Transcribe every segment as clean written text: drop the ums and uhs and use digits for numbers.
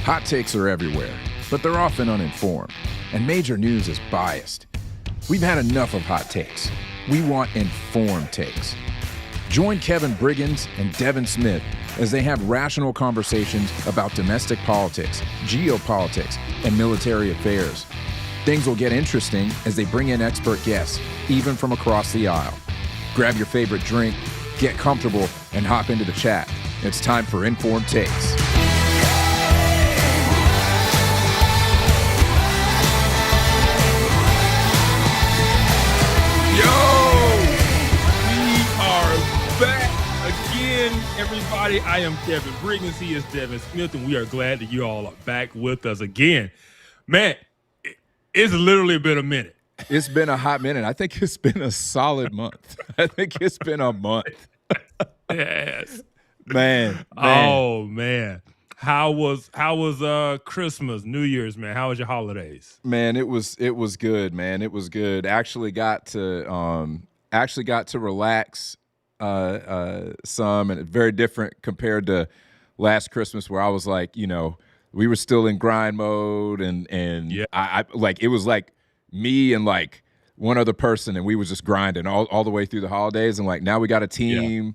Hot takes are everywhere, but they're often uninformed, and major news is biased. We've had enough of hot takes. We want informed takes. Join Kevin Briggins and Devin Smith as they have rational conversations about domestic politics, geopolitics, and military affairs. Things will get interesting as they bring in expert guests, even from across the aisle. Grab your favorite drink, get comfortable, and hop into the chat. It's time for Informed Takes. Everybody, I am Kevin Briggins. He is Devin Smith, and we are glad that you all are back with us again. Man, it's literally been a minute. It's been a hot minute. I think it's been a solid month. I think it's been a month. Yes. Man. Oh, man. How was Christmas, New Year's, man? How was your holidays? Man, it was good, man. It was good. Actually got to relax some, and very different compared to last Christmas where I was like, we were still in grind mode, and yeah. I like, it was like me and like one other person, and we was just grinding all the way through the holidays, and like now we got a team,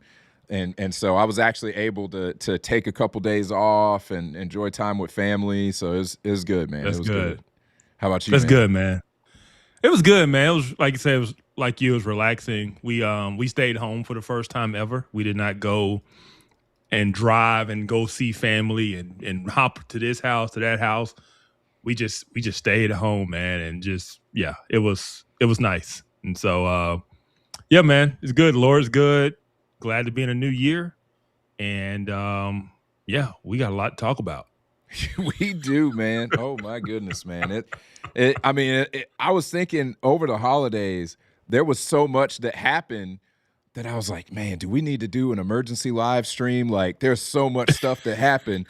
and so I was actually able to take a couple days off and enjoy time with family. So it was good, man. That's it was good. How about you? That's man? good, man. It was good, man. It was, like you said, it was like you, it was relaxing. We stayed home for the first time ever. We did not go and drive and go see family and hop to this house, to that house. We just stayed at home, man, and just, it was nice. And so, man, it's good. Lord's good. Glad to be in a new year. And, we got a lot to talk about. We do, man. Oh my goodness, man. I was thinking over the holidays, there was so much that happened that I was like, man, do we need to do an emergency live stream? Like, there's so much stuff that happened.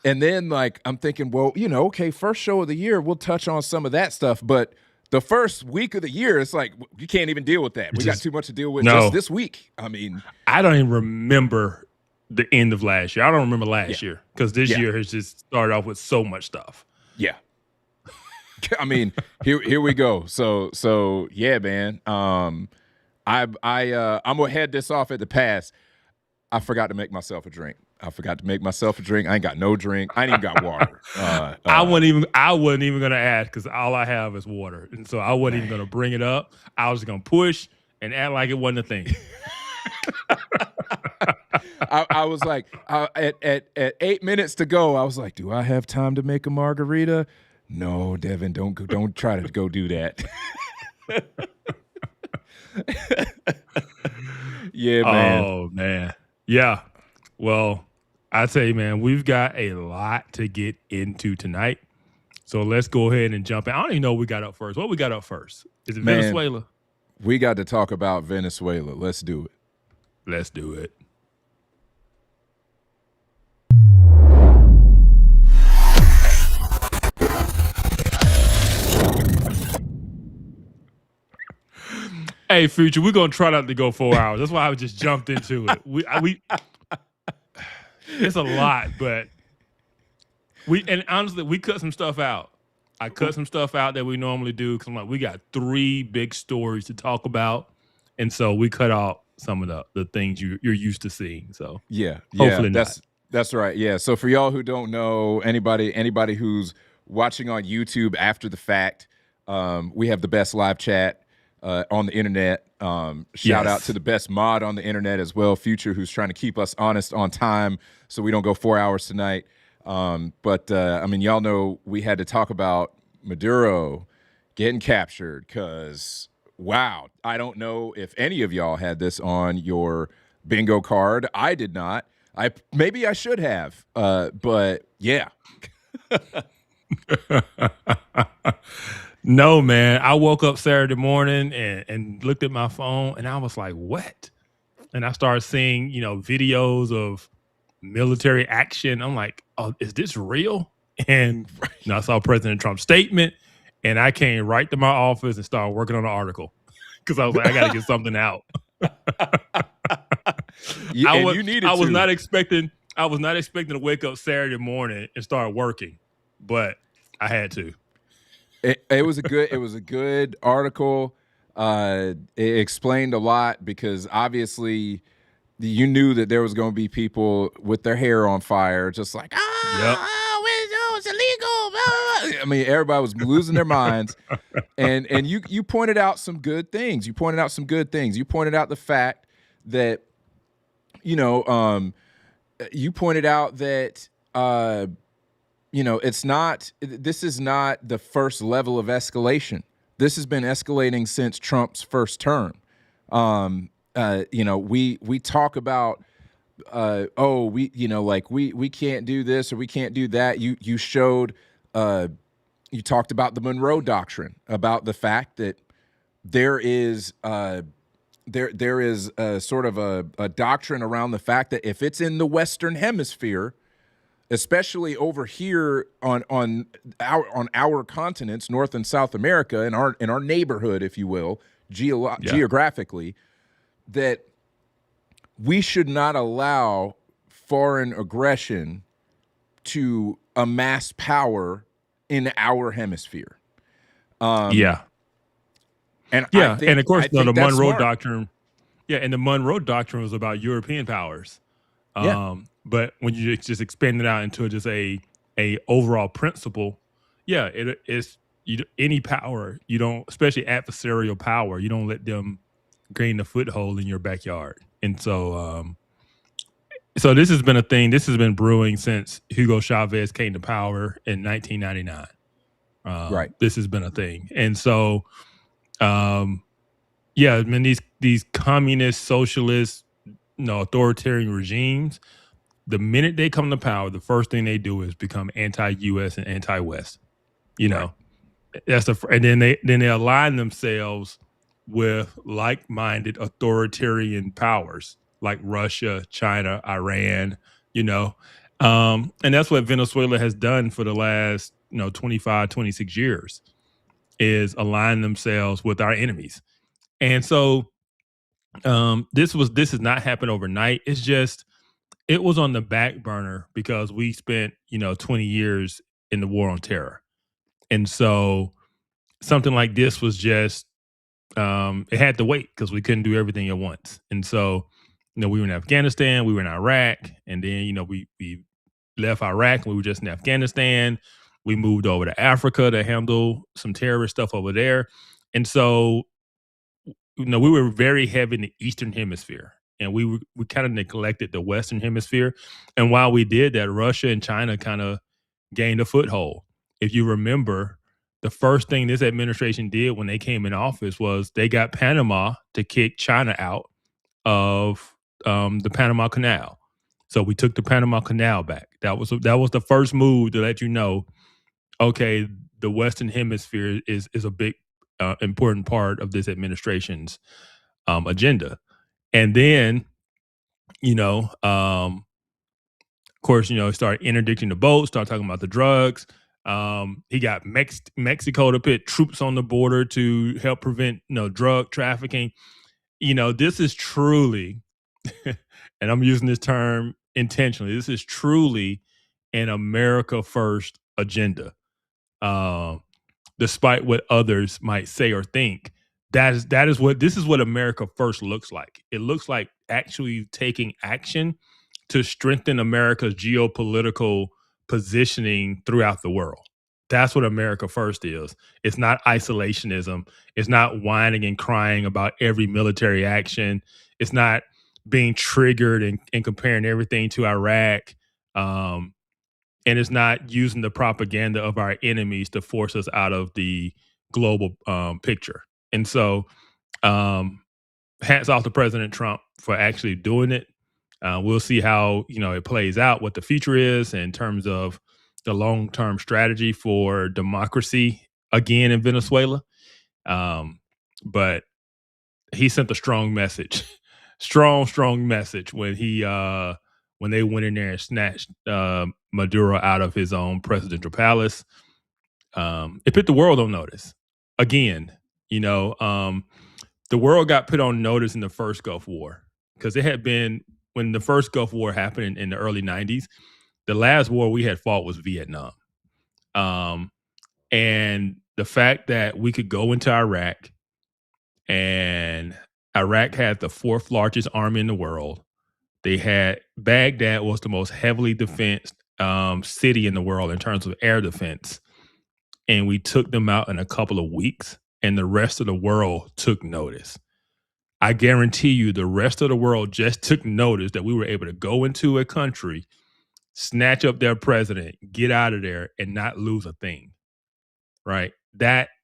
And then, like, I'm thinking, well, okay, first show of the year, we'll touch on some of that stuff. But the first week of the year, it's like, you can't even deal with that. We got too much to deal with just this week. I mean, I don't even remember the end of last year. I don't remember last year because this year has just started off with so much stuff. Yeah. I mean, here we go. So yeah, man. I'm gonna head this off at the pass. I forgot to make myself a drink. I ain't got no drink. I ain't even got water. I wasn't even gonna ask because all I have is water, and so I wasn't even gonna bring it up. I was gonna push and act like it wasn't a thing. I was like, at 8 minutes to go, I was like, do I have time to make a margarita? No, Devin, don't try to go do that. Yeah, man. Oh, man. Yeah. Well, I tell you, man, we've got a lot to get into tonight. So let's go ahead and jump in. I don't even know what we got up first. What we got up first? Is it Venezuela? We got to talk about Venezuela. Let's do it. Let's do it. Hey, Future, we're gonna try not to go 4 hours. That's why I just jumped into it. We it's a lot, but and honestly, we cut some stuff out. I cut some stuff out that we normally do because I'm like, we got 3 big stories to talk about, and so we cut out some of the things you're used to seeing. So hopefully that's right. Yeah. So for y'all who don't know, anybody who's watching on YouTube after the fact, we have the best live chat on the internet. Shout out to the best mod on the internet as well, Future, who's trying to keep us honest on time so we don't go 4 hours tonight. But I mean, y'all know we had to talk about Maduro getting captured because, wow, I don't know if any of y'all had this on your bingo card. I did not. Maybe I should have, but yeah. No, man. I woke up Saturday morning and looked at my phone, and I was like, what? And I started seeing, videos of military action. I'm like, oh, is this real? And I saw President Trump's statement, and I came right to my office and started working on an article because I was like, I got to get something out. I was not expecting to wake up Saturday morning and start working, but I had to. It was a good article. It explained a lot because obviously you knew that there was going to be people with their hair on fire, just like, it's illegal. I mean, everybody was losing their minds. And you pointed out some good things. You pointed out the fact that, this is not the first level of escalation. This has been escalating since Trump's first term. We talk about, we can't do this or we can't do that. You showed, you talked about the Monroe Doctrine, about the fact that there is sort of a doctrine around the fact that if it's in the Western Hemisphere, especially over here on our continents, North and South America, in our neighborhood, if you will, geographically, that we should not allow foreign aggression to amass power in our hemisphere. And of course, the Monroe Doctrine. Yeah, and the Monroe Doctrine was about European powers. But when you just expand it out into just a overall principle, it's any power you don't, especially adversarial power, you don't let them gain a foothold in your backyard. And so, so this has been a thing. This has been brewing since Hugo Chavez came to power in 1999. This has been a thing, and so, I mean these communist, socialist, authoritarian regimes, the minute they come to power, the first thing they do is become anti-U.S. and anti-West. And then they align themselves with like-minded authoritarian powers like Russia, China, Iran. And that's what Venezuela has done for the last 25, 26 years, is align themselves with our enemies. And so this has not happened overnight. It's just, it was on the back burner because we spent, 20 years in the war on terror. And so something like this was just, it had to wait because we couldn't do everything at once. And so, we were in Afghanistan, we were in Iraq, and then, we left Iraq and we were just in Afghanistan. We moved over to Africa to handle some terrorist stuff over there. And so, we were very heavy in the Eastern Hemisphere. And we kind of neglected the Western Hemisphere. And while we did that, Russia and China kind of gained a foothold. If you remember, the first thing this administration did when they came in office was they got Panama to kick China out of the Panama Canal. So we took the Panama Canal back. That was the first move to let you know, okay, the Western Hemisphere is a big important part of this administration's agenda. And then, of course, start interdicting the boats, start talking about the drugs. He got Mexico to put troops on the border to help prevent, drug trafficking. This is truly, and I'm using this term intentionally, this is truly an America First agenda. Despite what others might say or think, this is what America First looks like. It looks like actually taking action to strengthen America's geopolitical positioning throughout the world. That's what America First is. It's not isolationism. It's not whining and crying about every military action. It's not being triggered and comparing everything to Iraq. And it's not using the propaganda of our enemies to force us out of the global picture. And so hats off to President Trump for actually doing it. We'll see how it plays out, what the future is in terms of the long-term strategy for democracy again in Venezuela. But he sent a strong message, strong message when they went in there and snatched Maduro out of his own presidential palace. It put the world on notice. Again, the world got put on notice in the first Gulf War because it had been, when the first Gulf War happened in the early 90s, the last war we had fought was Vietnam. And the fact that we could go into Iraq, and Iraq had the fourth largest army in the world. They had Baghdad was the most heavily defensed city in the world in terms of air defense. And we took them out in a couple of weeks, and the rest of the world took notice. I guarantee you the rest of the world just took notice that we were able to go into a country, snatch up their president, get out of there, and not lose a thing. Right?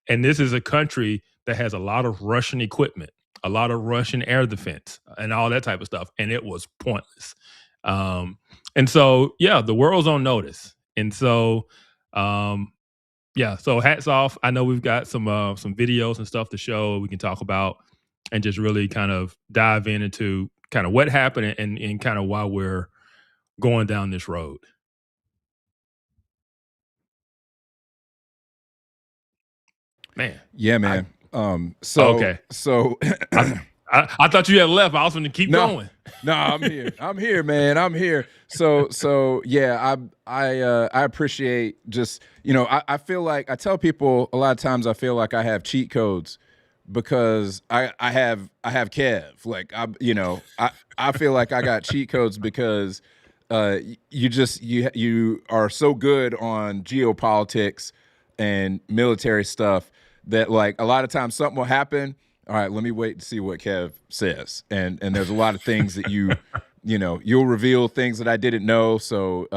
And this is a country that has a lot of Russian equipment, a lot of Russian air defense, and all that type of stuff. And it was pointless. And so, the world's on notice. And so, so hats off. I know we've got some videos and stuff to show we can talk about and just really kind of dive into kind of what happened and kind of why we're going down this road. Man. Yeah, man. Okay. So I thought you had left. I was going to keep going. No, I'm here. I'm here, man. I'm here. So yeah, I appreciate just, I feel like I tell people a lot of times I feel like I have cheat codes because I have Kev. Like I feel like I got cheat codes because you are so good on geopolitics and military stuff that like a lot of times something will happen. All right, let me wait to see what Kev says. And there's a lot of things that you'll reveal things that I didn't know. So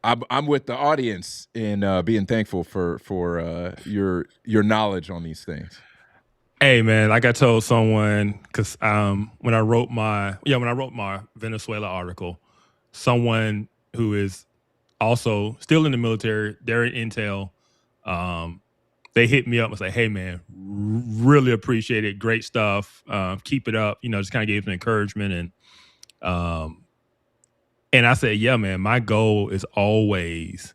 I'm with the audience in being thankful for your knowledge on these things. Hey man, like I told someone, because when I wrote my Venezuela article, someone who is also still in the military, they're in intel. They hit me up and say, "Hey man, really appreciate it. Great stuff. Keep it up." Just kind of gave some encouragement, and I said, "Yeah, man. My goal is always.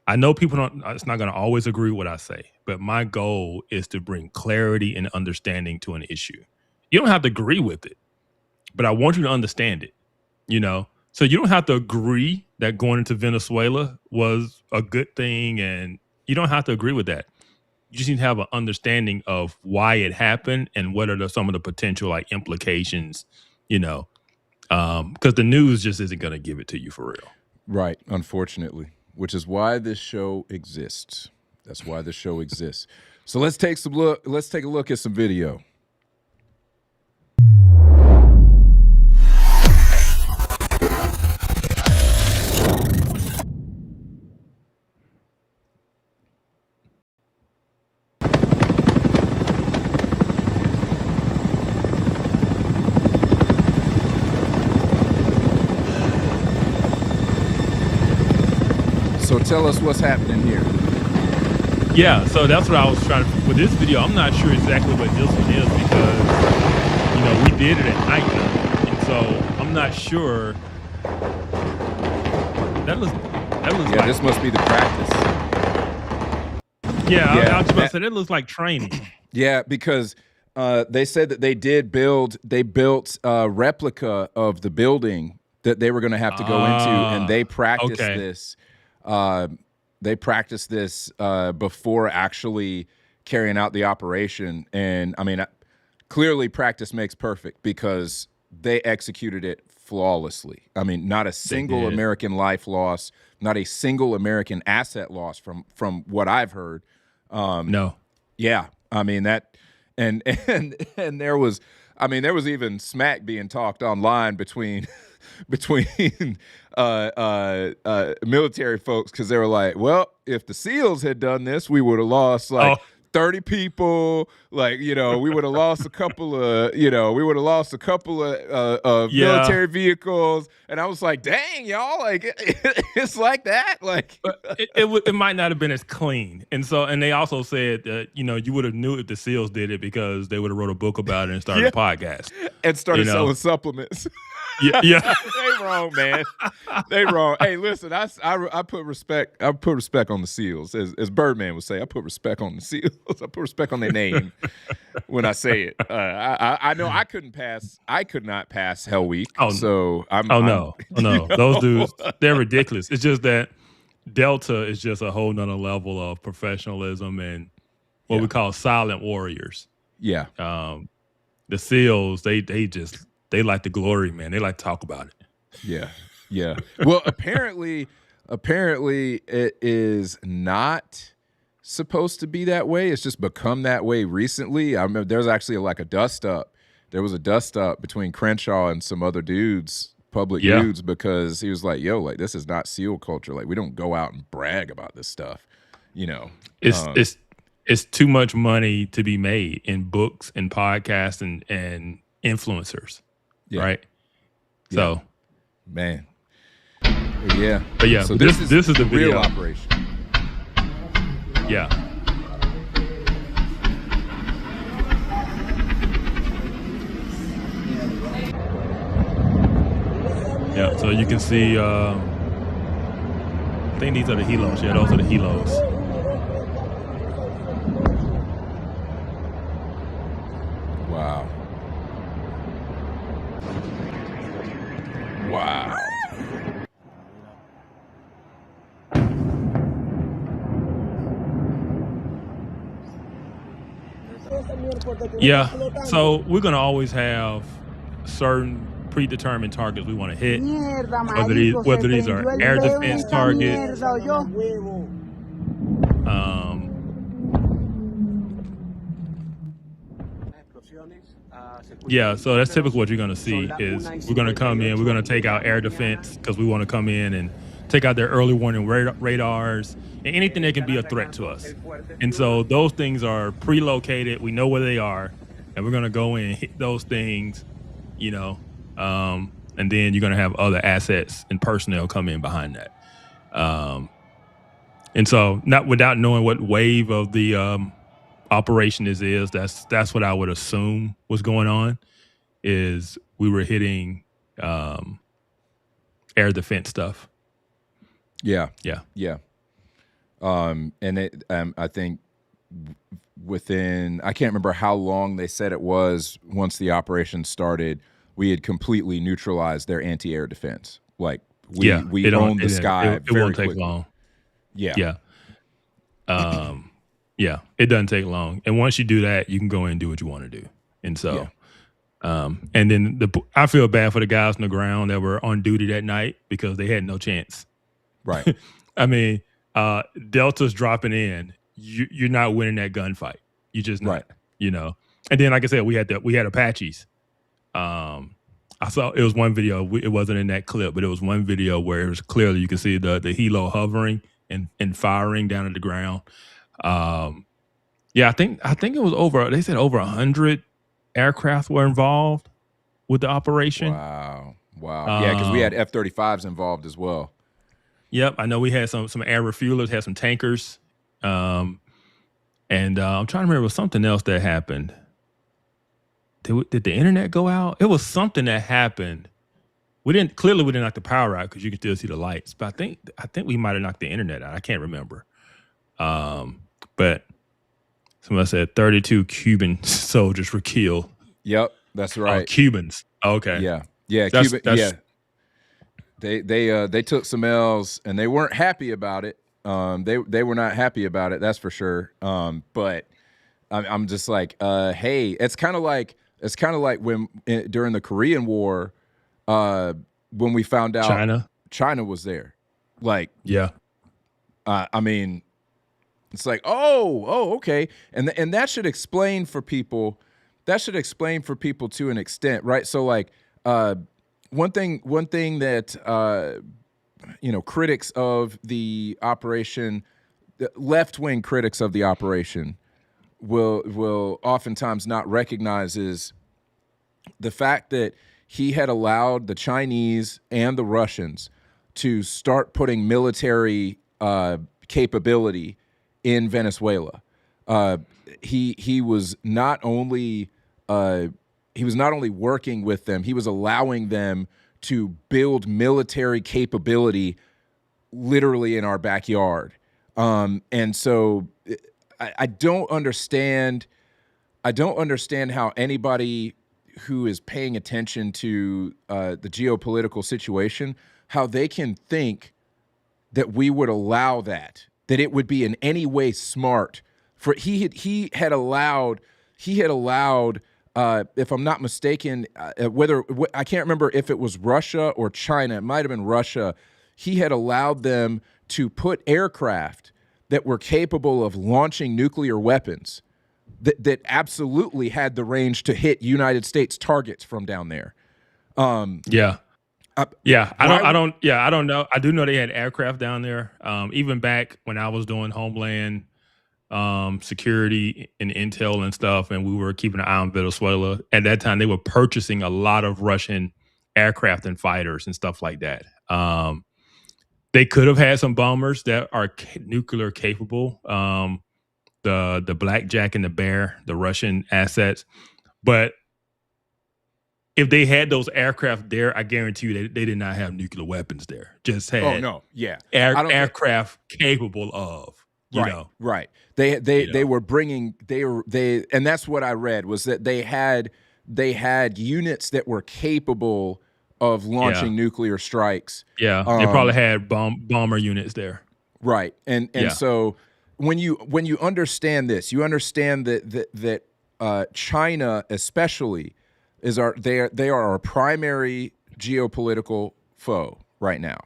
I know people it's not going to always agree with what I say, but my goal is to bring clarity and understanding to an issue. You don't have to agree with it, but I want you to understand it. So you don't have to agree that going into Venezuela was a good thing, and you don't have to agree with that. You just need to have an understanding of why it happened and what are some of the potential like implications, because the news just isn't going to give it to you for real." Right, unfortunately, which is why this show exists. That's why this show exists. So let's take a look at some video. So tell us what's happening here. Yeah, so that's what I was trying to. With this video, I'm not sure exactly what this one is because we did it at night, and so I'm not sure. That looks Yeah, like this must be the practice. Yeah, I was just about to say that looks like training. Yeah, because they said that they built a replica of the building that they were going to have to go into, and they practiced this. They practiced this before actually carrying out the operation. And I mean, clearly practice makes perfect because they executed it flawlessly. I mean, not a single American life loss, not a single American asset loss from what I've heard. No. Yeah. I mean, that and there was even smack being talked online between military folks, because they were like, well, if the SEALs had done this, we would have lost 30 people. Like, we would have lost a couple of military vehicles. And I was like, dang, y'all, like it's like that. Like it might not have been as clean. And they also said that, you would have knew if the SEALs did it because they would have wrote a book about it and started a podcast. And started selling supplements. Yeah. They wrong, man. They wrong. Hey, listen, I put respect. I put respect on the SEALs, as Birdman would say. I put respect on the SEALs. I put respect on their name when I say it. I know I could not pass Hell Week. No. Those dudes, they're ridiculous. It's just that Delta is just a whole nother level of professionalism and what we call silent warriors. Yeah. The SEALs, they like the glory, man. They like to talk about it. Yeah. Well, apparently it is not supposed to be that way. It's just become that way recently. I remember there's actually a dust up. There was a dust up between Crenshaw and some other dudes, public dudes, because he was like, yo, like, this is not SEAL culture. Like, we don't go out and brag about this stuff, It's too much money to be made in books and podcasts and influencers. Yeah. Right. So, man. Yeah. But yeah, so this is the real video. operation. Yeah. Yeah. So you can see. I think these are the helos. Yeah, those are the helos. Wow. Yeah, so we're going to always have certain predetermined targets we want to hit, whether these are air defense targets. Yeah, so that's typically what you're going to see is we're going to come in, we're going to take out air defense because we want to come in and take out their early warning radars and anything that can be a threat to us. And so those things are pre-located. We know where they are, and we're going to go in and hit those things, and then you're going to have other assets and personnel come in behind that. And so not without knowing what wave of the operation this is, that's what I would assume was going on, is we were hitting air defense stuff. Yeah. And I think within, I can't remember how long they said it was, once the operation started, we had completely neutralized their anti-air defense. Like we owned the sky. It won't take long. Yeah. Yeah, it doesn't take long. And once you do that, you can go in and do what you want to do. And so, and then I feel bad for the guys on the ground that were on duty that night because they had no chance. Right. I mean, Delta's dropping in. You're not winning that gunfight. You just not. Right. And then, like I said, we had Apaches. I saw it was one video. It wasn't in that clip, but it was one video where it was clearly you can see the helo hovering and firing down at the ground. I think it was over. They said over 100 aircraft were involved with the operation. Wow. Yeah, because we had F-35s involved as well. Yep, I know we had some air refuelers, had some tankers. And I'm trying to remember something else that happened. Did the internet go out? It was something that happened. We didn't knock the power out because you can still see the lights. But I think we might have knocked the internet out. I can't remember. But somebody said 32 Cuban soldiers were killed. Yep, that's right. Cubans. Okay. Yeah. Cuban. Yeah. They took some L's and they weren't happy about it. They were not happy about it. That's for sure. But I'm just like, hey, it's kind of like when during the Korean War, when we found out China was there. Like, yeah. I mean, it's like, oh, okay, and that should explain for people. That should explain for people to an extent, right? So, like, one thing that critics of the operation, left-wing critics of the operation, will oftentimes not recognize is the fact that he had allowed the Chinese and the Russians to start putting military capability in Venezuela. He was not only working with them, he was allowing them to build military capability literally in our backyard. And so I don't understand how anybody who is paying attention to the geopolitical situation, how they can think that we would allow that it would be in any way smart for he had allowed if I'm not mistaken, whether I can't remember if it was Russia or China, it might have been Russia. He had allowed them to put aircraft that were capable of launching nuclear weapons that absolutely had the range to hit United States targets from down there. Yeah. I don't know. I do know they had aircraft down there. Even back when I was doing Homeland security and intel and stuff, and we were keeping an eye on Venezuela. At that time, they were purchasing a lot of Russian aircraft and fighters and stuff like that. They could have had some bombers that are nuclear capable. The Blackjack and the Bear, the Russian assets, but if they had those aircraft there, I guarantee you they did not have nuclear weapons there. Just had aircraft capable of. Right. They were bringing and that's what I read was that they had units that were capable of launching nuclear strikes. Yeah, they probably had bomber units there. Right, and so when you understand this, you understand that China especially they are our primary geopolitical foe right now.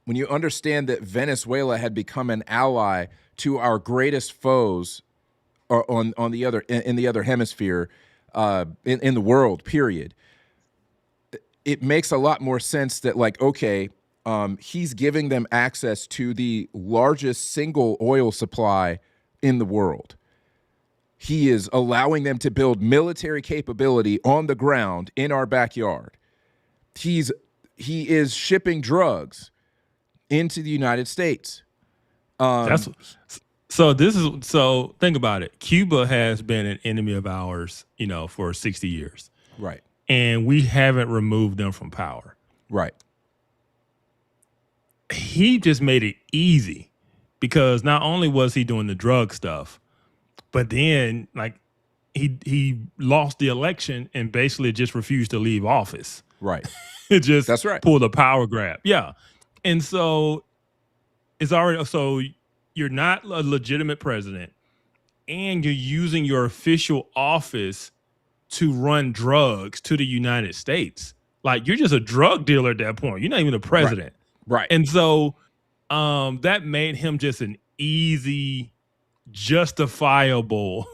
When you understand that Venezuela had become an ally to our greatest foes in the other hemisphere, in the world, period, it makes a lot more sense that, like, okay, he's giving them access to the largest single oil supply in the world. He is allowing them to build military capability on the ground in our backyard. He is shipping drugs into the United States. So think about it. Cuba has been an enemy of ours, for 60 years. Right. And we haven't removed them from power. Right. He just made it easy because not only was he doing the drug stuff, but then like he lost the election and basically just refused to leave office. Right. That's right. Pulled a power grab. Yeah. And so you're not a legitimate president and you're using your official office to run drugs to the United States. Like, you're just a drug dealer at that point. You're not even the president. Right. And so that made him just an easy, justifiable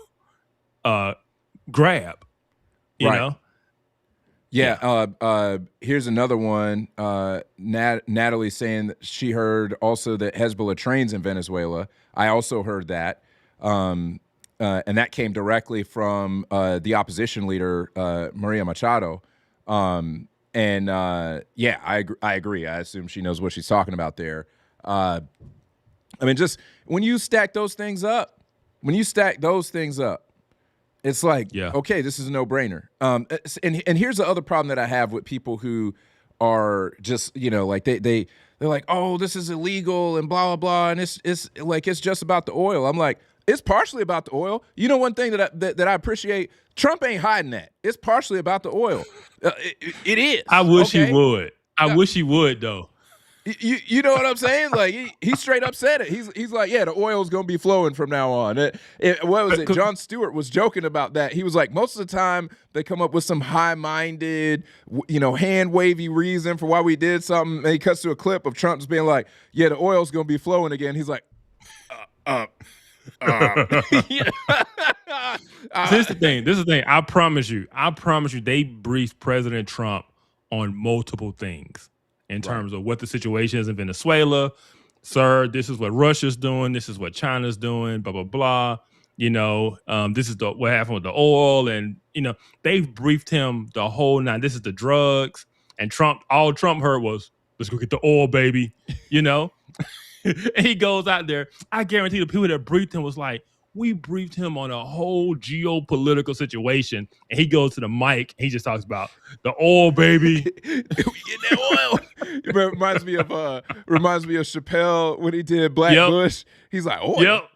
grab, you know? Yeah. Here's another one. Natalie saying that she heard also that Hezbollah trains in Venezuela. I also heard that. And that came directly from the opposition leader, Maria Machado. I agree. I assume she knows what she's talking about there. I mean, just when you stack those things up, it's like, okay, this is a no-brainer. And here's the other problem that I have with people who are just, like they're like, oh, this is illegal and blah, blah, blah. And it's like, it's just about the oil. I'm like, it's partially about the oil. One thing that I appreciate, Trump ain't hiding that. It's partially about the oil. It is. I wish he would. I wish he would, though. You know what I'm saying? Like he straight up said it. He's like, yeah, the oil's gonna be flowing from now on. What was it? Jon Stewart was joking about that. He was like, most of the time they come up with some high-minded, hand wavy reason for why we did something. And he cuts to a clip of Trump just being like, yeah, the oil's gonna be flowing again. He's like, This is the thing. I promise you, they briefed President Trump on multiple things in terms of what the situation is in Venezuela. Sir, this is what Russia's doing. This is what China's doing, blah, blah, blah. This is what happened with the oil. And, they've briefed him the whole nine. This is the drugs. And all Trump heard was, let's go get the oil, baby. And he goes out there. I guarantee the people that briefed him was like, we briefed him on a whole geopolitical situation, and he goes to the mic. And he just talks about the oil, baby. We get that oil. It reminds me of Chappelle when he did Black Bush. He's like, oil. Yep.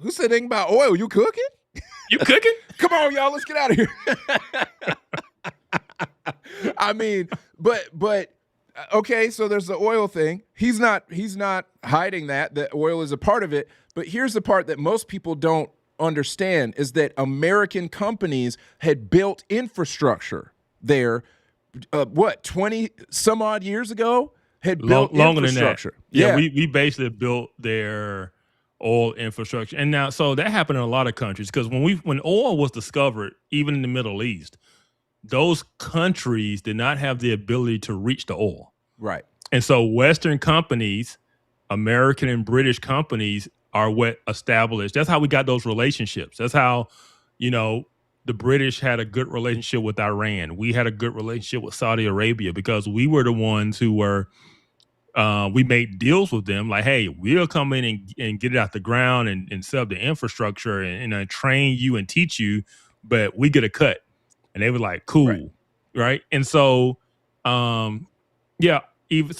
Who said anything about oil? You cooking? You cooking? Come on, y'all. Let's get out of here. I mean, but. Okay, so there's the oil thing. He's not hiding that oil is a part of it. But here's the part that most people don't understand is that American companies had built infrastructure there, 20 some odd years ago, had built longer infrastructure. Than that. Yeah, we basically built their oil infrastructure. And now, so that happened in a lot of countries because when oil was discovered, even in the Middle East, those countries did not have the ability to reach the oil. Right. And so Western companies, American and British companies are what established. That's how we got those relationships. That's how, the British had a good relationship with Iran. We had a good relationship with Saudi Arabia because we were the ones who were, we made deals with them. Like, hey, we'll come in and get it out the ground and set up the infrastructure and train you and teach you, but we get a cut. And they were like, cool, right? And so, so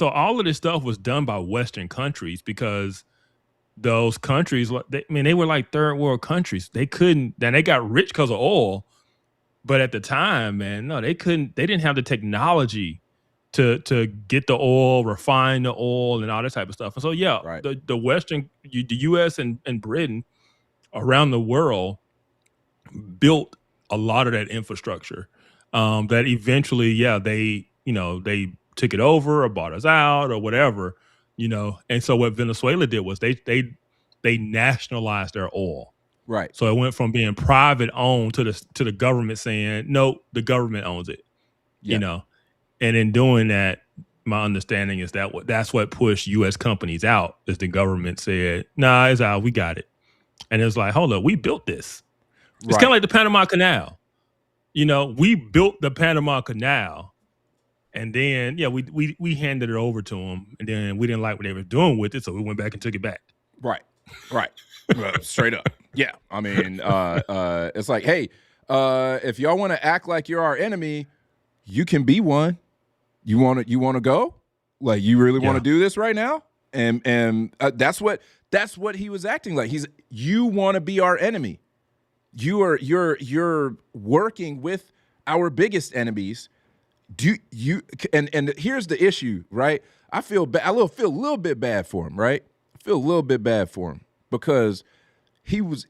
all of this stuff was done by Western countries because those countries, they were like third world countries. They couldn't, then they got rich because of oil. But at the time, man, no, they didn't have the technology to get the oil, refine the oil and all that type of stuff. And so, the Western, the U.S. and Britain around the world built a lot of that infrastructure that eventually, they took it over or bought us out or whatever, And so what Venezuela did was they nationalized their oil. Right. So it went from being private owned to the government saying, no, the government owns it, And in doing that, my understanding is that's what pushed U.S. companies out is the government said, nah, it's out, we got it. And it's like, hold up, we built this. It's kind of like the Panama Canal. We built the Panama Canal, and then we handed it over to them, and then we didn't like what they were doing with it, so we went back and took it back. Right. Straight up. Yeah. I mean, it's like, hey, if y'all want to act like you're our enemy, you can be one. You want to go? Like, you really want to do this right now? And that's what he was acting like. You want to be our enemy. You're working with our biggest enemies. And here's the issue, right? I feel a little bit bad for him, right? I feel a little bit bad for him because he was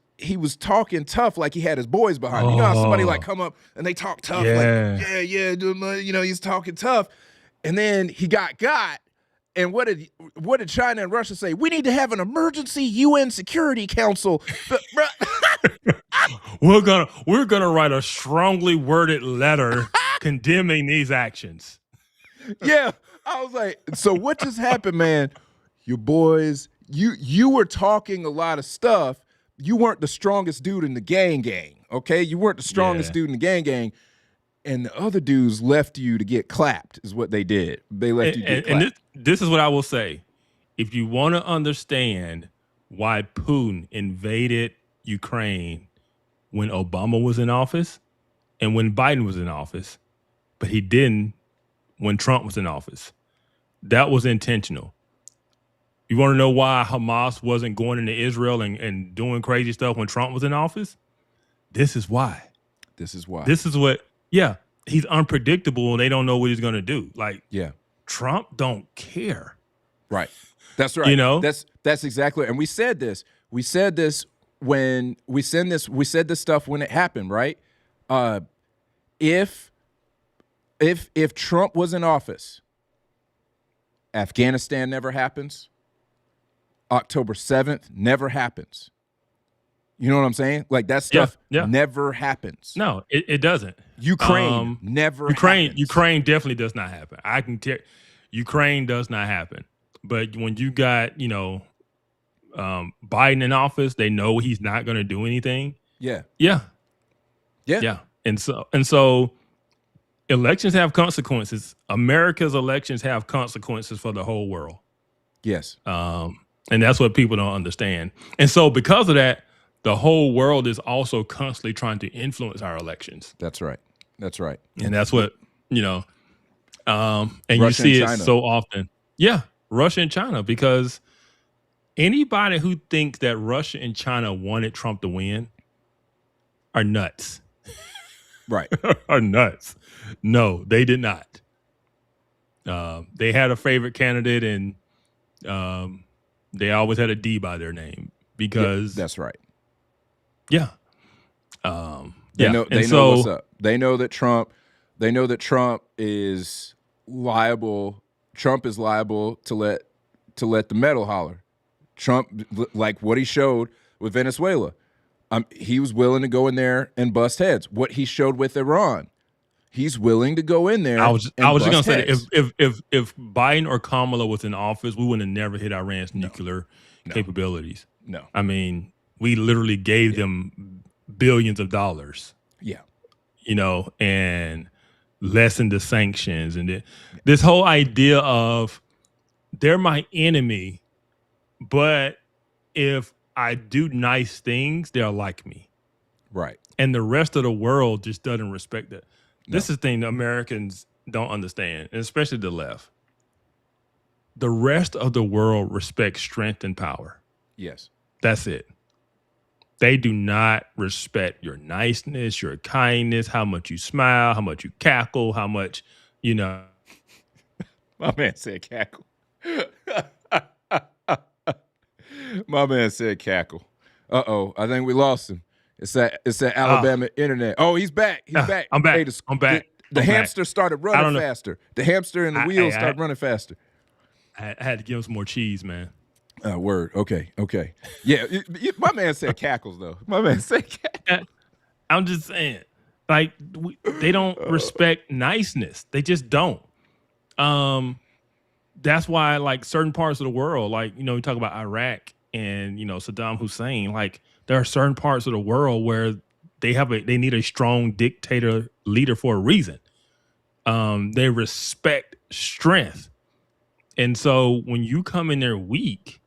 talking tough like he had his boys behind him. You know how somebody like come up and they talk tough, he's talking tough, and then he got. And what did China and Russia say? We need to have an emergency UN Security Council. We're gonna write a strongly worded letter condemning these actions. Yeah, I was like, so what just happened, man? Your boys, you were talking a lot of stuff. You weren't the strongest dude in the gang, okay? You weren't the strongest dude in the gang. And the other dudes left you to get clapped is what they did. They left you to get clapped. And this is what I will say. If you want to understand why Putin invaded Ukraine when Obama was in office and when Biden was in office, but he didn't when Trump was in office. That was intentional. You want to know why Hamas wasn't going into Israel and doing crazy stuff when Trump was in office? This is why. This is why. This is what, yeah, he's unpredictable and they don't know what he's going to do. Like, yeah, Trump don't care. Right. That's right. You know? That's exactly. And we said this when we said this stuff when it happened, right? If Trump was in office, Afghanistan never happens. October 7th never happens. You know what I'm saying? Like that stuff never happens. No, it doesn't. Ukraine never happens. Ukraine definitely does not happen. I can tell Ukraine does not happen. But when you got, Biden in office, they know he's not going to do anything. Yeah. And so elections have consequences. America's elections have consequences for the whole world. Yes. And that's what people don't understand. And so because of that, the whole world is also constantly trying to influence our elections. That's right. And that's what, and Russia you see and it China. so often. Yeah, Russia and China, because anybody who thinks that Russia and China wanted Trump to win are nuts. Right. Are nuts. No, they did not. They had a favorite candidate and they always had a D by their name because that's right. Yeah. They know what's up. They know that Trump is liable. Trump is liable to let the metal holler. Trump, like what he showed with Venezuela. He was willing to go in there and bust heads. What he showed with Iran. He's willing to go in there. I was just gonna say that if Biden or Kamala was in office, we wouldn't have never hit Iran's nuclear capabilities. No. I mean, we literally gave them billions of dollars. Yeah. And lessened the sanctions and this whole idea of they're my enemy, but if I do nice things, they'll like me. Right. And the rest of the world just doesn't respect that. This is the thing that Americans don't understand, and especially the left. The rest of the world respects strength and power. Yes. That's it. They do not respect your niceness, your kindness, how much you smile, how much you cackle, how much, My man said cackle. My man said cackle. Uh-oh, I think we lost him. It's that Alabama internet. Oh, he's back. He's back. I'm back. Hey, I'm back. The hamster started running faster. The hamster and the wheels started running faster. I had to give him some more cheese, man. Word. Okay. Yeah, my man said cackles, though. My man said cackles. I'm just saying, like, they don't respect niceness. They just don't. That's why, like, certain parts of the world, like, we talk about Iraq and, Saddam Hussein, like, there are certain parts of the world where they need a strong dictator leader for a reason. They respect strength. And so when you come in there weak,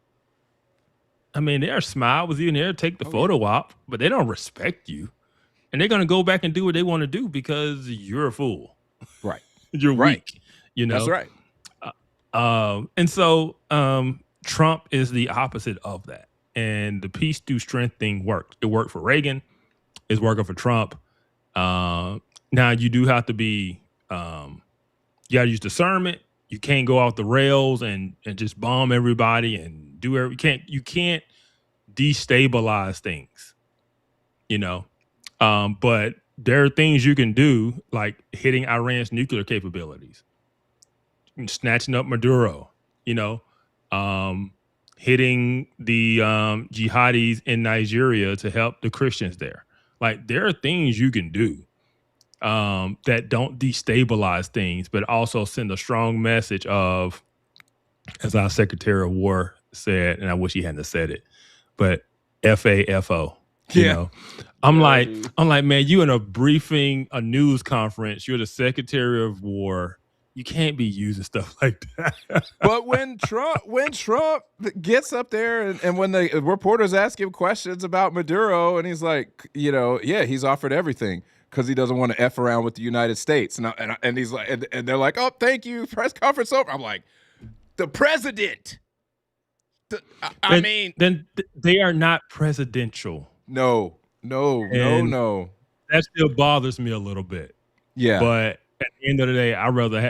I mean, they'll smile with you and they'll take the photo op, but they don't respect you. And they're going to go back and do what they want to do because you're a fool. Right. You're weak. That's right. And so Trump is the opposite of that. And the peace through strength thing worked. It worked for Reagan. It's working for Trump. Now you do have to be, you got to use discernment. You can't go off the rails and just bomb everybody and do everything. You can't destabilize things, but there are things you can do, like hitting Iran's nuclear capabilities, snatching up Maduro, hitting the jihadis in Nigeria to help the Christians there. Like, there are things you can do that don't destabilize things, but also send a strong message of, as our Secretary of War said, and I wish he hadn't said it, but FAFO. I'm like, man, you in a briefing, a news conference, you're the Secretary of War, You can't be using stuff like that. But when Trump gets up there and when the reporters ask him questions about Maduro, and he's like, yeah, he's offered everything because he doesn't want to F around with the United States. And he's like, and they're like, oh, thank you, press conference over. I'm like, the president. I mean, then they are not presidential. No. That still bothers me a little bit. Yeah, but at the end of the day, I'd rather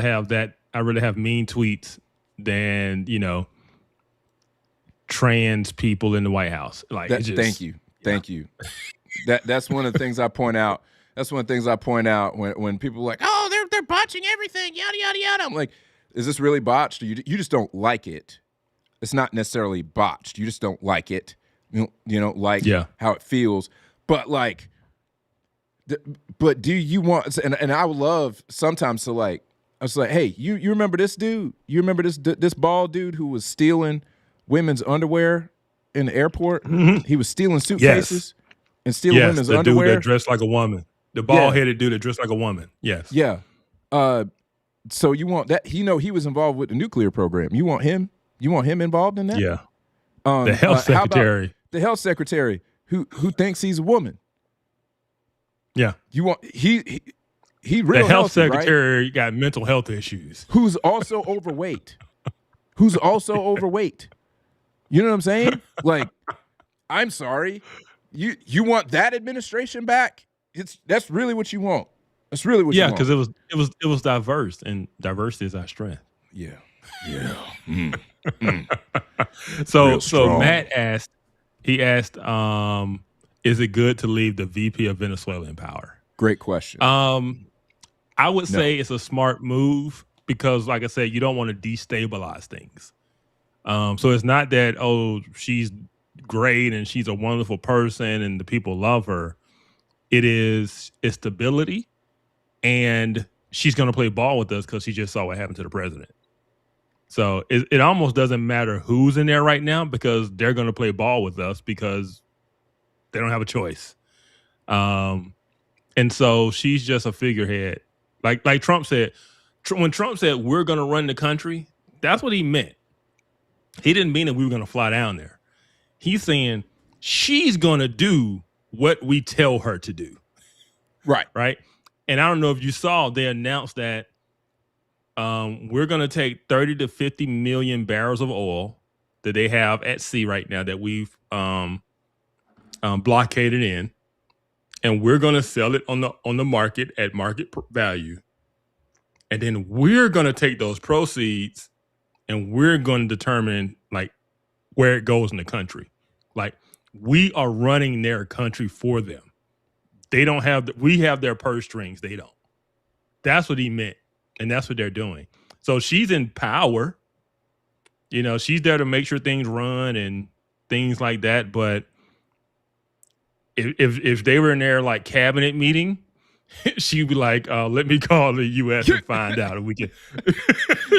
have mean tweets than trans people in the White House. Like, thank you. That's one of the things I point out. That's one of the things I point out when people are like, oh, they're botching everything, yada yada yada. I'm like, is this really botched? Or you just don't like it. It's not necessarily botched. You just don't like it. You don't like how it feels. But like, but do you want? And I would love sometimes to like. I was like, hey, you remember this dude? You remember this bald dude who was stealing women's underwear in the airport? Mm-hmm. He was stealing suitcases and stealing women's underwear. The dude that dressed like a woman. The bald-headed dude that dressed like a woman. Yes. Yeah. So you want that? He was involved with the nuclear program. You want him? You want him involved in that? Yeah. The health secretary. The health secretary who thinks he's a woman. Yeah. You want he real the health healthy, secretary right? got mental health issues. Who's also overweight. You know what I'm saying? Like, I'm sorry. You want that administration back? That's really what you want. That's really what you want. Yeah, because it was diverse, and diversity is our strength. Yeah. So Matt asked, is it good to leave the VP of Venezuela in power? Great question. I would say it's a smart move because, like I said, you don't want to destabilize things. So it's not that, oh, she's great and she's a wonderful person and the people love her. It's stability, and she's going to play ball with us because she just saw what happened to the president. So it almost doesn't matter who's in there right now because they're going to play ball with us because they don't have a choice. And so she's just a figurehead. Like Trump said, when Trump said, we're going to run the country, that's what he meant. He didn't mean that we were going to fly down there. He's saying she's going to do what we tell her to do. Right. Right. And I don't know if you saw, they announced that we're going to take 30 to 50 million barrels of oil that they have at sea right now that we've blockaded in, and we're going to sell it on the market at market value. And then we're going to take those proceeds and we're going to determine like where it goes in the country. Like, we are running their country for them. They don't have we have their purse strings. They don't. That's what he meant. And that's what they're doing. So she's in power. She's there to make sure things run and things like that. But if they were in their like cabinet meeting, she'd be like, let me call the US and find out if we can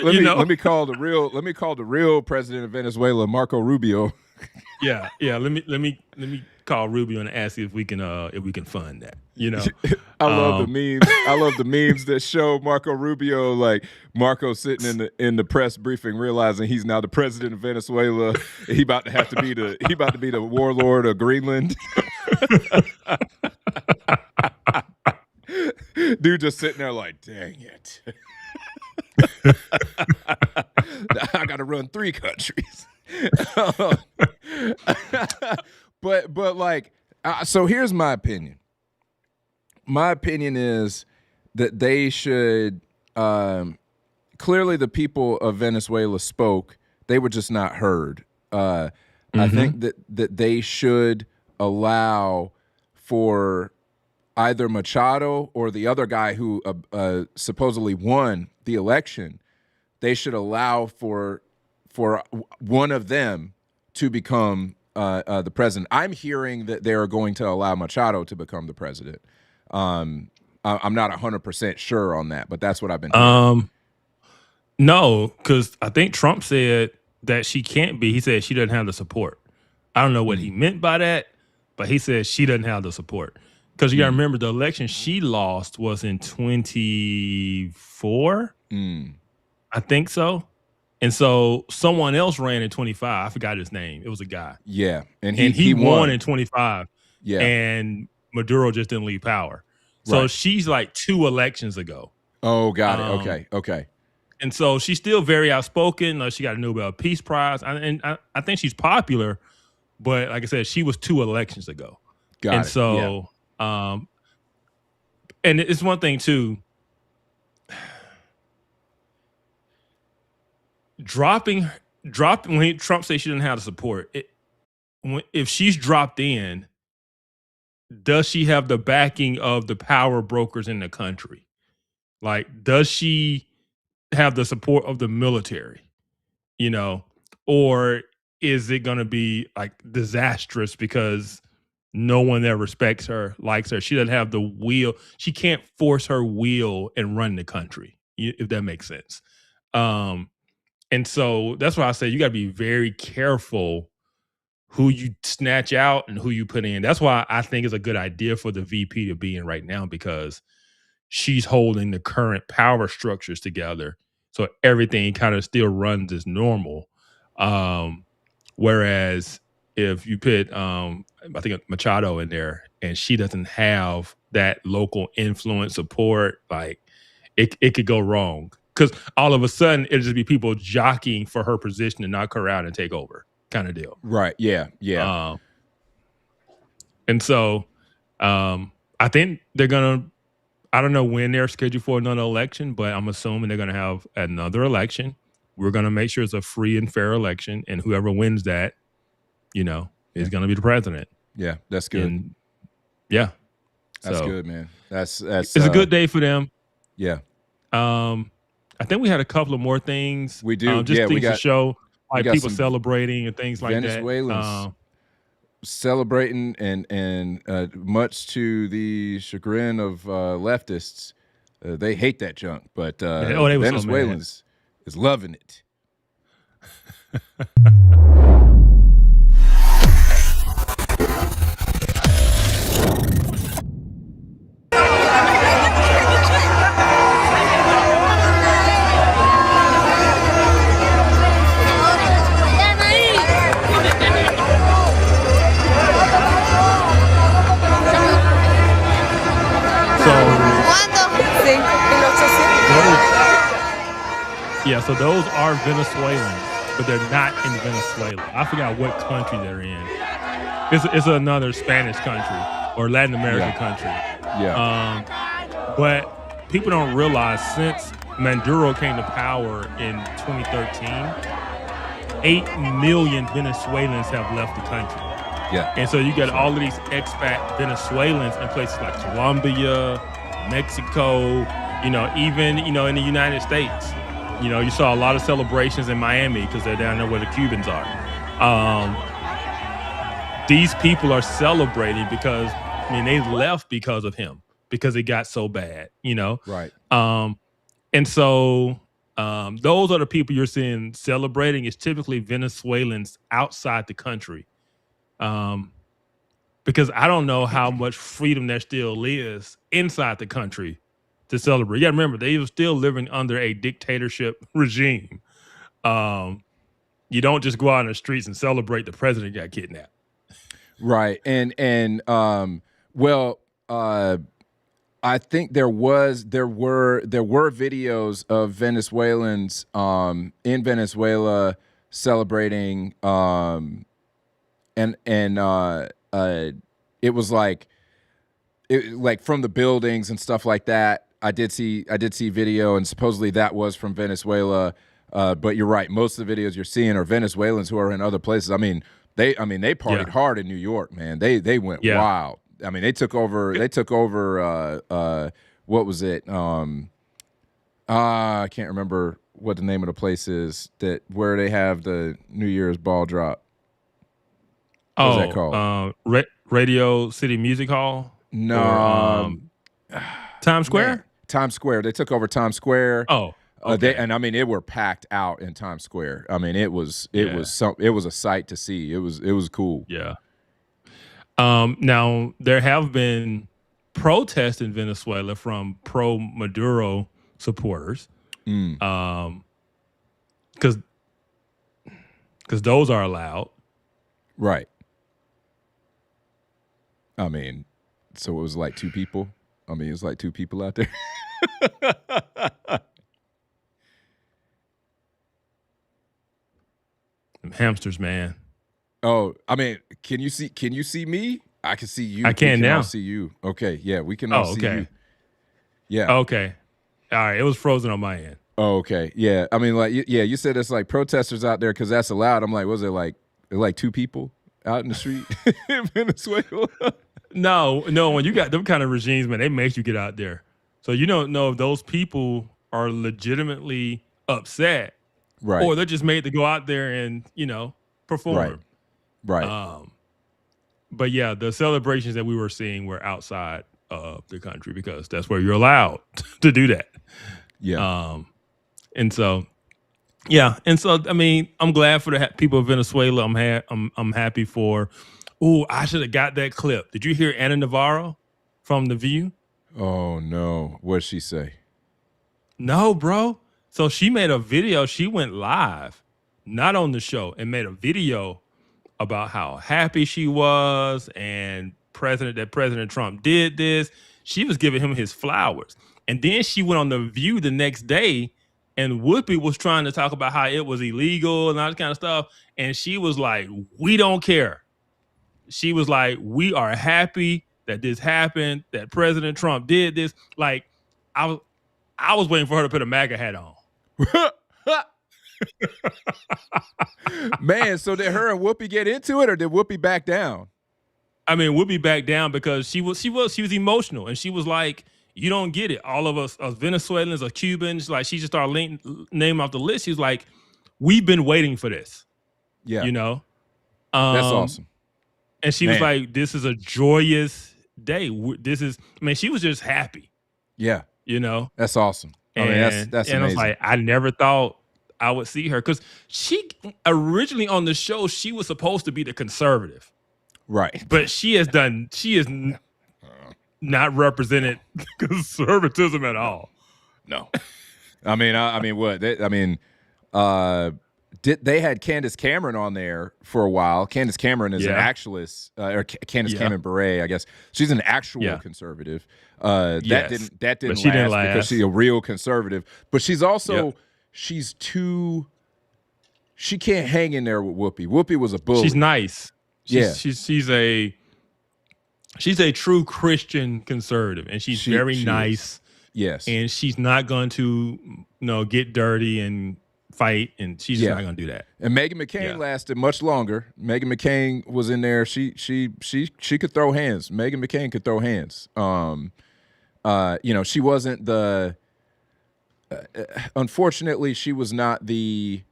let me call the real president of Venezuela, Marco Rubio. Yeah. Let me call Rubio and ask if we can fund that. I love the memes. I love the memes that show Marco Rubio, like Marco sitting in the press briefing, realizing he's now the president of Venezuela. He about to be the warlord of Greenland. Dude just sitting there like, dang it. I got to run 3 countries. But like, so here's my opinion. My opinion is that they should, clearly the people of Venezuela spoke. They were just not heard. I think that they should allow for either Machado or the other guy who supposedly won the election. They should allow for one of them to become the president. I'm hearing that they are going to allow Machado to become the president. I'm not 100% sure on that, but that's what I've been hearing. No, because I think Trump said that she can't be. He said she doesn't have the support. I don't know what he meant by that, but he said she doesn't have the support. Because you got to remember, the election she lost was in 24. I think so. And so someone else ran in 25. I forgot his name. It was a guy. Yeah. And he won in 25. Yeah. And Maduro just didn't leave power. So she's like 2 elections ago. Oh, got it. Okay. And so she's still very outspoken. She got a Nobel Peace Prize. And I think she's popular. But like I said, she was 2 elections ago. Got it. So, and it's one thing too. Dropping when Trump says she didn't have the support. If she's dropped in, does she have the backing of the power brokers in the country? Like, does she have the support of the military? Or is it going to be like disastrous because no one that respects her likes her? She doesn't have the will. She can't force her will and run the country, if that makes sense. And so that's why I say you got to be very careful who you snatch out and who you put in. That's why I think it's a good idea for the VP to be in right now, because she's holding the current power structures together. So everything kind of still runs as normal. Whereas if you put, I think Machado in there and she doesn't have that local influence support, like it could go wrong. Because all of a sudden it'll just be people jockeying for her position to knock her out and take over, kind of deal. Right. Yeah. And so I think they're going to, I don't know when they're scheduled for another election, but I'm assuming they're going to have another election. We're going to make sure it's a free and fair election, and whoever wins that, is going to be the president. Yeah, that's good. And yeah. That's good, man. That's it's a good day for them. Yeah. I think we had a couple of more things. We do. Just things to show, like people celebrating and things like Venezuelans that. Celebrating and much to the chagrin of leftists, they hate that junk, but Venezuelans is loving it. Yeah, so those are Venezuelans, but they're not in Venezuela. I forgot what country they're in. It's another Spanish country or Latin American country. Yeah. But people don't realize since Maduro came to power in 2013, 8 million Venezuelans have left the country. Yeah. And so you get all of these expat Venezuelans in places like Colombia, Mexico, even, in the United States. You saw a lot of celebrations in Miami because they're down there where the Cubans are. These people are celebrating because, they left because of him, because it got so bad, Right. And so those are the people you're seeing celebrating. Is typically Venezuelans outside the country. Because I don't know how much freedom there still is inside the country to celebrate. Yeah, remember, they were still living under a dictatorship regime. You don't just go out on the streets and celebrate the president got kidnapped. Right. And I think there were videos of Venezuelans in Venezuela celebrating it was like from the buildings and stuff like that. I did see video, and supposedly that was from Venezuela. But you're right. Most of the videos you're seeing are Venezuelans who are in other places. They partied hard in New York, man. They went wild. They took over. They took over. What was it? I can't remember what the name of the place is where they have the New Year's ball drop. What's that called? Radio City Music Hall? No. Times Square? Man, Times Square. They took over Times Square. Oh. Okay. They were packed out in Times Square. It was a sight to see. It was cool. Yeah. Now there have been protest in Venezuela from pro-Maduro supporters, because those are allowed. Right. I mean, so it was like two people. I mean, it was like two people out there. Them hamsters, man. Oh, I mean, can you see me? I can see you. I can now. All see you. Okay, yeah, we can all see you. Yeah. Okay. All right. It was frozen on my end. Oh, okay. Yeah. I mean, like, yeah, you said it's like protesters out there because that's allowed. I'm like, was it like two people out in the street in Venezuela? No. When you got them kind of regimes, man, they make you get out there. So you don't know if those people are legitimately upset, Right. or they're just made to go out there and perform. Right. But yeah, the celebrations that we were seeing were outside of the country because that's where you're allowed to do that. Yeah. And so I mean, I'm glad for the people of Venezuela. I'm happy for. Ooh, I should have got that clip. Did you hear Ana Navarro from The View? Oh no, what'd she say? No, bro. So she made a video. She went live, not on the show, and made a video about how happy she was and President Trump did this. She was giving him his flowers. And then she went on The View the next day, and Whoopi was trying to talk about how it was illegal and all that kind of stuff. And she was like, we don't care. She was like, we are happy that this happened, that President Trump did this. Like, I was waiting for her to put a MAGA hat on. Man, so did her and Whoopi get into it, or did Whoopi back down? I mean, Whoopi back down because she was emotional, and she was like, you don't get it. All of us Venezuelans or Cubans, like she just started naming off the list. She was like, we've been waiting for this. Yeah. That's awesome. And she was like, this is a joyous day. She was just happy. Yeah. That's awesome. And, I mean, that's and amazing. I was like, I never thought I would see her because she originally on the show, she was supposed to be the conservative. Right. But she has not represented conservatism at all. No. I mean, what? They had Candace Cameron on there for a while. Candace Cameron is an actualist, or Candace Cameron Bure, I guess. She's an actual conservative. That didn't last because she's a real conservative. But she's also she can't hang in there with Whoopi. Whoopi was a bully. She's nice. She's a true Christian conservative, and she's very nice. Yes, and she's not going to get dirty and fight, and she's just not going to do that. And Meghan McCain lasted much longer. Meghan McCain was in there. She could throw hands. Meghan McCain could throw hands. She wasn't the. Unfortunately, she was not the.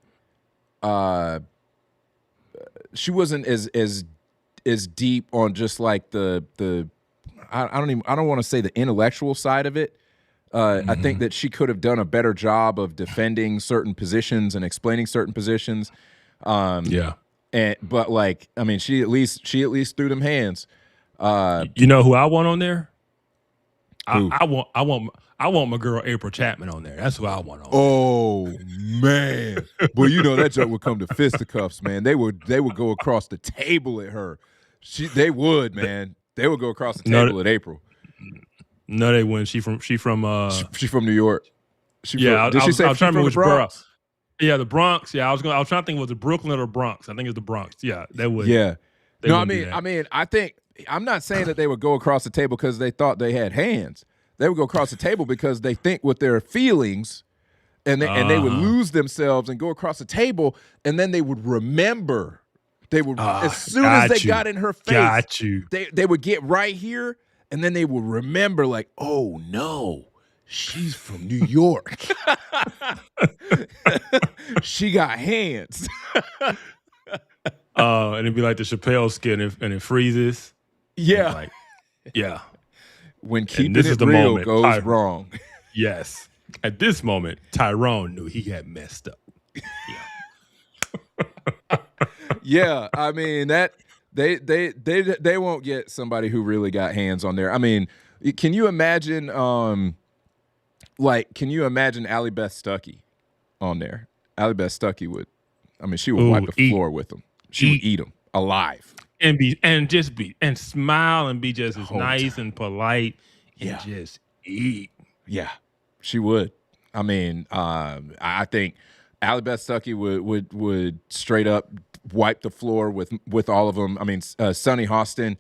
She wasn't as deep on just like the I don't want to say the intellectual side of it. I think that she could have done a better job of defending certain positions and explaining certain positions. But like, I mean, she at least threw them hands. You know who I want on there? Who? I want my girl April Chapman on there. That's who I want on. Oh man, well, that joke would come to fisticuffs, man. They would go across the table at her. They would, man. They would go across the table at April. No, they wouldn't. She from New York. Did she say I was trying to remember which Bronx? Yeah, the Bronx. Yeah, I was trying to think, was it Brooklyn or Bronx? I think it's the Bronx. Yeah, they would. Yeah. I think I'm not saying that they would go across the table because they thought they had hands. They would go across the table because they think with their feelings, and they would lose themselves and go across the table, and then they would remember. They would as soon as they got in her face, they would get right here, and then they would remember, like, oh no, she's from New York. She got hands. And it'd be like the Chappelle skit, and it freezes. Yeah. Like, yeah. When keeping it real goes wrong. Yes. At this moment, Tyrone knew he had messed up. Yeah. I mean, They won't get somebody who really got hands on there. I mean, can you imagine can you imagine Allie Beth Stuckey on there? Allie Beth Stuckey would, I mean, she would wipe the floor with them. She would eat them alive. And smile and be just as nice and polite and just eat. Yeah, she would. I mean, I think Allie Beth Stuckey would straight up wipe the floor with all of them. I mean, Sunny Hostin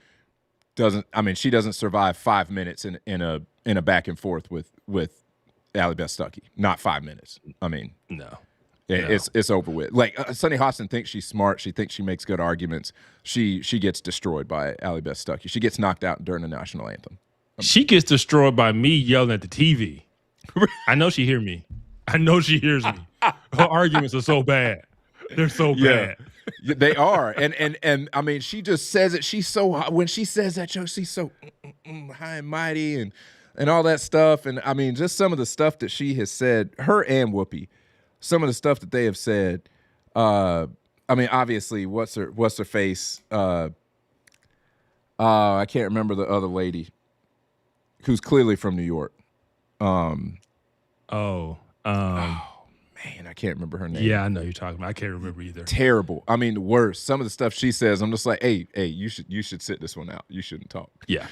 she doesn't survive 5 minutes in a back and forth with Allie Beth Stuckey. Not 5 minutes. I mean, no. It's over with. Like Sunny Hostin thinks she's smart. She thinks she makes good arguments. She gets destroyed by Allie Beth Stuckey. She gets knocked out during the national anthem. She gets destroyed by me yelling at the TV. I know she hears me. Her arguments are so bad. They're so bad. They are. And I mean, she just says it. She's so, when she says that, she's so high and mighty and all that stuff. And I mean, just some of the stuff that she has said, her and Whoopi, some of the stuff that they have said. I mean, obviously, what's her face? I can't remember the other lady who's clearly from New York. Man, I can't remember her name. Yeah, I know you're talking about. I can't remember either. Terrible. I mean, the worst. Some of the stuff she says, I'm just like, hey, you should sit this one out. You shouldn't talk. Yeah.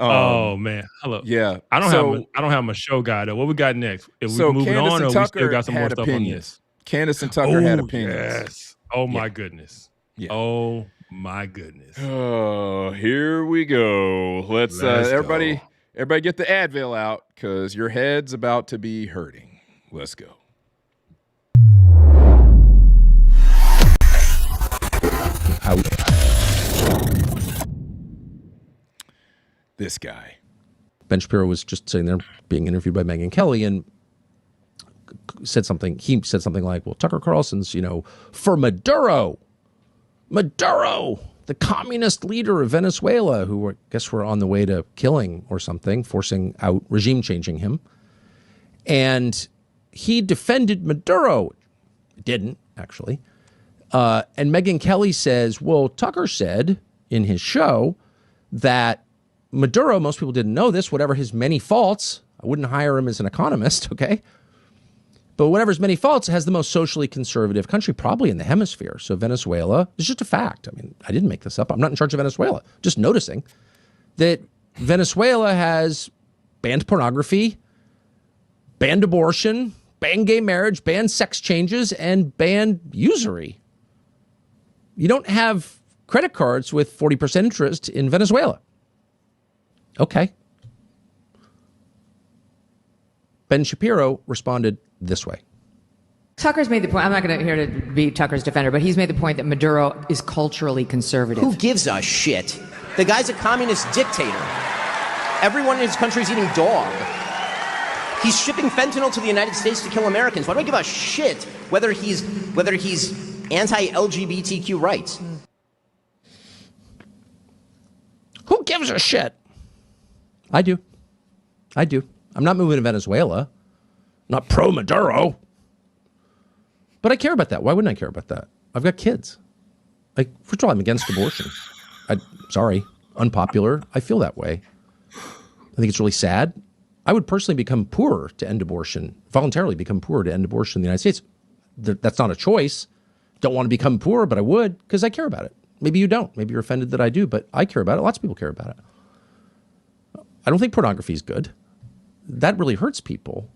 Oh man, hello. Yeah, I don't have my show guide though. What we got next? If we moving Candace on, or we still got some more stuff on this? Candace and Tucker had opinions. Yes. Oh my goodness. Yeah. Oh my goodness. Oh, here we go. Let's everybody get the Advil out because your head's about to be hurting. Let's go. This guy. Ben Shapiro was just sitting there being interviewed by Megyn Kelly and said something. He said something like, well, Tucker Carlson's, for Maduro, the communist leader of Venezuela, who I guess were on the way to killing or something, forcing out, regime changing him. And he defended Maduro. Didn't, actually. And Megyn Kelly says, well, Tucker said in his show that Maduro, most people didn't know this, whatever his many faults, I wouldn't hire him as an economist, okay? But whatever his many faults, has the most socially conservative country probably in the hemisphere. So Venezuela is just a fact. I mean, I didn't make this up. I'm not in charge of Venezuela. Just noticing that Venezuela has banned pornography, banned abortion, banned gay marriage, banned sex changes, and banned usury. You don't have credit cards with 40% interest in Venezuela. Okay. Ben Shapiro responded this way. Tucker's made the point, I'm not going to here to be Tucker's defender, but he's made the point that Maduro is culturally conservative. Who gives a shit? The guy's a communist dictator. Everyone in his country is eating dog. He's shipping fentanyl to the United States to kill Americans. Why do I give a shit whether he's anti-LGBTQ rights? Who gives a shit? I do. I'm not moving to Venezuela. I'm not pro-Maduro. But I care about that. Why wouldn't I care about that? I've got kids. First of all, I'm against abortion. Sorry, unpopular. I feel that way. I think it's really sad. I would personally become poorer to end abortion, voluntarily become poorer to end abortion in the United States. That's not a choice. Don't want to become poorer, but I would because I care about it. Maybe you don't. Maybe you're offended that I do, but I care about it. Lots of people care about it. I don't think pornography is good. That really hurts people.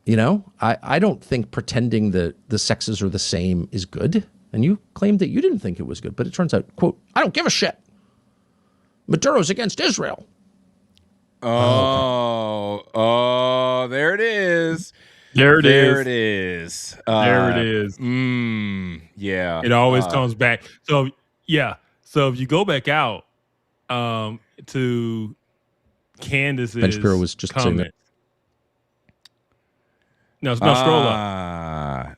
I don't think pretending that the sexes are the same is good. And you claimed that you didn't think it was good, but it turns out, quote, I don't give a shit. Maduro's against Israel. Oh, there it is. There it is. Yeah. It always comes back. So, yeah. So if you go back out to Candace's Ben Shapiro was just saying that. No, scroll up.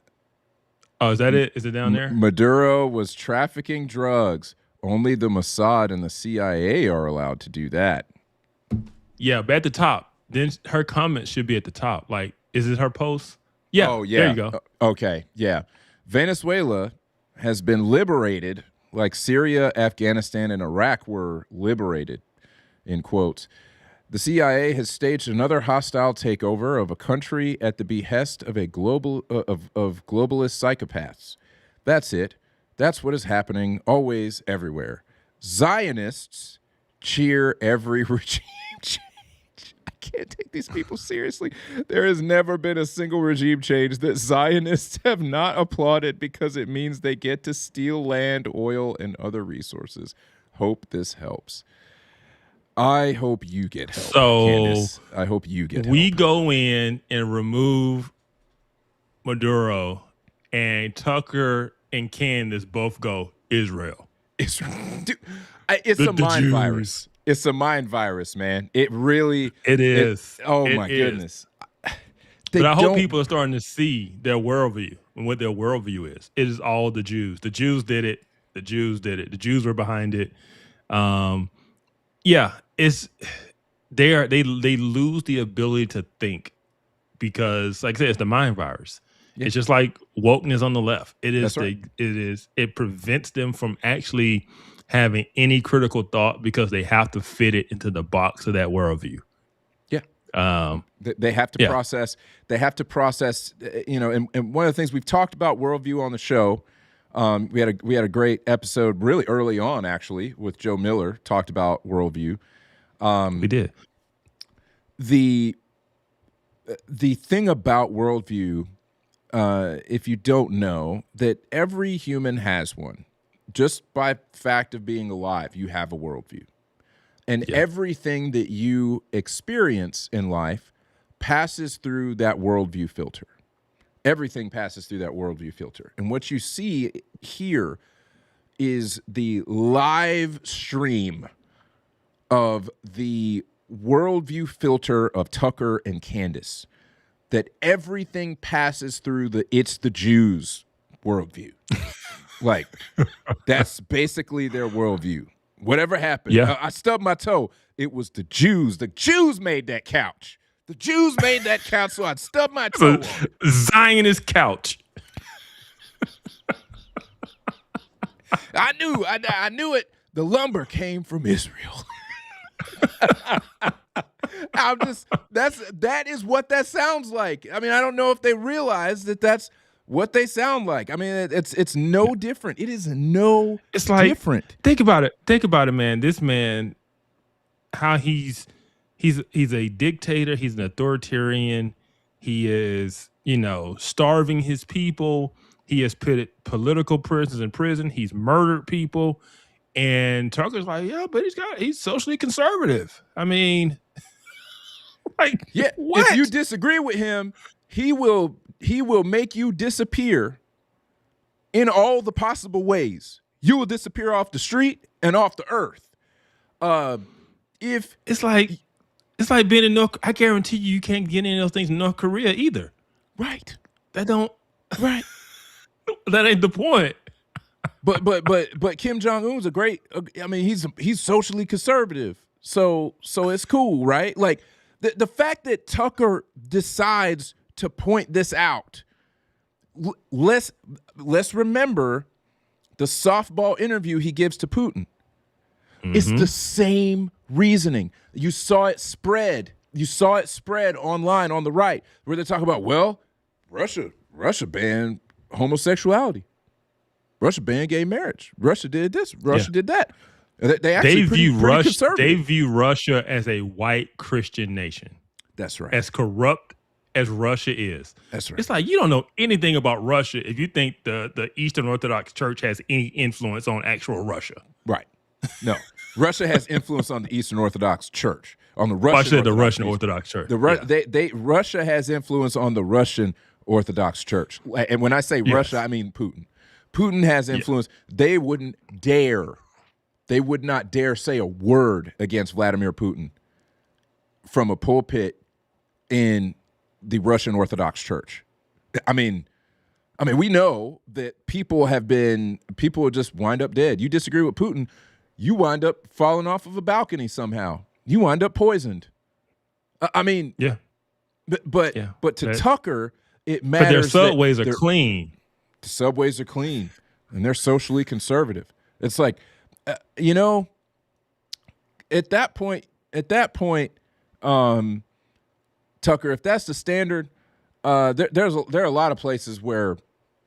Oh, is that it? Is it down there? Maduro was trafficking drugs. Only the Mossad and the CIA are allowed to do that. Yeah, but at the top. Then her comment should be at the top. Like, is it her post? Yeah. Oh, yeah. There you go. Okay, yeah. Venezuela has been liberated, like Syria, Afghanistan, and Iraq were liberated, in quotes. The CIA has staged another hostile takeover of a country at the behest of a global of globalist psychopaths. That's it. That's what is happening always, everywhere. Zionists cheer every regime change. I can't take these people seriously. There has never been a single regime change that Zionists have not applauded because it means they get to steal land, oil, and other resources. Hope this helps. I hope you get help. So Candace. I hope you get help. We go in and remove Maduro, and Tucker and Candace both go Israel. Dude, it's a mind Jews. virus. It's a mind virus, man. It really is. My goodness. But I hope people are starting to see their worldview and what their worldview is. It is all the Jews. The Jews did it. The Jews did it. The Jews were behind it. Yeah, they lose the ability to think because, like I said, it's the mind virus. Yeah. It's just like wokeness on the left. It is. Right. It prevents them from actually having any critical thought because they have to fit it into the box of that worldview. Yeah. They have to process. They have to process. And one of the things we've talked about worldview on the show. We had a great episode really early on, actually, with Joe Miller, talked about worldview. We did. The thing about worldview, if you don't know, that every human has one. Just by fact of being alive, you have a worldview. And everything that you experience in life passes through that worldview filter. Everything passes through that worldview filter. And what you see here is the live stream of the worldview filter of Tucker and Candace. That everything passes through it's the Jews worldview. Like, that's basically their worldview. Whatever happened. Yeah. I stubbed my toe. It was the Jews. The Jews made that couch. The Jews made that couch, so I'd stub my toe on it. Zionist couch. I knew it. The lumber came from Israel. That is what that sounds like. I mean, I don't know if they realize that that's what they sound like. I mean, it's no different. It is it's like, different. Think about it, man. This man, how he's a dictator. He's an authoritarian. He is, starving his people. He has put political prisoners in prison. He's murdered people. And Tucker's like, yeah, but he's socially conservative. I mean, like, yeah. what? If you disagree with him, he will make you disappear in all the possible ways. You will disappear off the street and off the earth. If it's like being in North, I guarantee you can't get any of those things in North Korea either. Right. That ain't the point. But Kim Jong-un's a great. I mean, he's socially conservative, so it's cool, right? Like the fact that Tucker decides to point this out. Let's remember the softball interview he gives to Putin. Mm-hmm. It's the same reasoning. You saw it spread. You saw it spread online on the right, where they talk about, well, Russia banned homosexuality. Russia banned gay marriage. Russia did this. Russia did that. They actually pretty conservative. They view Russia as a white Christian nation. That's right. As corrupt as Russia is. That's right. It's like you don't know anything about Russia if you think the Eastern Orthodox Church has any influence on actual Russia. Right. No. Russia has influence on the Eastern Orthodox Church. On the Russian Orthodox Church. Russia has influence on the Russian Orthodox Church. And when I say Russia, I mean Putin. Putin has influence. They would not dare say a word against Vladimir Putin from a pulpit in the Russian Orthodox Church. I mean, we know that people just wind up dead. You disagree with Putin, you wind up falling off of a balcony somehow. You wind up poisoned. I mean, yeah. But to Tucker, it matters. But their subways are clean. The subways are clean. and they're socially conservative. It's like, you know, at that point, Tucker, if that's the standard, there are a lot of places where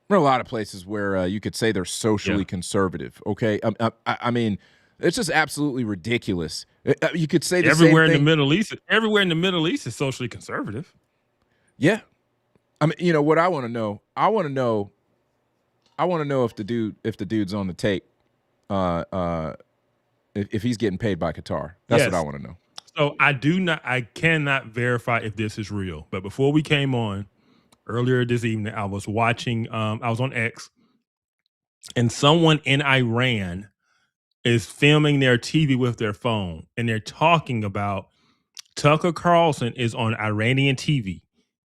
you could say they're socially conservative. Okay, I mean, it's just absolutely ridiculous. You could say the everywhere same thing. in the Middle East. Everywhere in the Middle East is socially conservative. Yeah, I mean, you know what I want to know. I want to know if the dude's on the take. If he's getting paid by Qatar. That's what I want to know. So I cannot verify if this is real. But before we came on earlier this evening, I was watching, I was on X, and someone in Iran is filming their TV with their phone, and they're talking about Tucker Carlson is on Iranian TV,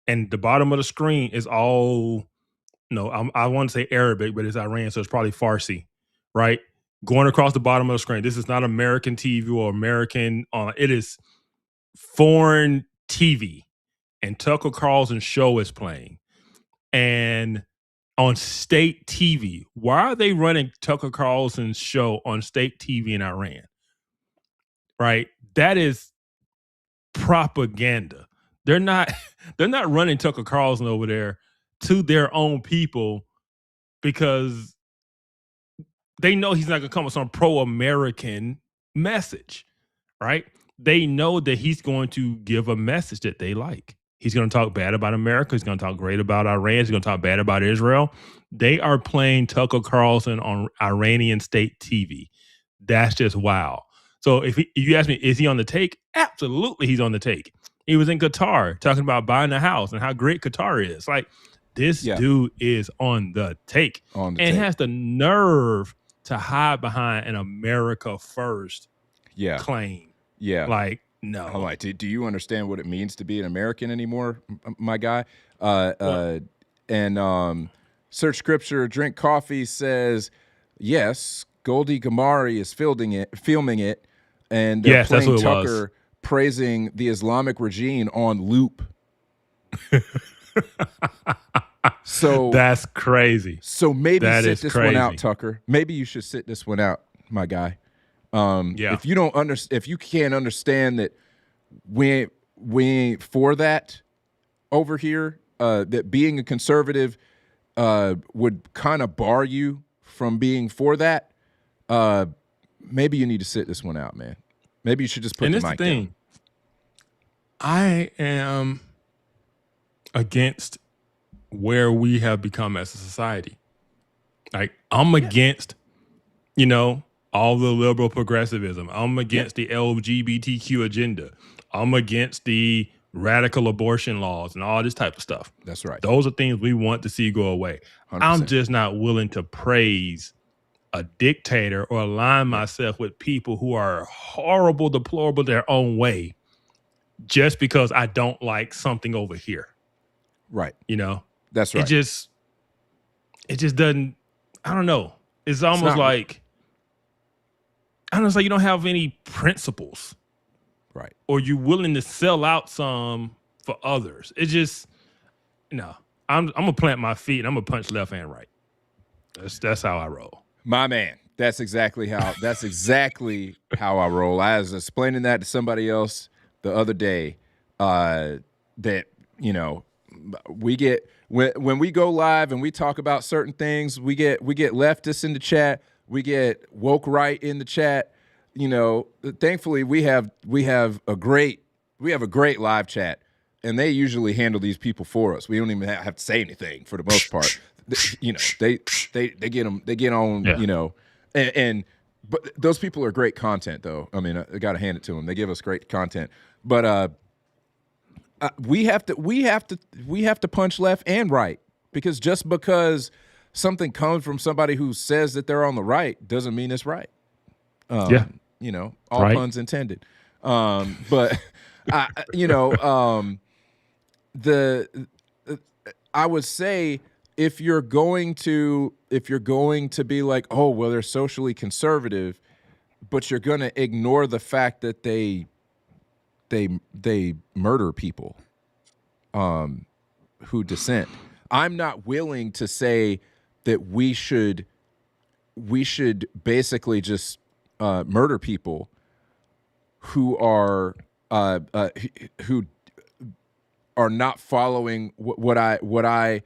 and the bottom of the screen is all, I want to say Arabic, but it's Iran, so it's probably Farsi, right? Going across the bottom of the screen. This is not American TV or American. It is foreign TV, and Tucker Carlson's show is playing. And on state TV, why are they running Tucker Carlson's show on state TV in Iran? Right? That is propaganda. They're not running Tucker Carlson over there to their own people because they know he's not going to come with some pro-American message, right? They know that he's going to give a message that they like. He's going to talk bad about America. He's going to talk great about Iran. He's going to talk bad about Israel. They are playing Tucker Carlson on Iranian state TV. That's just wow. So if you ask me, is he on the take? Absolutely, he's on the take. He was in Qatar talking about buying a house and how great Qatar is. Like, this dude is on the take. Has the nerve to hide behind an America first claim. Yeah. Like, no. I'm like, do you understand what it means to be an American anymore, my guy? Search Scripture, Drink Coffee says, yes, Goldie Gamari is filming it, and they're playing that's what Tucker praising the Islamic regime on loop. So that's crazy. So maybe sit this one out, Tucker. Maybe you should sit this one out, my guy. If you can't understand that we ain't for that over here, that being a conservative would kind of bar you from being for that, maybe you need to sit this one out, man. Maybe you should just put the mic down. I am against where we have become as a society. Like, I'm against, all the liberal progressivism. I'm against the LGBTQ agenda. I'm against the radical abortion laws and all this type of stuff. That's right. Those are things we want to see go away. 100%. I'm just not willing to praise a dictator or align myself with people who are horrible, deplorable their own way just because I don't like something over here. Right. That's right. It just doesn't, I don't know. It's almost like, I don't know, it's like you don't have any principles. Right. Or you're willing to sell out some for others. It just, I'm going to plant my feet and I'm going to punch left and right. That's how I roll. My man. That's exactly how I roll. I was explaining that to somebody else the other day, that, we get, when we go live and we talk about certain things, we get leftists in the chat, we get woke right in the chat. Thankfully we have a great live chat, and they usually handle these people for us. We don't even have to say anything for the most part. They get on, but those people are great content though. I mean, I got to hand it to them. They give us great content, but we have to punch left and right, because just because something comes from somebody who says that they're on the right doesn't mean it's right. All right. Puns intended. But I would say if you're going to be like, oh, well, they're socially conservative, but you're going to ignore the fact that they murder people who dissent. I'm not willing to say that we should we should basically just murder people who are not following what I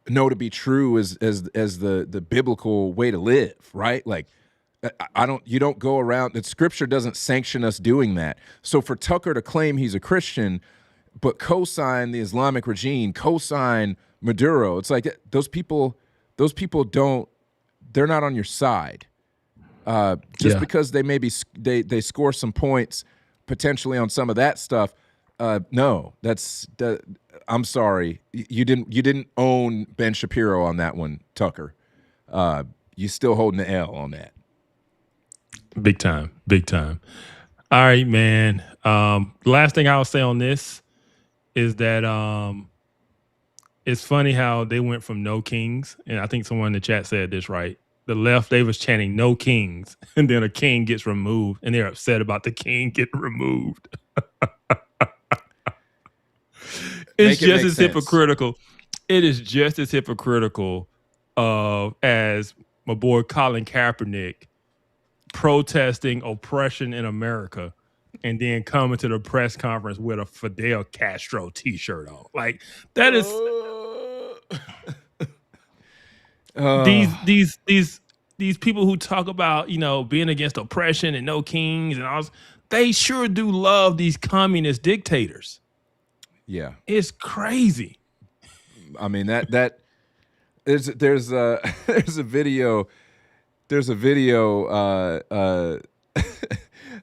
know to be true as the biblical way to live, right? Like, you don't go around, that scripture doesn't sanction us doing that. So for Tucker to claim he's a Christian, but co-sign the Islamic regime, co-sign Maduro, it's like those people don't, they're not on your side. Because they maybe they score some points potentially on some of that stuff. No, I'm sorry. You didn't own Ben Shapiro on that one, Tucker. You still holding the L on that. Big time. All right, man. Last thing I'll say on this is that it's funny how they went from no kings, and I think someone in the chat said this right. The left, they was chanting no kings, and then a king gets removed, and they're upset about the king getting removed. It's just as hypocritical. It is just as hypocritical as my boy Colin Kaepernick protesting oppression in America and then coming to the press conference with a Fidel Castro t-shirt on. Like, that is these people who talk about, being against oppression and no kings and all, they sure do love these communist dictators. Yeah, it's crazy. I mean, there's a video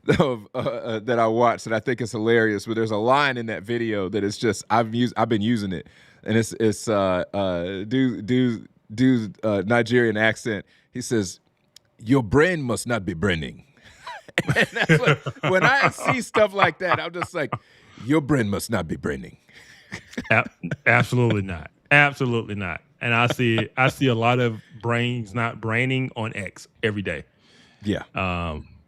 that I watched that I think is hilarious. But there's a line in that video that is just I've been using it, and it's dude's Nigerian accent. He says, "Your brain must not be braining." And that's what, when I see stuff like that, I'm just like, your brain must not be braining. Absolutely not. Absolutely not. And I see a lot of brains not braining on X every day. Yeah.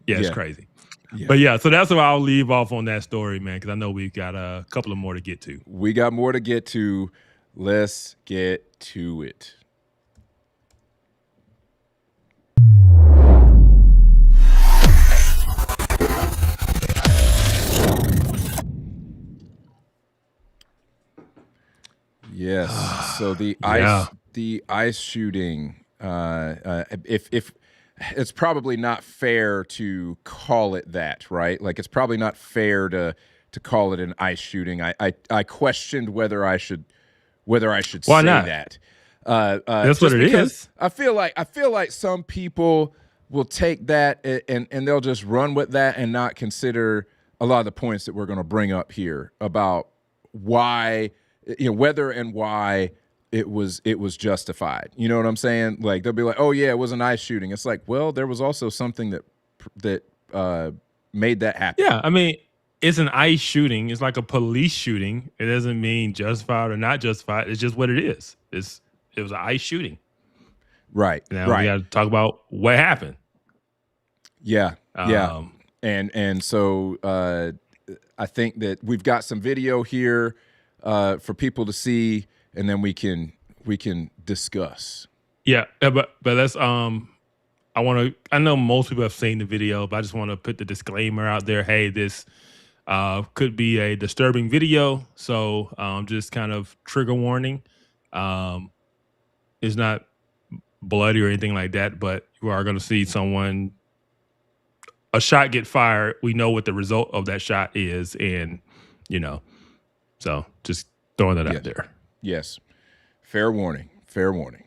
It's crazy. Yeah. But yeah, so that's why I'll leave off on that story, man, because I know we've got a couple of more to get to. We got more to get to. Let's get to it. Yes. So the ice shooting. If it's probably not fair to call it that, right? Like, it's probably not fair to call it an ice shooting. I questioned whether I should say that. That's what it is. I feel like some people will take that and they'll just run with that and not consider a lot of the points that we're going to bring up here about why. Whether and why it was justified. You know what I'm saying? Like, they'll be like, "Oh yeah, it was an ice shooting." It's like, well, there was also something that made that happen. Yeah, I mean, it's an ice shooting. It's like a police shooting. It doesn't mean justified or not justified. It's just what it is. It was an ice shooting. Right. Now we got to talk about what happened. Yeah. And so I think that we've got some video here for people to see, and then we can discuss. Yeah, but let's I know most people have seen the video, but I just want to put the disclaimer out there. Hey, this could be a disturbing video, so just kind of trigger warning. It's not bloody or anything like that, but you are going to see a shot get fired. We know what the result of that shot is, and so just throwing that out there. Yes. Fair warning. Fair warning.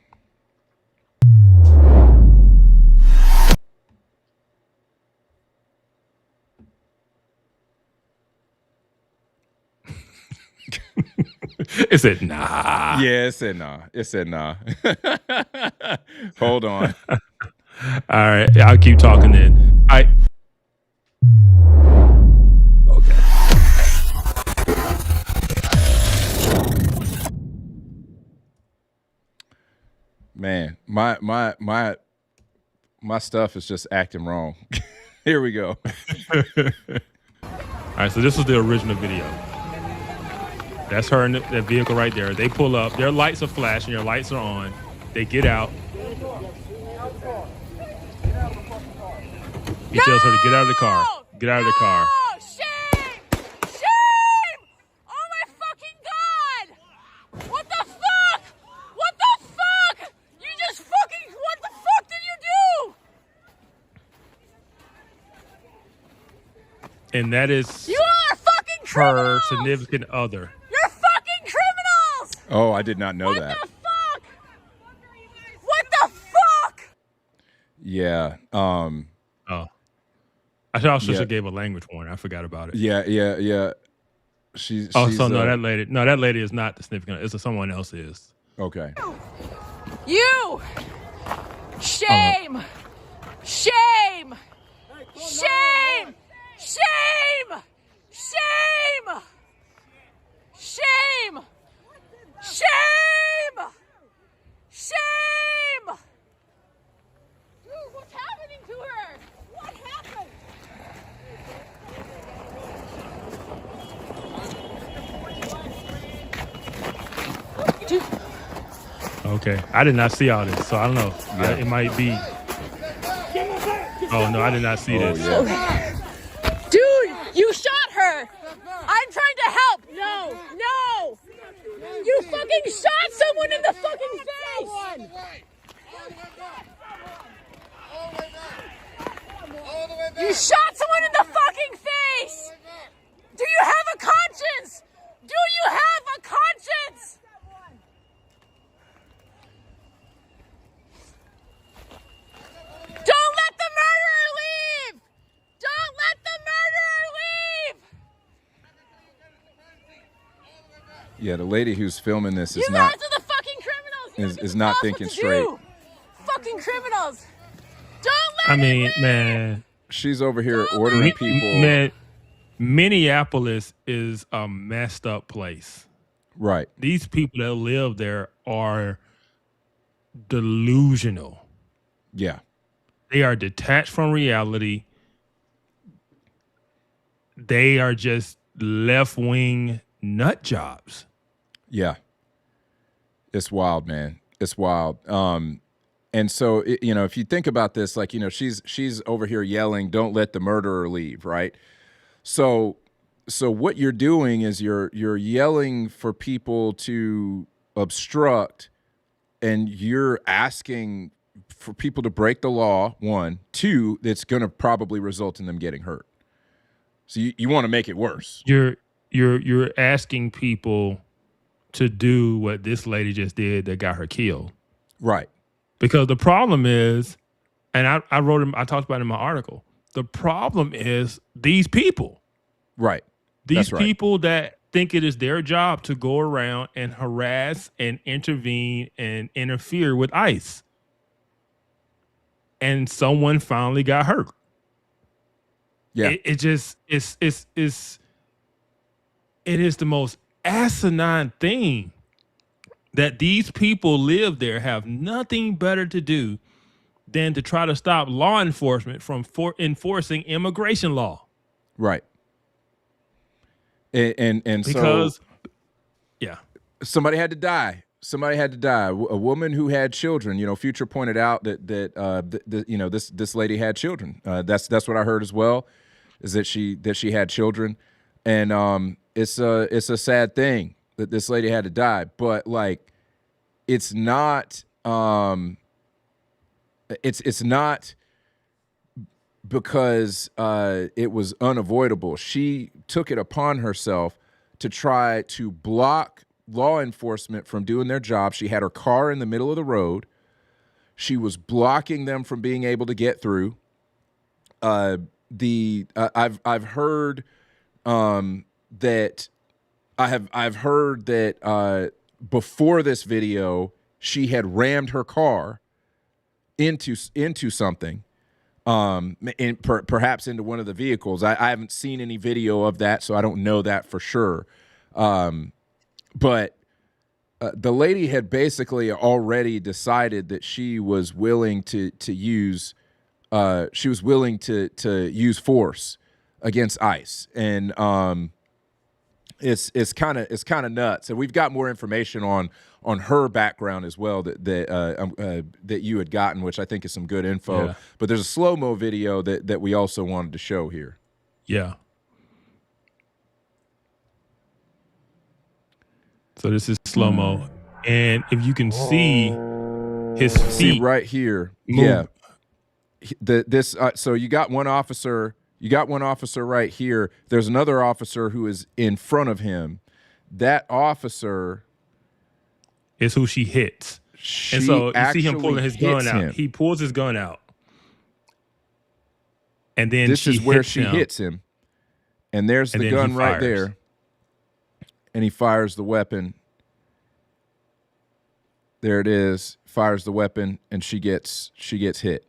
It said nah. Yeah, it said nah. It said nah. Hold on. All right. I'll keep talking then. Okay. Man, my stuff is just acting wrong. Here we go. All right, so this was the original video. That's her in that vehicle right there. They pull up. Their lights are flashing. Their lights are on. They get out. He tells her to get out of the car. Get out of the car. Shame! Shame! Oh my fucking God! What the fuck? What the fuck? You just fucking, what the fuck did you do? And that is You are fucking criminals! her significant other. You're fucking criminals! Oh, I did not know What that. the fuck? What the fuck? Yeah. Oh. I also Yeah. should gave a language warning. I forgot about it. Yeah. She's Oh, so no, that lady is not the significant. It's someone else is. okay. You! Shame! Shame! Shame! Shame! Shame! Shame! Shame! Shame! Dude, what's happening to her? What happened? Okay. I did not see all this, so I don't know. It might be. Oh, no, I did not see this. Yeah. Dude, you shot her! I'm trying to help! No! No! You fucking shot someone in the fucking face! You shot someone in the fucking face! Do you have a conscience? Do you have a conscience? Don't let the murderer leave! Don't let the murderer leave! Yeah, the lady who's filming this You is guys not are the fucking criminals! You is- don't is give a not fuck thinking what to straight. do. Fucking criminals! Don't let I it mean, leave! man, she's over here ordering people. man, Minneapolis is a messed up place. Right. These people that live there are delusional. Yeah. They are detached from reality. They are just left-wing nut jobs. Yeah. It's wild, man. It's wild. And so, if you think about this, like, she's over here yelling, "Don't let the murderer leave," right? So what you're doing is you're yelling for people to obstruct, and you're asking for people to break the law. One, two, that's going to probably result in them getting hurt. So you want to make it worse. You're asking people to do what this lady just did that got her killed. Right. Because the problem is, and I talked about it in my article, the problem is these people. Right. These That's right. people that think it is their job to go around and harass and intervene and interfere with ICE. And someone finally got hurt. Yeah. It is the most asinine thing that these people live there, have nothing better to do than to try to stop law enforcement from enforcing immigration law. Right. And Because, so yeah. somebody had to die. Somebody had to die. A woman who had children. Future pointed out that this lady had children. That's what I heard as well, is that she had children, and it's a sad thing that this lady had to die. But like, it's not it's not because it was unavoidable. She took it upon herself to try to block law enforcement from doing their job. She had her car in the middle of the road. She was blocking them from being able to get through. I've heard that I've heard that before this video, she had rammed her car into something, perhaps into one of the vehicles. I haven't seen any video of that, so I don't know that for sure. But the lady had basically already decided that she was willing to use use force against ICE, and it's kind of nuts. And we've got more information on her background as well that you had gotten, which I think is some good info. Yeah. But there's a slow-mo video that we also wanted to show here. Yeah. So this is slow-mo. And if you can see his feet. See right here. move. Yeah. So you got one officer right here. There's another officer who is in front of him. That officer is who she hits. And so you see him pulling his gun out. Him. He pulls his gun out. And then this is where she hits him. And there's the gun right there. And he fires the weapon. There it is. Fires the weapon, and she gets hit.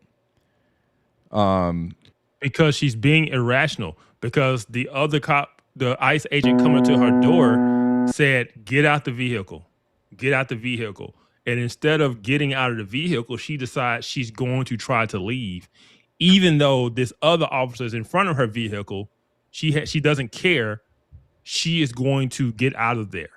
Because she's being irrational. Because the other cop, the ICE agent coming to her door, said, "Get out the vehicle. Get out the vehicle." And instead of getting out of the vehicle, she decides she's going to try to leave, even though this other officer is in front of her vehicle. She doesn't care. She is going to get out of there.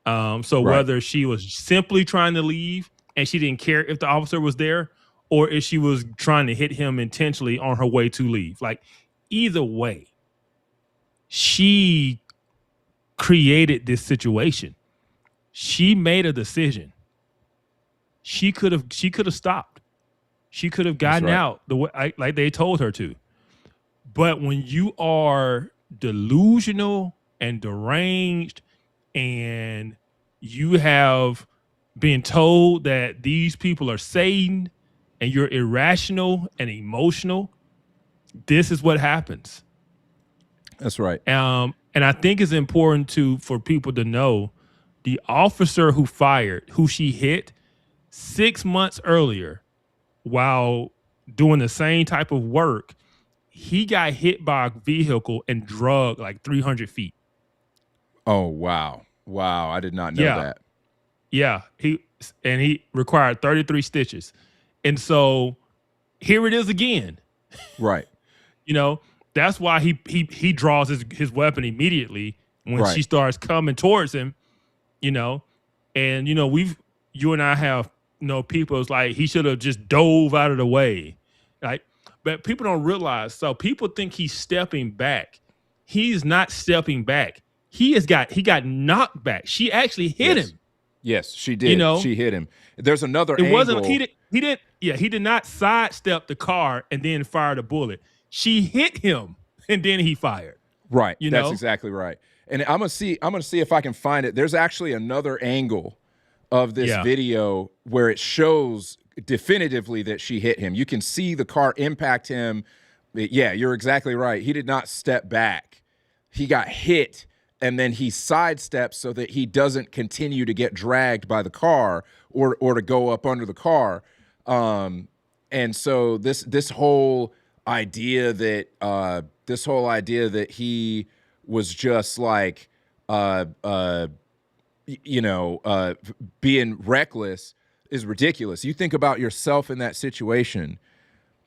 So whether she was simply trying to leave and she didn't care if the officer was there, or if she was trying to hit him intentionally on her way to leave, like either way, she created this situation. She made a decision. She could have stopped. She could have gotten out the way like they told her to. But when you are delusional and deranged, and you have been told that these people are Satan, and you're irrational and emotional, this is what happens. That's right. And I think it's important for people to know the officer who she hit 6 months earlier while doing the same type of work, he got hit by a vehicle and drugged like 300 feet. Oh, wow. Wow. I did not know that. Yeah. He required 33 stitches. And so here it is again. Right. That's why he draws his weapon immediately when she starts coming towards him, and you and I have people, it's like he should have just dove out of the way. Like, but people don't realize, so people think he's stepping back. He's not stepping back. He got knocked back. She actually hit him. Yes, she did. She hit him. There's another angle. Wasn't he did not sidestep the car and then fire the bullet. She hit him and then he fired. Right. That's exactly right. And I'm gonna see if I can find it. There's actually another angle of this video where it shows definitively that she hit him. You can see the car impact him. Yeah, you're exactly right. He did not step back. He got hit, and then he sidesteps so that he doesn't continue to get dragged by the car or to go up under the car. And so this whole idea that he was just like being reckless is ridiculous. You think about yourself in that situation.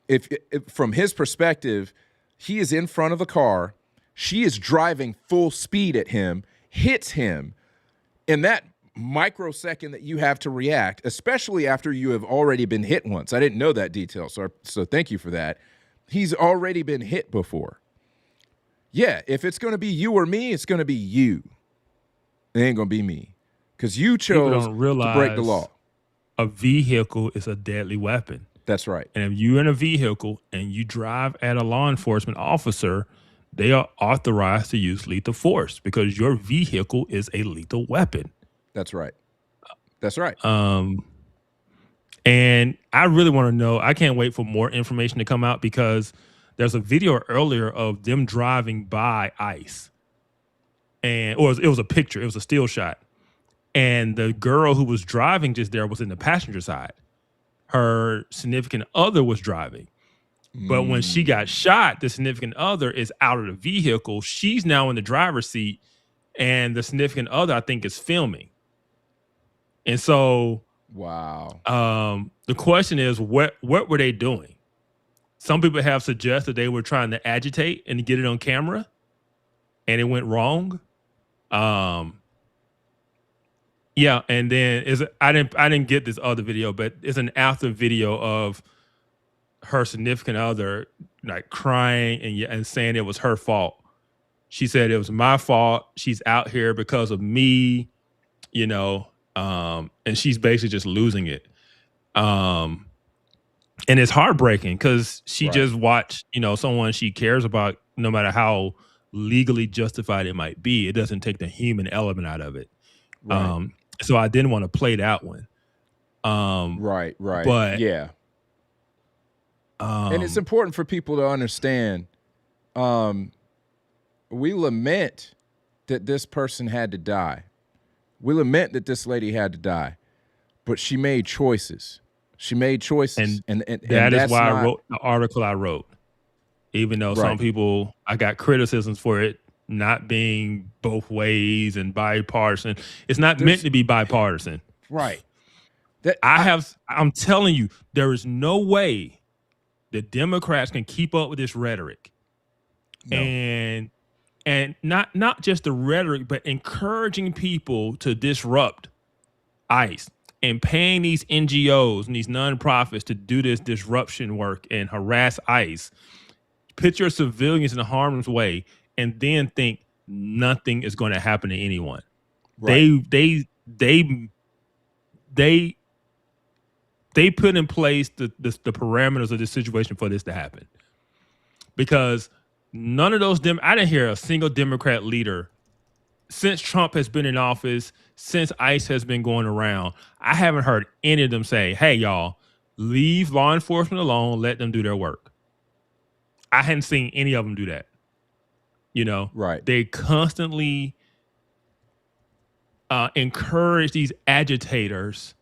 If from his perspective, he is in front of the car, she is driving full speed at him, hits him, in that microsecond that you have to react, especially after you have already been hit once. I didn't know that detail, so thank you for that. He's already been hit before. Yeah, if it's going to be you or me, it's going to be you. It ain't going to be me, because you chose to break the law. A vehicle is a deadly weapon. That's right. And if you're in a vehicle and you drive at a law enforcement officer, they are authorized to use lethal force because your vehicle is a lethal weapon. That's right. That's right. And I really want to know, I can't wait for more information to come out, because there's a video earlier of them driving by ICE. It was a picture. It was a still shot. And the girl who was driving just there was in the passenger side. Her significant other was driving. But when she got shot, the significant other is out of the vehicle. She's now in the driver's seat, and the significant other, I think, is filming. And so, wow. The question is, what were they doing? Some people have suggested they were trying to agitate and get it on camera, and it went wrong. Yeah, and then I didn't get this other video, but it's an after video of her significant other like crying and saying it was her fault. She said it was my fault. She's out here because of me, you know, and she's basically just losing it. And it's heartbreaking because she just watched, you know, someone she cares about, no matter how legally justified it might be. It doesn't take the human element out of it. Right. So I didn't want to play that one. Right. But yeah. And it's important for people to understand. We lament that this person had to die. We lament that this lady had to die, but she made choices. She made choices, and that is why I wrote the article I wrote. Even though some people, I got criticisms for it not being both ways and bipartisan. It's not meant to be bipartisan. Right. I'm telling you, there is no way that Democrats can keep up with this rhetoric. No. And not just the rhetoric, but encouraging people to disrupt ICE and paying these NGOs and these nonprofits to do this disruption work and harass ICE, put your civilians in harm's way, and then think nothing is going to happen to anyone. Right. They put in place the parameters of this situation for this to happen. Because none of those I didn't hear a single Democrat leader since Trump has been in office, since ICE has been going around. I haven't heard any of them say, hey, y'all, leave law enforcement alone, let them do their work. I hadn't seen any of them do that. You know, they constantly encourage these agitators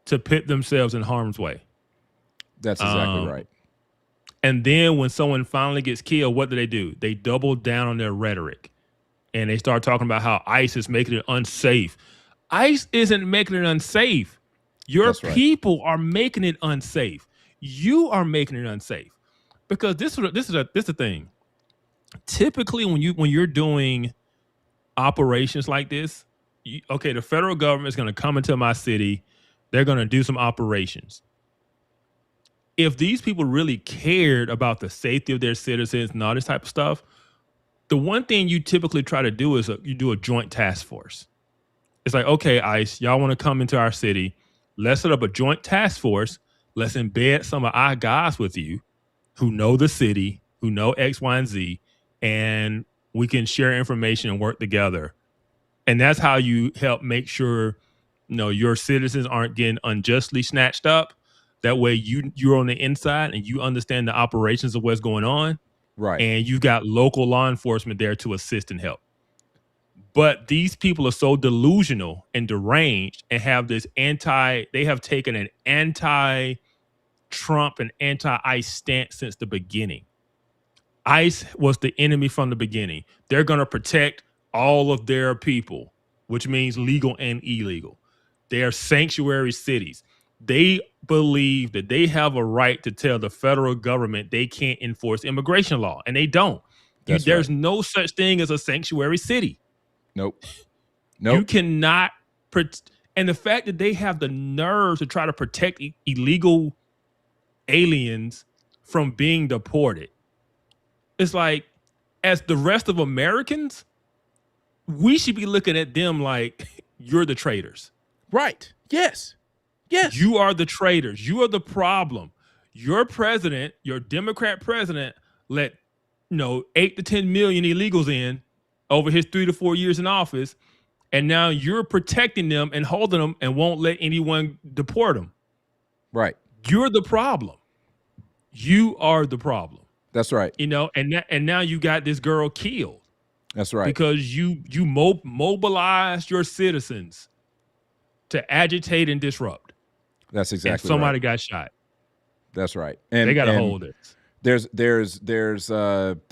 to put themselves in harm's way. That's exactly right. And then when someone finally gets killed, what do? They double down on their rhetoric. And they start talking about how ICE is making it unsafe. ICE isn't making it unsafe. Your people are making it unsafe. You are making it unsafe. Because this is the thing. Typically, when you're doing operations like this, the federal government is going to come into my city. They're going to do some operations. If these people really cared about the safety of their citizens and all this type of stuff, the one thing you typically try to do is you do a joint task force. It's like, okay, ICE, y'all want to come into our city. Let's set up a joint task force. Let's embed some of our guys with you who know the city, who know X, Y, and Z, and we can share information and work together. And that's how you help make sure, your citizens aren't getting unjustly snatched up. That way you're on the inside and you understand the operations of what's going on. Right. And you've got local law enforcement there to assist and help. But these people are so delusional and deranged and have this they have taken an anti-Trump and anti-ICE stance since the beginning. ICE was the enemy from the beginning. They're going to protect all of their people, which means legal and illegal. They are sanctuary cities. They believe that they have a right to tell the federal government they can't enforce immigration law, and they don't. There's no such thing as a sanctuary city. Nope. You cannot. And the fact that they have the nerve to try to protect illegal aliens from being deported. It's like, as the rest of Americans, we should be looking at them like, you're the traitors. Right. Yes. Yes. You are the traitors. You are the problem. Your president, your Democrat president, let 8 to 10 million illegals in over his 3 to 4 years in office, and now you're protecting them and holding them and won't let anyone deport them. Right. You're the problem. You are the problem. That's right. And now you got this girl killed. That's right. Because you mobilized your citizens to agitate and disrupt. That's exactly right. And somebody got shot. That's right. And they got to hold it. There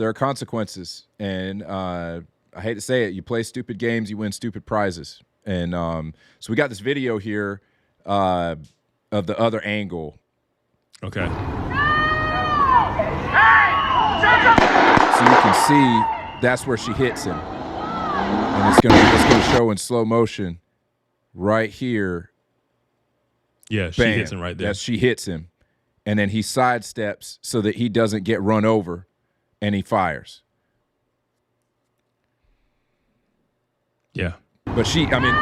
are consequences, and I hate to say it, you play stupid games, you win stupid prizes. And so we got this video here of the other angle. Okay. So you can see that's where she hits him. And it's gonna show in slow motion right here. Yeah, she Bam. hits him right there. She hits him. And then he sidesteps so that he doesn't get run over, and he fires. Yeah. But it's evident here.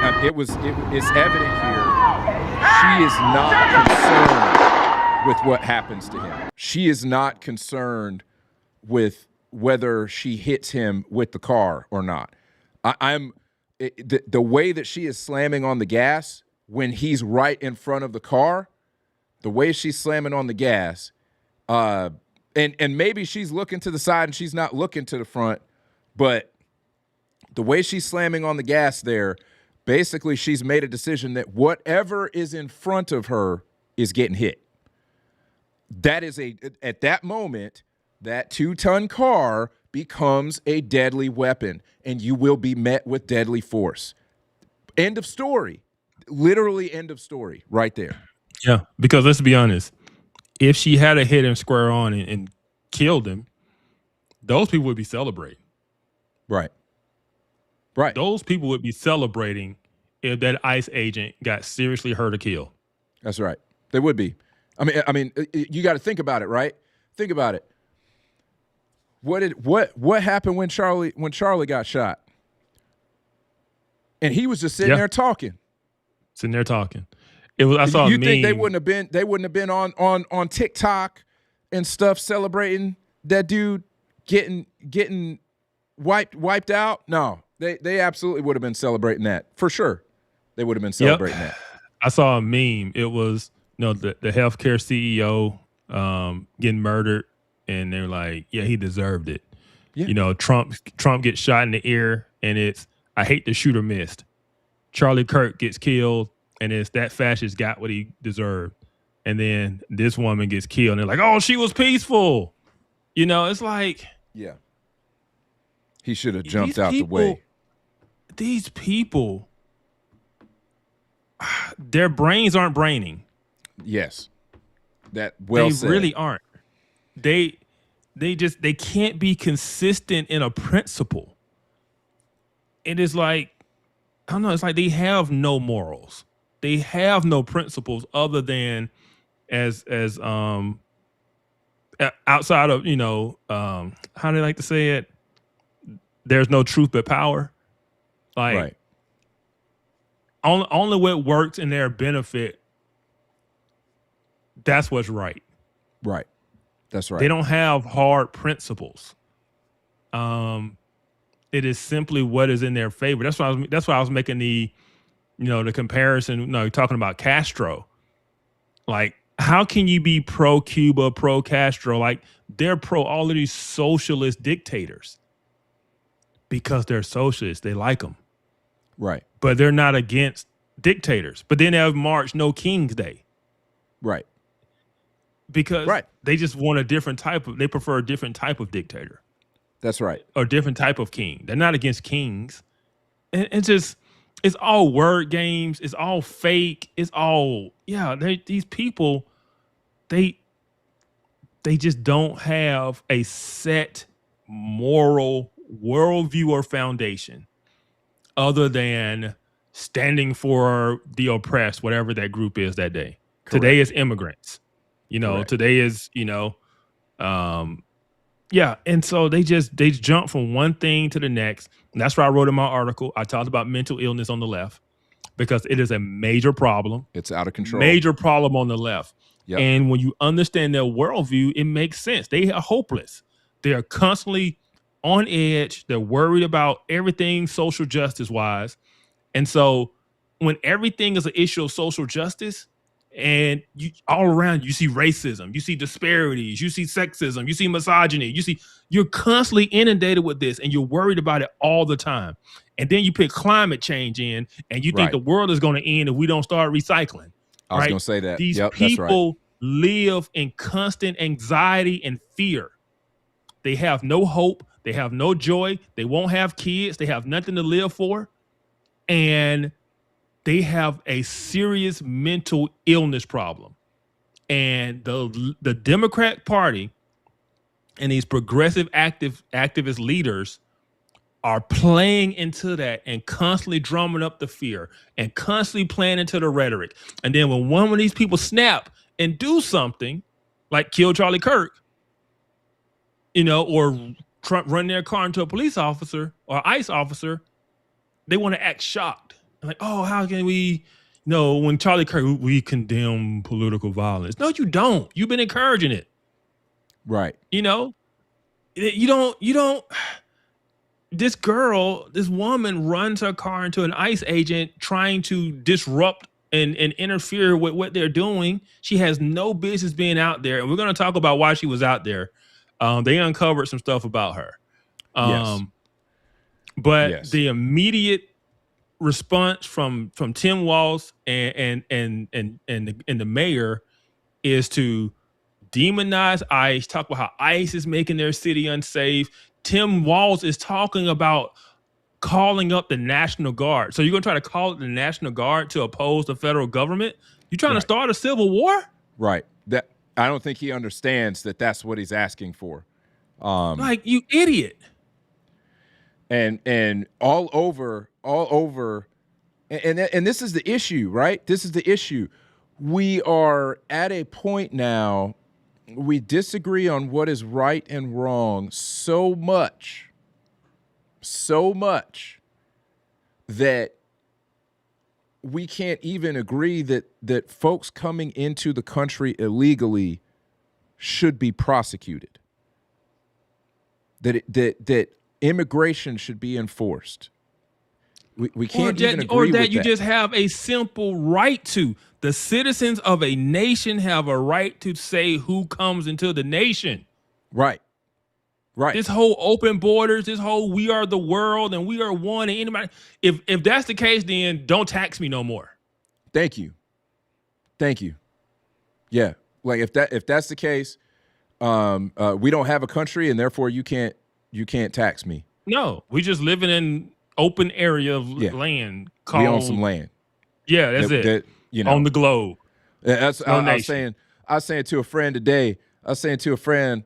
She is not concerned with what happens to him. She is not concerned with whether she hits him with the car or not. The way that she is slamming on the gas when he's right in front of the car, the way she's slamming on the gas, and maybe she's looking to the side and she's not looking to the front, but the way she's slamming on the gas there, basically she's made a decision that whatever is in front of her is getting hit. That is at that moment, that 2-ton car becomes a deadly weapon, and you will be met with deadly force. End of story. Literally end of story right there. Yeah, because let's be honest, if she had a hit him square on and killed him, those people would be celebrating. Right. Right. Those people would be celebrating if that ICE agent got seriously hurt or killed. That's right. They would be. I mean, you got to think about it, right? Think about it. What happened when Charlie got shot? And he was just sitting there talking. Sitting there talking. It was. I saw a meme. You think they wouldn't have been on TikTok and stuff celebrating that dude getting wiped out? No, they absolutely would have been celebrating that for sure. They would have been celebrating that. I saw a meme. It was the healthcare CEO getting murdered, and they're like, yeah, he deserved it. Yeah. Trump gets shot in the ear, and it's I hate the shooter missed. Charlie Kirk gets killed, and it's that fascist got what he deserved. And then this woman gets killed, and they're like, oh, she was peaceful. It's like, yeah, he should have jumped out the way. These people, their brains aren't braining. Yes, they said. Really aren't. They can't be consistent in a principle. It is like, I don't know, it's like they have no morals. They have no principles other than as outside of, how do they like to say it? There's no truth but power. Like, right. Only what works in their benefit, that's what's right. Right. That's right. They don't have hard principles. It is simply what is in their favor. That's why I was making the comparison. Talking about Castro. Like, how can you be pro Cuba, pro Castro? Like, they're pro all of these socialist dictators because they're socialists. They like them, right? But they're not against dictators. But then they have March No King's Day, right? Because they just want they prefer a different type of dictator. That's right. Or a different type of king. They're not against kings. And it's all word games. It's all fake. It's all, these people, they just don't have a set moral worldview or foundation other than standing for the oppressed, whatever that group is that day. Correct. Today is immigrants. Correct. Today is, and so they jump from one thing to the next. And that's why I wrote in my article. I talked about mental illness on the left because it is a major problem. It's out of control. Major problem on the left. Yep. And when you understand their worldview, it makes sense. They are hopeless. They are constantly on edge. They're worried about everything social justice wise. And so when everything is an issue of social justice, and you all around you see racism, you see disparities, you see sexism, you see misogyny, you're constantly inundated with this, and you're worried about it all the time. And then you put climate change in, and you think the world is going to end if we don't start recycling. I was going to say that. These people live in constant anxiety and fear. They have no hope. They have no joy. They won't have kids. They have nothing to live for. And they have a serious mental illness problem. And the Democrat Party and these progressive activist leaders are playing into that and constantly drumming up the fear and constantly playing into the rhetoric. And then when one of these people snap and do something like kill Charlie Kirk, or run their car into a police officer or ICE officer, they want to act shocked. Like, oh, how can we, when Charlie Kirk, we condemn political violence. No, you don't. You've been encouraging it. Right. You don't, this woman runs her car into an ICE agent trying to disrupt and interfere with what they're doing. She has no business being out there. And we're going to talk about why she was out there. They uncovered some stuff about her. Yes. But the immediate response from Tim Walz and the mayor is to demonize ICE, talk about how ICE is making their city unsafe. Tim Walz is talking about calling up the National Guard. So you're going to try to call it the National Guard to oppose the federal government? You trying to start a civil war? Right. That I don't think he understands that that's what he's asking for. Like, you idiot. And all over, and this is the issue, right? This is the issue. We are at a point now, we disagree on what is right and wrong so much that we can't even agree that folks coming into the country illegally should be prosecuted. That immigration should be enforced. We can't even agree with that. Or that you just have a simple right to. The citizens of a nation have a right to say who comes into the nation. Right. Right. This whole open borders, this whole we are the world and we are one. And anybody, if that's the case, then don't tax me no more. Thank you. Yeah. Like if that's the case, we don't have a country and therefore you can't tax me. No, we just living in open area of land. We own some land. Yeah, that's it. On the globe. That's I was saying to a friend today. I was saying to a friend,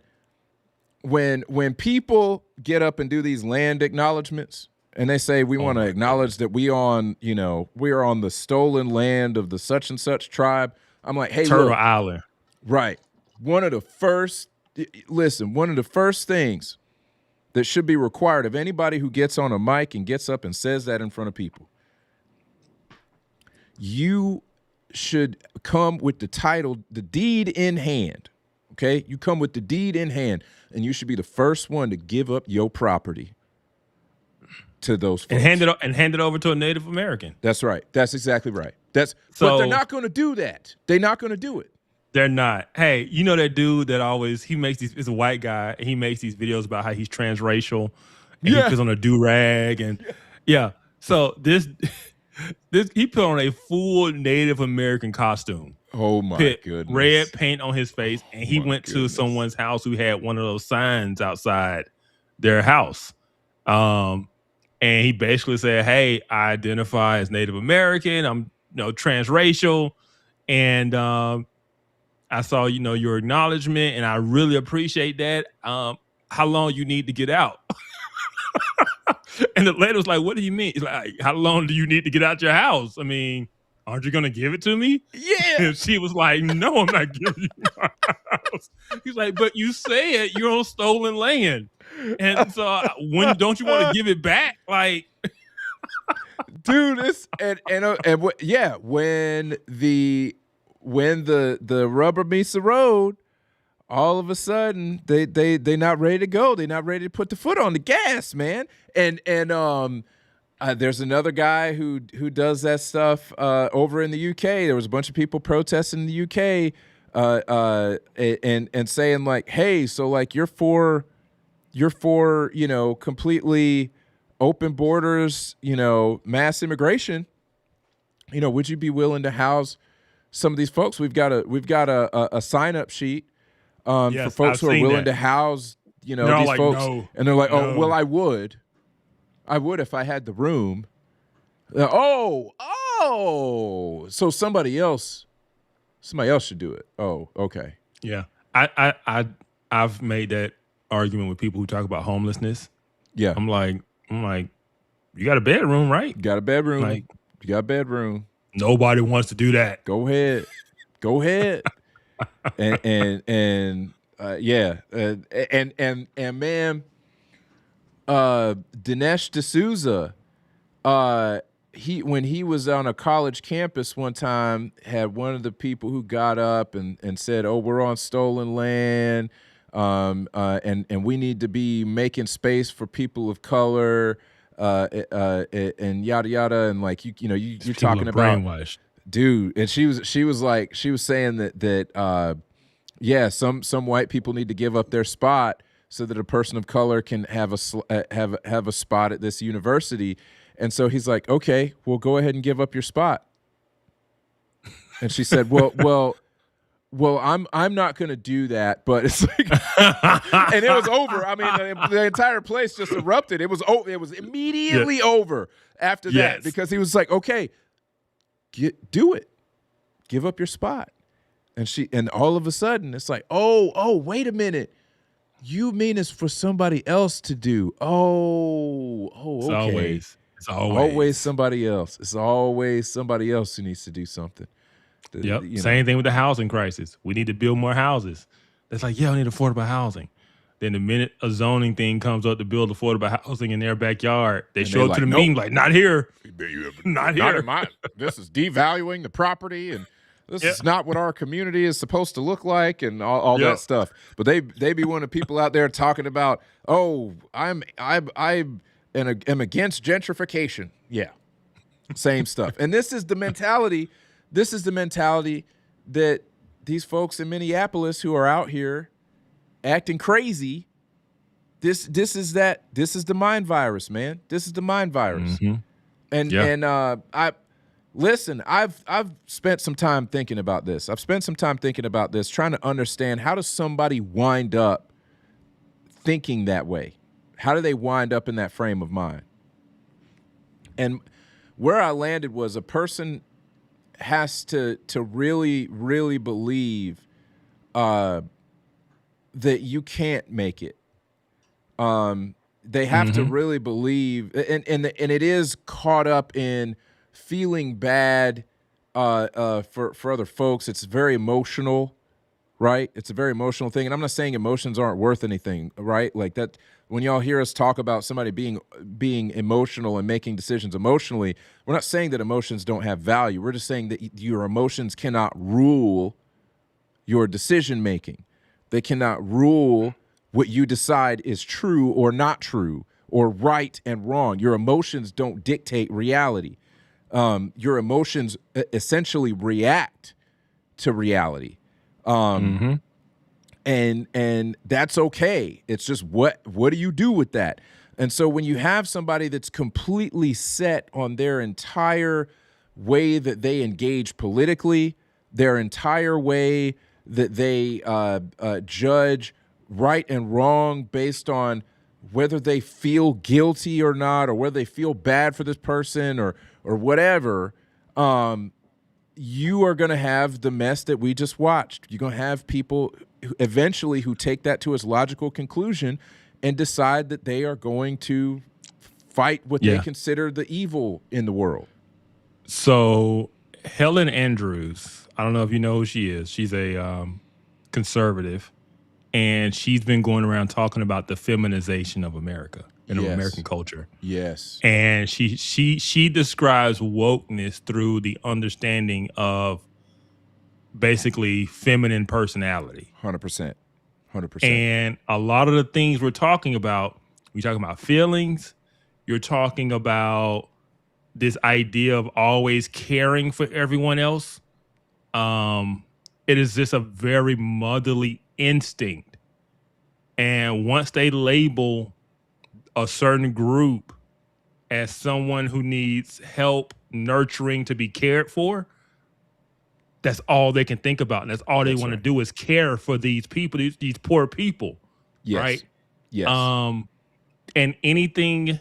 when people get up and do these land acknowledgments and they say we want to acknowledge that we are on the stolen land of the such and such tribe. I'm like, hey, Turtle Island. Right. One of the first things that should be required of anybody who gets on a mic and gets up and says that in front of people, you should come with the title, the deed in hand. Okay? You come with the deed in hand, and you should be the first one to give up your property to those folks. And hand it over to a Native American. That's right. That's exactly right. But they're not going to do that. They're not going to do it. They're not. Hey, you know that dude that it's a white guy, and he makes these videos about how he's transracial, and he puts on a do-rag, and so this he put on a full Native American costume. Oh my goodness. Red paint on his face, and he went to someone's house who had one of those signs outside their house. And he basically said, hey, I identify as Native American, I'm transracial, and I saw your acknowledgement, and I really appreciate that. How long you need to get out? And the lady was like, what do you mean? He's like, how long do you need to get out your house? I mean, aren't you going to give it to me? Yeah. And she was like, no, I'm not giving you my house. He's like, but you said you're on stolen land. And so when don't you want to give it back? Like, dude, when the rubber meets the road, all of a sudden they not ready to go. They're not ready to put the foot on the gas, man. And there's another guy who does that stuff over in the UK. There was a bunch of people protesting in the UK and saying like, hey, so like you're for completely open borders, mass immigration. Would you be willing to house some of these folks? We've got a sign up sheet for folks who are willing to house these folks, no, and they're like, oh, well, I would if I had the room. So somebody else should do it. Oh, okay. Yeah, I've made that argument with people who talk about homelessness. Yeah, I'm like, I'm like, you got a bedroom, right? You got a bedroom. Like, you got a bedroom. Nobody wants to do that. Go ahead. Go ahead. and man, Dinesh D'Souza, when he was on a college campus one time, had one of the people who got up and said, "Oh, we're on stolen land, and we need to be making space for people of color, and yada yada." And like you're talking about brainwashed, dude. And she was saying that some white people need to give up their spot so that a person of color can have a spot at this university. And so he's like, okay, well, go ahead and give up your spot. And she said, well, I'm not going to do that. But it's like, and it was over. I mean, the entire place just erupted. It was immediately over after that, because he was like, okay, do it, give up your spot. And all of a sudden it's like, oh, wait a minute. You mean it's for somebody else to do? Oh, okay. It's always somebody else. It's always somebody else who needs to do something. Same thing with the housing crisis. We need to build more houses. That's like, we need affordable housing. Then the minute a zoning thing comes up to build affordable housing in their backyard, they show up to the meme like, not here. Not here. This is devaluing the property, and this is not what our community is supposed to look like, and all that stuff. But they be one of the people out there talking about, oh, I'm against gentrification. Yeah, same stuff. And this is the mentality. This is the mentality that these folks in Minneapolis who are out here acting crazy. This is the mind virus, man. This is the mind virus. Mm-hmm. I've spent some time thinking about this. Trying to understand, how does somebody wind up thinking that way? How do they wind up in that frame of mind? And where I landed was, a person has to really, really believe that you can't make it. They have to really believe, and it is caught up in feeling bad for other folks. It's very emotional, right? It's a very emotional thing. And I'm not saying emotions aren't worth anything, right? Like that, when y'all hear us talk about somebody being emotional and making decisions emotionally, we're not saying that emotions don't have value. We're just saying that your emotions cannot rule your decision making. They cannot rule what you decide is true or not true, or right and wrong. Your emotions don't dictate reality. Your emotions essentially react to reality. And that's okay. It's just what do you do with that? And so when you have somebody that's completely set on their entire way that they engage politically, their entire way that they judge right and wrong based on whether they feel guilty or not, or whether they feel bad for this person or whatever, you are going to have the mess that we just watched. You're going to have people eventually who take that to its logical conclusion and decide that they are going to fight what they consider the evil in the world. So Helen Andrews, I don't know if you know who she is. She's a conservative, and she's been going around talking about the feminization of America and of American culture. Yes. And she describes wokeness through the understanding of basically feminine personality. 100%. And a lot of the things we're talking about feelings, you're talking about this idea of always caring for everyone else. It is just a very motherly instinct. And once they label a certain group as someone who needs help, nurturing, to be cared for, that's all they can think about. And that's all they want to do is care for these people, these poor people. Yes. Right? Yes. And anything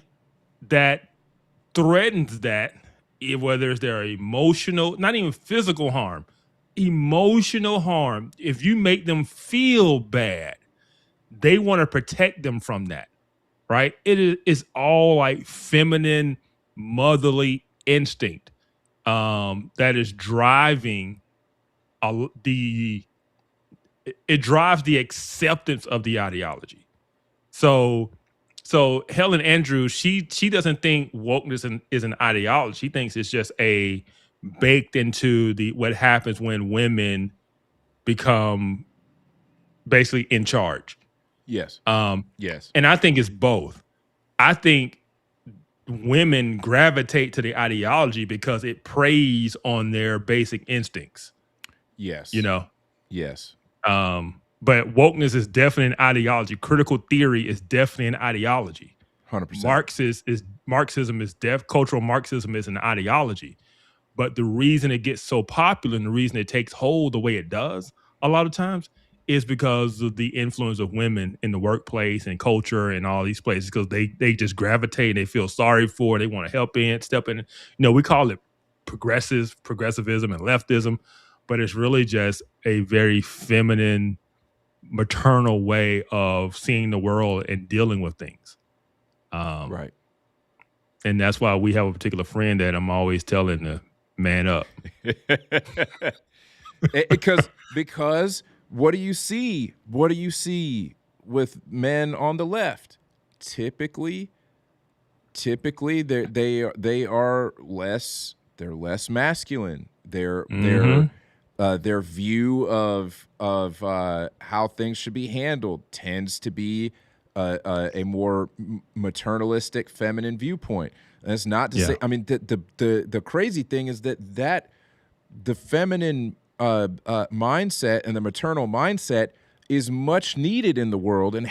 that threatens that, whether it's their emotional, not even physical harm, emotional harm, if you make them feel bad, they want to protect them from that. right? It's all like feminine, motherly instinct that is driving it drives the acceptance of the ideology. So Helen Andrews, she doesn't think wokeness is an ideology. She thinks it's just a baked into what happens when women become basically in charge. Yes. Yes. And I think it's both. I think women gravitate to the ideology because it preys on their basic instincts. Yes. You know? Yes. But wokeness is definitely an ideology. Critical theory is definitely an ideology. 100%. Cultural Marxism is an ideology. But the reason it gets so popular and the reason it takes hold the way it does a lot of times is because of the influence of women in the workplace and culture and all these places, because they just gravitate, they feel sorry for it, they want to help in, step in. You know, we call it progressivism and leftism, but it's really just a very feminine, maternal way of seeing the world and dealing with things. Right. And that's why we have a particular friend that I'm always telling to man up. Because what do you see? What do you see with men on the left? Typically they are less masculine. Their view of how things should be handled tends to be a more maternalistic, feminine viewpoint. And it's not to say. I mean, the crazy thing is that the feminine mindset and the maternal mindset is much needed in the world and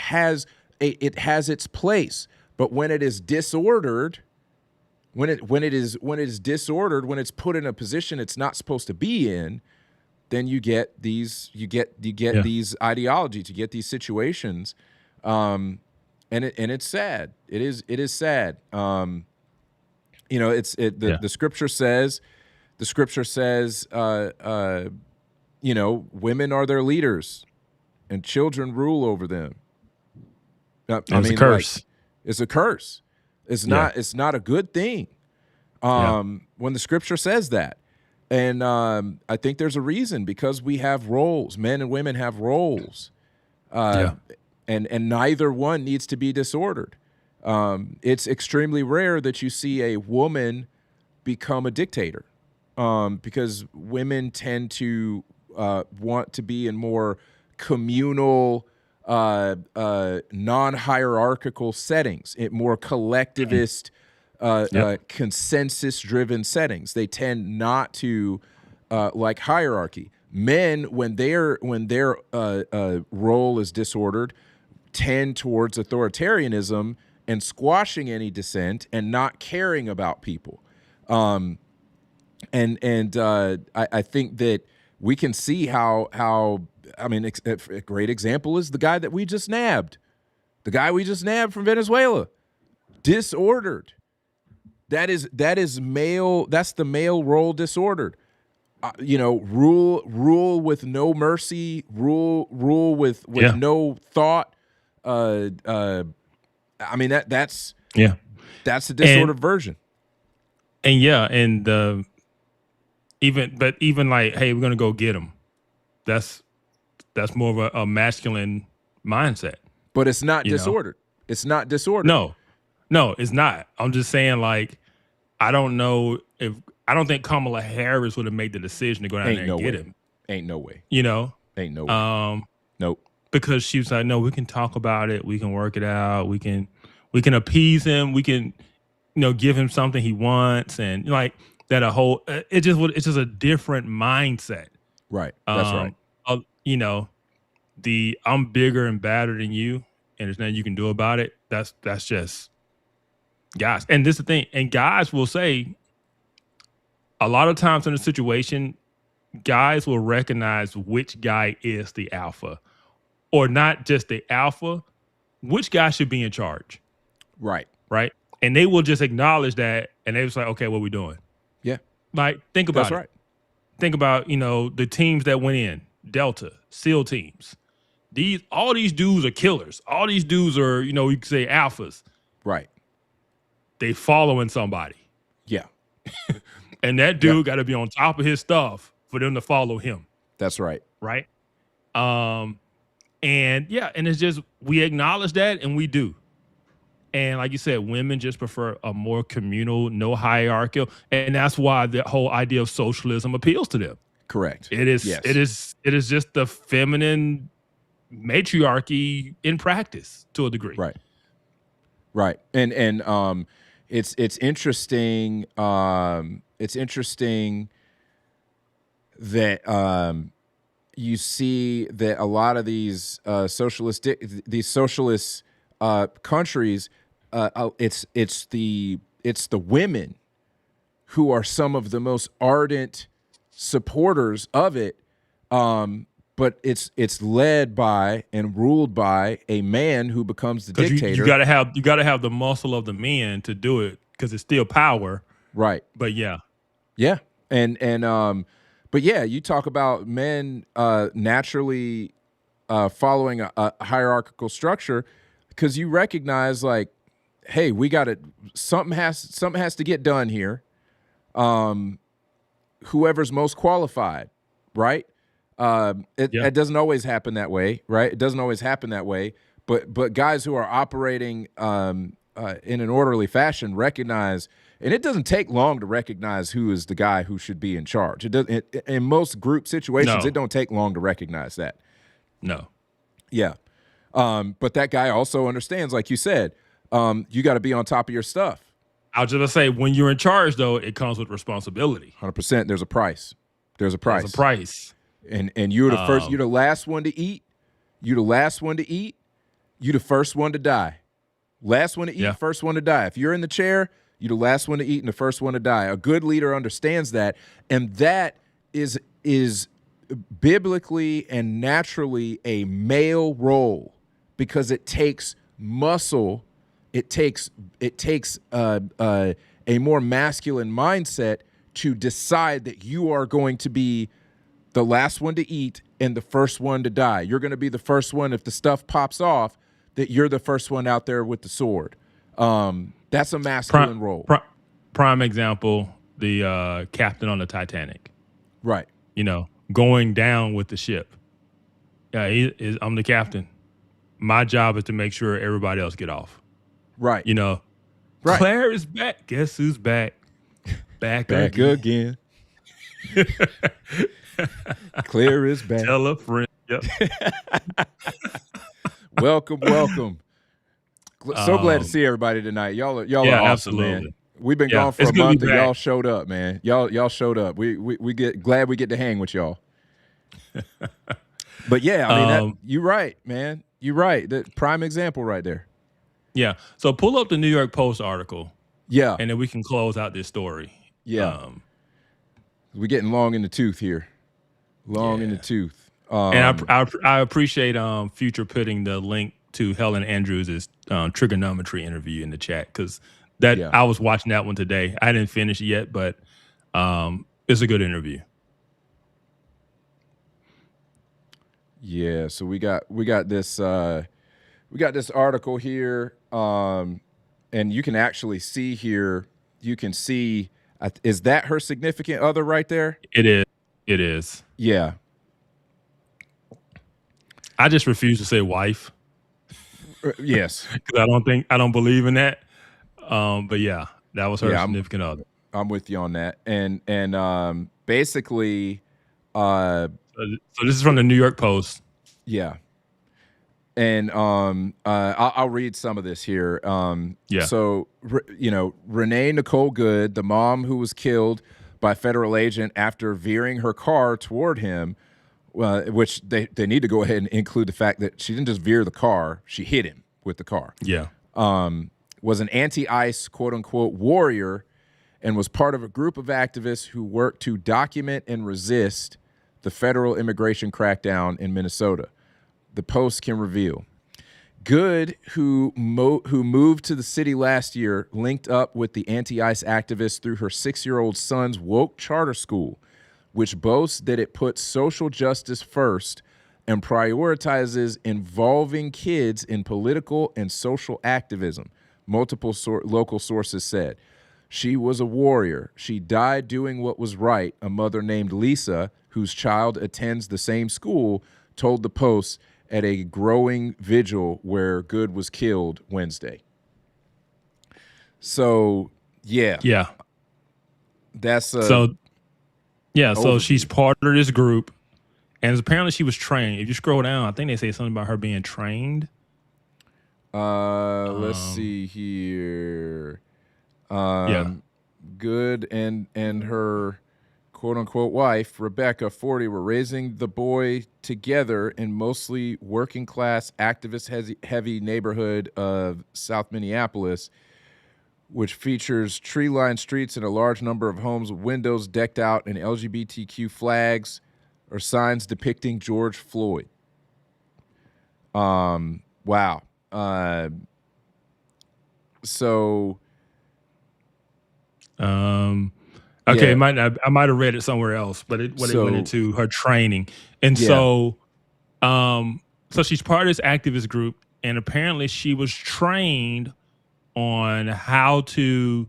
it has its place. But when it is disordered, when it is disordered, when it's put in a position it's not supposed to be in, then you get these these ideologies, you get these situations, and it's sad. It is sad. You know, the scripture says. The scripture says, you know, women are their leaders, and children rule over them. It's a curse. Like, it's a curse. It's not. It's not a good thing. When the scripture says that, and I think there's a reason, because we have roles. Men and women have roles, and neither one needs to be disordered. It's extremely rare that you see a woman become a dictator. Because women tend to want to be in more communal, non-hierarchical settings, more collectivist, consensus-driven settings. They tend not to like hierarchy. Men, when their role is disordered, tend towards authoritarianism and squashing any dissent and not caring about people. And I think that we can see how I mean, a great example is the guy that we just nabbed. The guy we just nabbed from Venezuela. Disordered. That is male. That's the male role disordered. You know, rule with no mercy. Rule with no thought. I mean that's the disordered version. And even like, hey, we're gonna go get him. That's more of a masculine mindset. But it's not disordered. It's not disordered. No, it's not. I'm just saying, like, I don't think Kamala Harris would have made the decision to go down there and get him. Ain't no way. You know? Ain't no way. Nope. Because she was like, no, we can talk about it. We can work it out. We can appease him. We can, give him something he wants, and like that. It's just a different mindset. Right. That's right. The I'm bigger and badder than you, and there's nothing you can do about it. That's just guys. And this is the thing. And guys will say, a lot of times in a situation, guys will recognize which guy is the alpha, or not just the alpha, which guy should be in charge. Right. Right. And they will just acknowledge that, and they was like, okay, what are we doing? Yeah. Like, think about That's right. Think about, the teams that went in, Delta, SEAL teams. All these dudes are killers. All these dudes are, you could say alphas. Right. They following somebody. Yeah. And that dude got to be on top of his stuff for them to follow him. That's right. Right. And it's just, we acknowledge that and we do. And like you said, women just prefer a more communal, no hierarchical. And that's why the whole idea of socialism appeals to them. Correct. It is, Yes. it is just the feminine matriarchy in practice to a degree. Right. Right. And it's interesting. It's interesting that you see that a lot of these socialist countries, it's the women who are some of the most ardent supporters of it. But it's led by and ruled by a man who becomes the dictator. You gotta have the muscle of the man to do it because it's still power. Right. But yeah. And but yeah, you talk about men naturally following a hierarchical structure because you recognize like, hey, we got to something has to get done here. Whoever's most qualified, right? It doesn't always happen that way, right? It doesn't always happen that way. But guys who are operating in an orderly fashion recognize, and it doesn't take long to recognize who is the guy who should be in charge. In most group situations, it don't take long to recognize that. No. Yeah. But that guy also understands, like you said, you got to be on top of your stuff. I was just gonna say, when you're in charge, though, it comes with responsibility. 100%. There's a price. There's a price. And you're the first. You're the last one to eat. You're the last one to eat. You're the first one to die. Last one to eat, first one to die. If you're in the chair, you're the last one to eat and the first one to die. A good leader understands that, and that is biblically and naturally a male role because it takes muscle. It takes a more masculine mindset to decide that you are going to be the last one to eat and the first one to die. You're going to be the first one if the stuff pops off, that you're the first one out there with the sword. That's a masculine role. Prime example, the captain on the Titanic. Right. You know, going down with the ship. Yeah, I'm the captain. My job is to make sure everybody else get off. Right. You know, right. Claire is back. Guess who's back? Back again. Claire is back. Tell a friend. Yep. Welcome. So glad to see everybody tonight. Y'all are awesome, absolutely. man. We've been gone for a month and y'all showed up, man. Y'all showed up. We get glad we get to hang with y'all. But yeah, I mean, you're right, man. You're right. That prime example right there. Yeah. So pull up the New York Post article. Yeah. And then we can close out this story. Yeah. We're getting long in the tooth here. Long in the tooth. And I appreciate Future putting the link to Helen Andrews' trigonometry interview in the chat because I was watching that one today. I didn't finish it yet, but it's a good interview. Yeah, so we got this article here, and you can actually see here. You can see, is that her significant other right there? It is. It is. Yeah. I just refuse to say wife. Yes, because I don't believe in that. But yeah, that was her significant other. I'm with you on that, and basically, so this is from the New York Post. Yeah. And I'll read some of this here. So, Renee Nicole Good, the mom who was killed by a federal agent after veering her car toward him, which they need to go ahead and include the fact that she didn't just veer the car, she hit him with the car. Yeah. Was an anti-ICE, quote-unquote, warrior and was part of a group of activists who worked to document and resist the federal immigration crackdown in Minnesota. The Post can reveal. Good, who moved to the city last year, linked up with the anti-ICE activists through her 6-year-old son's woke charter school, which boasts that it puts social justice first and prioritizes involving kids in political and social activism. multiple local sources said. She was a warrior. She died doing what was right, a mother named Lisa, whose child attends the same school, told the Post at a growing vigil where Good was killed Wednesday. So, yeah. Yeah. That's so overview. she's part of this group, and apparently she was trained. If you scroll down, I think they say something about her being trained. Let's see here. Good and her quote-unquote wife, Rebecca, 40, were raising the boy together in mostly working-class, activist-heavy neighborhood of South Minneapolis, which features tree-lined streets and a large number of homes with windows decked out in LGBTQ flags or signs depicting George Floyd. Wow. Okay, Yeah. I might have read it somewhere else, but it went into her training, and Yeah. so she's part of this activist group, and apparently she was trained on how to,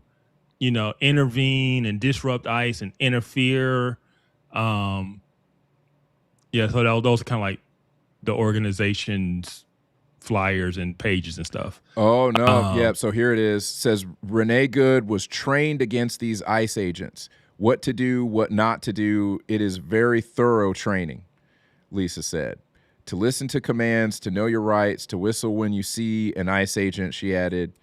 intervene and disrupt ICE and interfere. So those are kind of like the organization's flyers and pages and stuff. Oh, no. Yeah. So here it is. It says Renee Good was trained against these ICE agents. What to do, what not to do. It is very thorough training, Lisa said. To listen to commands, to know your rights, to whistle when you see an ICE agent, she added.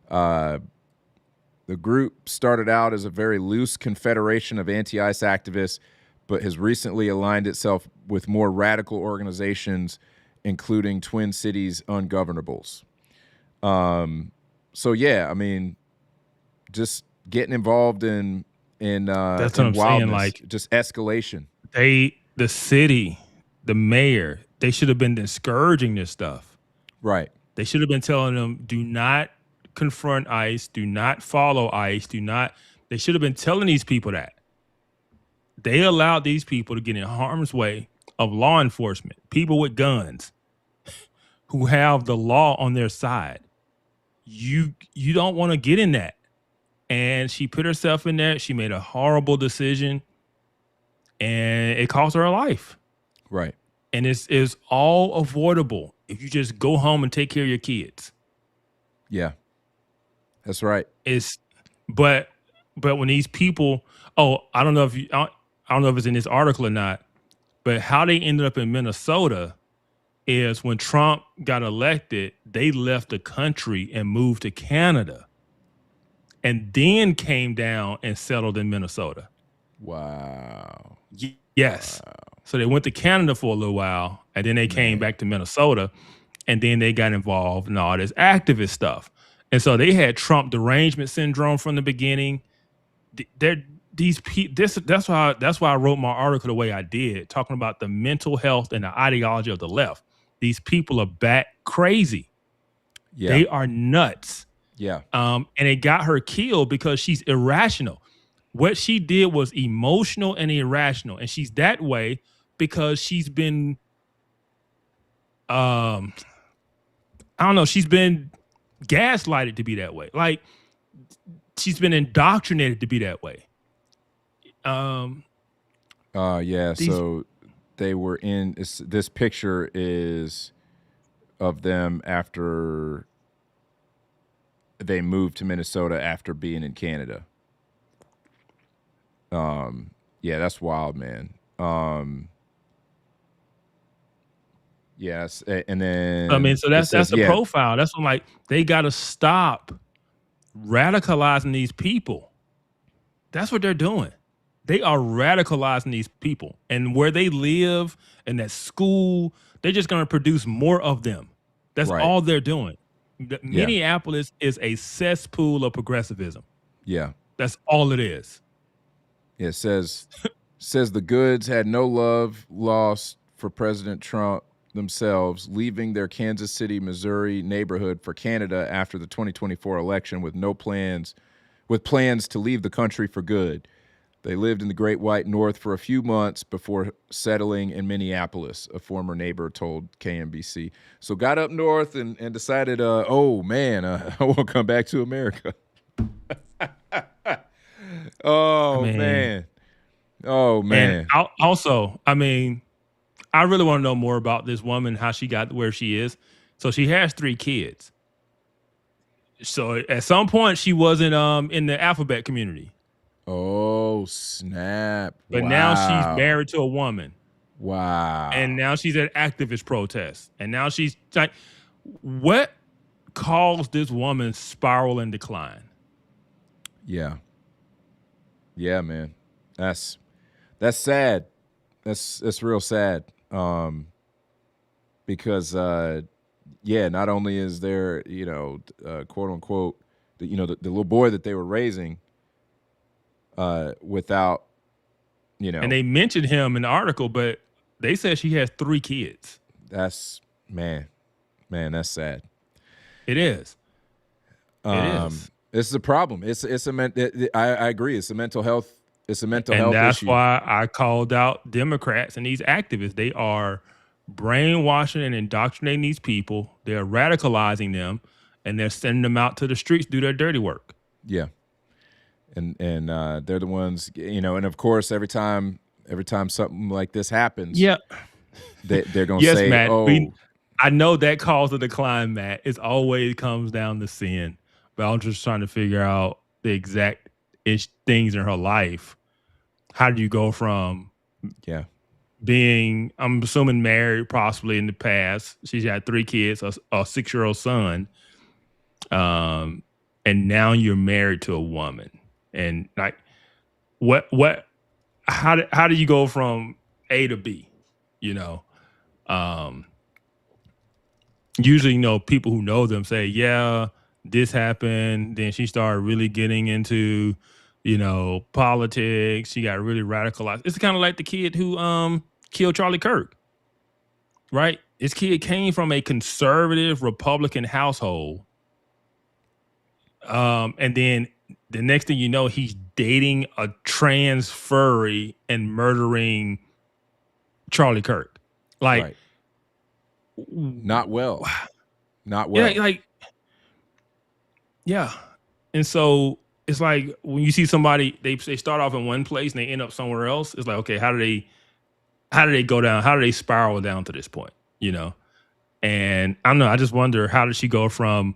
The group started out as a very loose confederation of anti-ICE activists, but has recently aligned itself with more radical organizations, including Twin Cities Ungovernables. So yeah, I mean, just getting involved in That's what I'm wildness, saying. Like, just escalation. the city, the mayor, they should have been discouraging this stuff. Right. They should have been telling them, do not confront ICE, do not follow ICE, they should have been telling these people that. They allowed these people to get in harm's way of law enforcement, people with guns who have the law on their side. You don't want to get in that. And she put herself in there. She made a horrible decision, and it cost her a life. Right. And it's all avoidable if you just go home and take care of your kids. Yeah. That's right. But when these people, I don't know if it's in this article or not, but how they ended up in Minnesota is when Trump got elected, they left the country and moved to Canada, and then came down and settled in Minnesota. Wow. Yes. Wow. So they went to Canada for a little while, and then they came back to Minnesota, and then they got involved in all this activist stuff. And so they had Trump derangement syndrome from the beginning. That's why I wrote my article the way I did, talking about the mental health and the ideology of the left. These people are bat crazy. Yeah. They are nuts. Yeah. And it got her killed because she's irrational. What she did was emotional and irrational, and she's that way because she's been, she's been gaslighted to be that way. Like, she's been indoctrinated to be that way. So they were in this picture is of them after they moved to Minnesota after being in Canada. That's wild, man. Yes, and then so that's the profile. That's when, like, they got to stop radicalizing these people. That's what they're doing. They are radicalizing these people, and where they live and that school, they're just going to produce more of them. That's all they're doing. Minneapolis is a cesspool of progressivism. Yeah, that's all it is. It says the Goods had no love lost for President Trump themselves, leaving their Kansas City, Missouri neighborhood for Canada after the 2024 election with plans to leave the country for good. They lived in the Great White North for a few months before settling in Minneapolis, a former neighbor told KMBC. So got up north and decided, oh, man, I want to come back to America. Oh, man. Oh, man. And also, I mean, I really want to know more about this woman, how she got to where she is. So she has 3 kids. So at some point, she wasn't in the alphabet community. Oh, snap. But now she's married to a woman. Wow. And now she's at activist protests. And now she's like, what caused this woman spiral and decline? Yeah. Yeah, man. That's sad. That's real sad. Because not only is there, quote unquote, the little boy that they were raising without, and they mentioned him in the article, but they said she has 3 kids. That's that's sad. It is. It is. This is a problem. I agree. It's a mental health. It's a mental health issue. And that's why I called out Democrats and these activists. They are brainwashing and indoctrinating these people. They're radicalizing them, and they're sending them out to the streets to do their dirty work. Yeah. And they're the ones, and of course, every time something like this happens, they're going to yes, say, Matt, oh. I know that cause of decline, Matt. It always comes down to sin. But I'm just trying to figure out the exact things in her life. How do you go from being, I'm assuming, married possibly in the past? She's had 3 kids, a 6-year-old son. And now you're married to a woman. And like, how do you go from A to B? Usually, people who know them say, yeah, this happened. Then she started really getting into, politics. She got really radicalized. It's kind of like the kid who killed Charlie Kirk, right? His kid came from a conservative Republican household. And then the next thing you know, he's dating a trans furry and murdering Charlie Kirk. Like, right. Not well. Not well. Yeah. And so it's like when you see somebody, they start off in one place and they end up somewhere else. It's like, okay, how do they go down? How do they spiral down to this point? And I don't know. I just wonder, how did she go from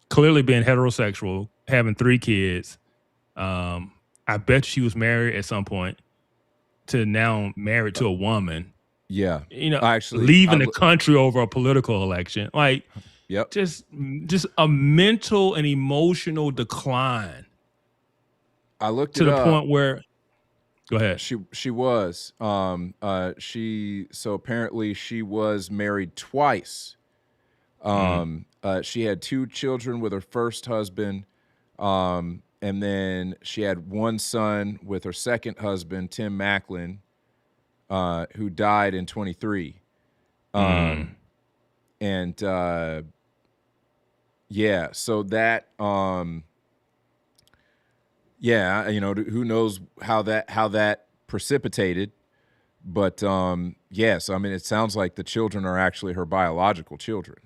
clearly being heterosexual, having 3 kids? I bet she was married at some point, to now married to a woman. Yeah. Actually leaving the country over a political election. Like, yep. Just a mental and emotional decline. I looked to the point where, go ahead. She was. So apparently she was married twice. She had 2 children with her first husband. And then she had 1 son with her second husband, Tim Macklin, who died in 23. So that, who knows how that precipitated, but so I mean, it sounds like the children are actually her biological children.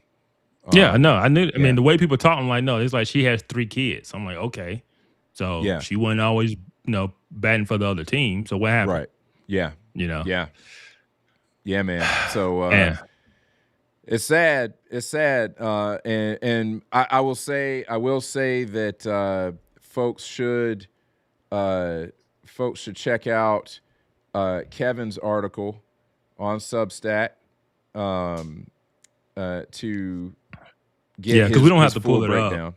I mean, the way people talk, I'm like, no, it's like she has 3 kids. I'm like, okay, so she wasn't always, batting for the other team. So what happened? Right. Yeah. Yeah, man. So it's sad. It's sad. And I will say that folks should check out Kevin's article on Substack to get because we don't have to pull it breakdown. up.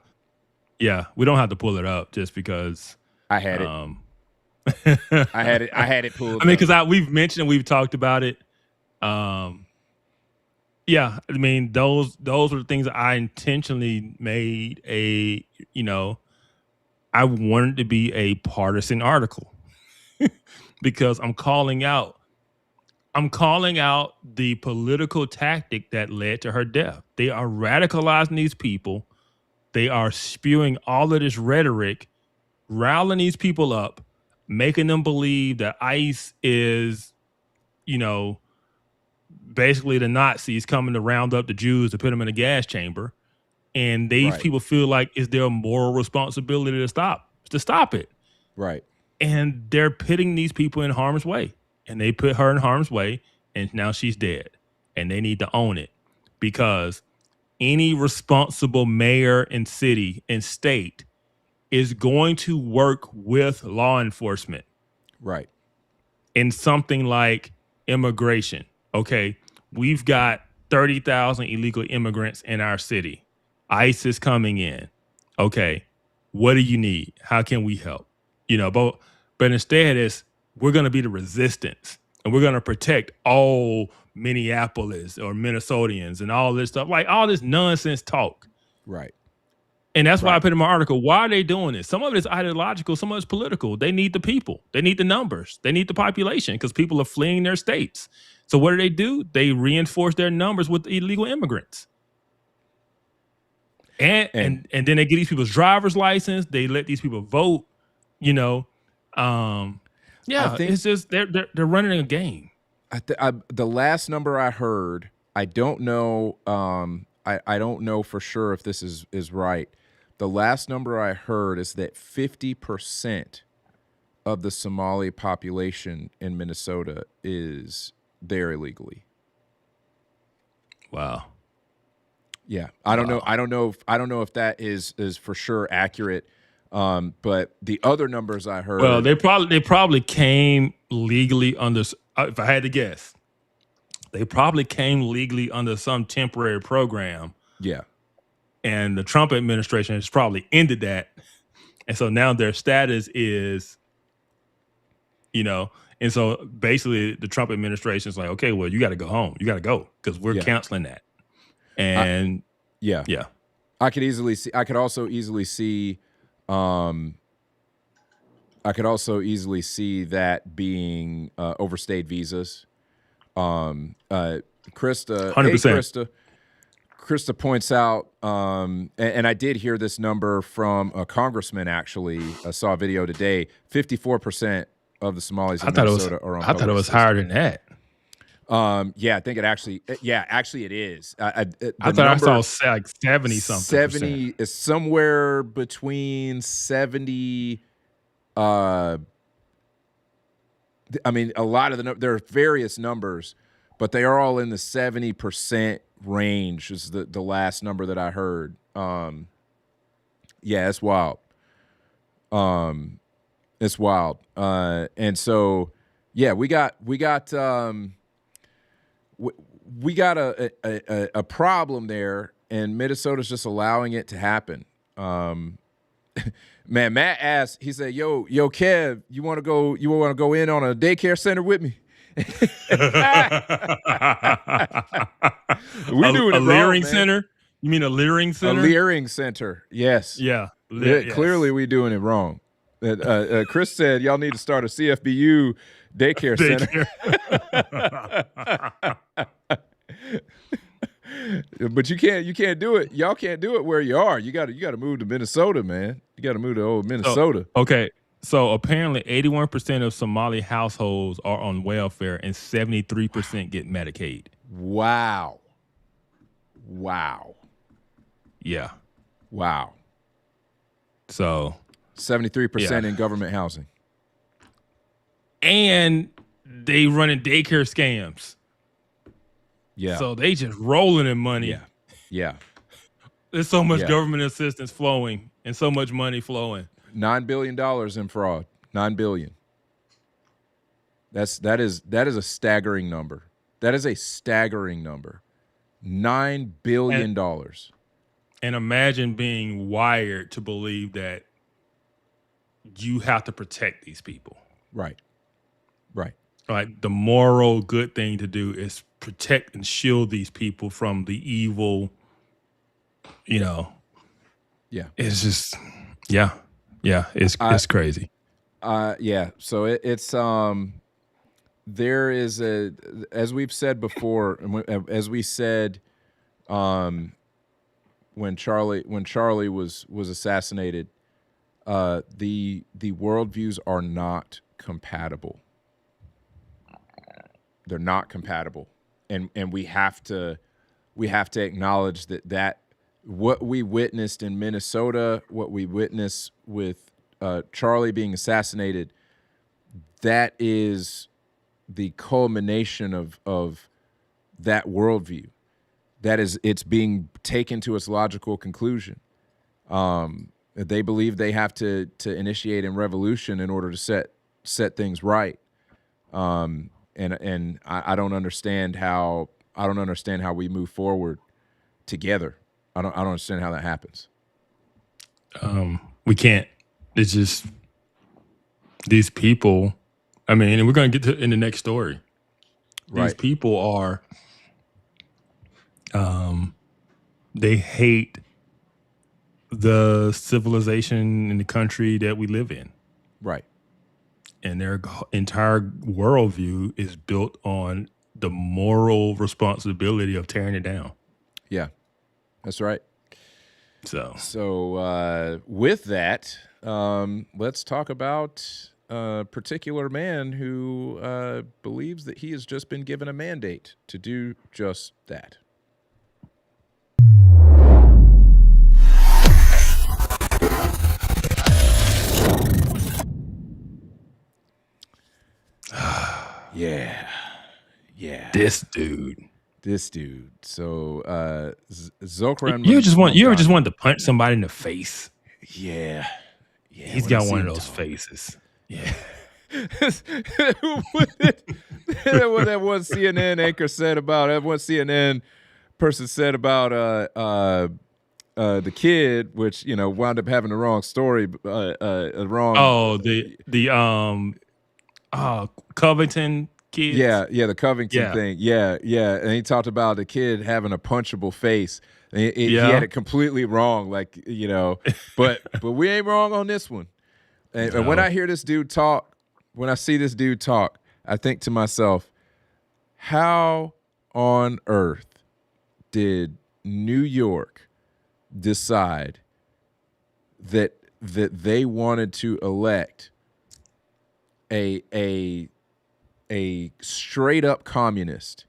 Yeah, we don't have to pull it up just because I had it. I had it pulled. I mean, because we've mentioned and we've talked about it. I mean, those were the things that I intentionally made I wanted to be a partisan article because I'm calling out the political tactic that led to her death. They are radicalizing these people. They are spewing all of this rhetoric, riling these people up, making them believe that ICE is, you know, basically the Nazis coming to round up the Jews to put them in a gas chamber. And these people feel like it's their moral responsibility to stop it. Right. And they're putting these people in harm's way. And they put her in harm's way, and now she's dead. And they need to own it, because any responsible mayor and city and state is going to work with law enforcement. Right. In something like immigration. Okay, we've got 30,000 illegal immigrants in our city. ICE is coming in. Okay, what do you need? How can we help? You know, but instead we're going to be the resistance, and we're going to protect all Minneapolis or Minnesotans and all this stuff, like all this nonsense talk. Right. And that's why I put in my article, why are they doing this? Some of it is ideological, some of it's political. They need the people. They need the numbers. They need the population, because people are fleeing their states. So what do? They reinforce their numbers with illegal immigrants. And then they get these people's driver's license. They let these people vote, you know. I think it's just they're running a game. The last number I heard, I don't know. I don't know for sure if this is right. The last number I heard is that 50% of the Somali population in Minnesota is there illegally. Wow. Yeah, I don't know. I don't know if that is for sure accurate. But the other numbers I heard. Well, they probably came legally under. If I had to guess, they probably came legally under some temporary program. Yeah. And the Trump administration has probably ended that. And so now their status is, you know, and so basically the Trump administration is like, okay, well, you got to go home. You got to go, because we're canceling that. And yeah. I could also easily see that being overstayed visas. Krista, 100%. Krista points out, and I did hear this number from a congressman, actually. I saw a video today, 54% of the Somalis in Minnesota are on I thought it was higher than that. Yeah, I think it actually it is. I thought I saw like 70 something. 70 is somewhere between 70. I mean, a lot of there are various numbers, but they are all in the 70% range. Is the last number that I heard. Yeah, it's wild. It's wild. And so, yeah, we got a problem there, and Minnesota's just allowing it to happen. Man, Matt asked, he said, yo, Kev, you want to go in on a daycare center with me? We're doing it a Leering wrong, center? You mean a Leering center? A Leering center, yes. Yeah. Yes. Clearly we doing it wrong. Chris said y'all need to start a CFBU daycare center. But you can't do it. Y'all can't do it where you are. You got to move to Minnesota, man. You got to move to old Minnesota. Okay. So apparently 81% of Somali households are on welfare, and 73% get Medicaid. Wow. Yeah. Wow. So 73% in government housing. And they running daycare scams. Yeah. So they just rolling in money. Yeah. There's so much government assistance flowing and so much money flowing. $9 billion in fraud. $9 billion. That is a staggering number. That is a staggering number. $9 billion. And imagine being wired to believe that you have to protect these people. Right. Like the moral good thing to do is protect and shield these people from the evil, you know. Yeah. It's just, it's crazy. Yeah. So it's there is as we've said before, as we said, when Charlie was assassinated, the worldviews are not compatible. They're not compatible, and we have to acknowledge that what we witnessed in Minnesota, what we witnessed with Charlie being assassinated, that is the culmination of that worldview. That is, it's being taken to its logical conclusion. They believe they have to initiate a revolution in order to set things right. And I don't understand how we move forward together. I don't understand how that happens. We can't. It's just these people. I mean, and we're going to get to in the next story. Right. These people are. They hate the civilization in the country that we live in. Right. And their entire worldview is built on the moral responsibility of tearing it down. Yeah, that's right. So with that, let's talk about a particular man who believes that he has just been given a mandate to do just that. Yeah. this dude. So Zohran. You ever just wanted to punch somebody in the face? Yeah. He's got one of those faces. Yeah. What that one CNN anchor said about that one CNN person said about the kid, which wound up having the wrong story, wrong. Oh, the Covington kids. Yeah, the Covington thing. Yeah, and he talked about the kid having a punchable face. And he had it completely wrong, but we ain't wrong on this one. And when I hear this dude talk, when I see this dude talk, I think to myself, how on earth did New York decide that they wanted to elect a straight up communist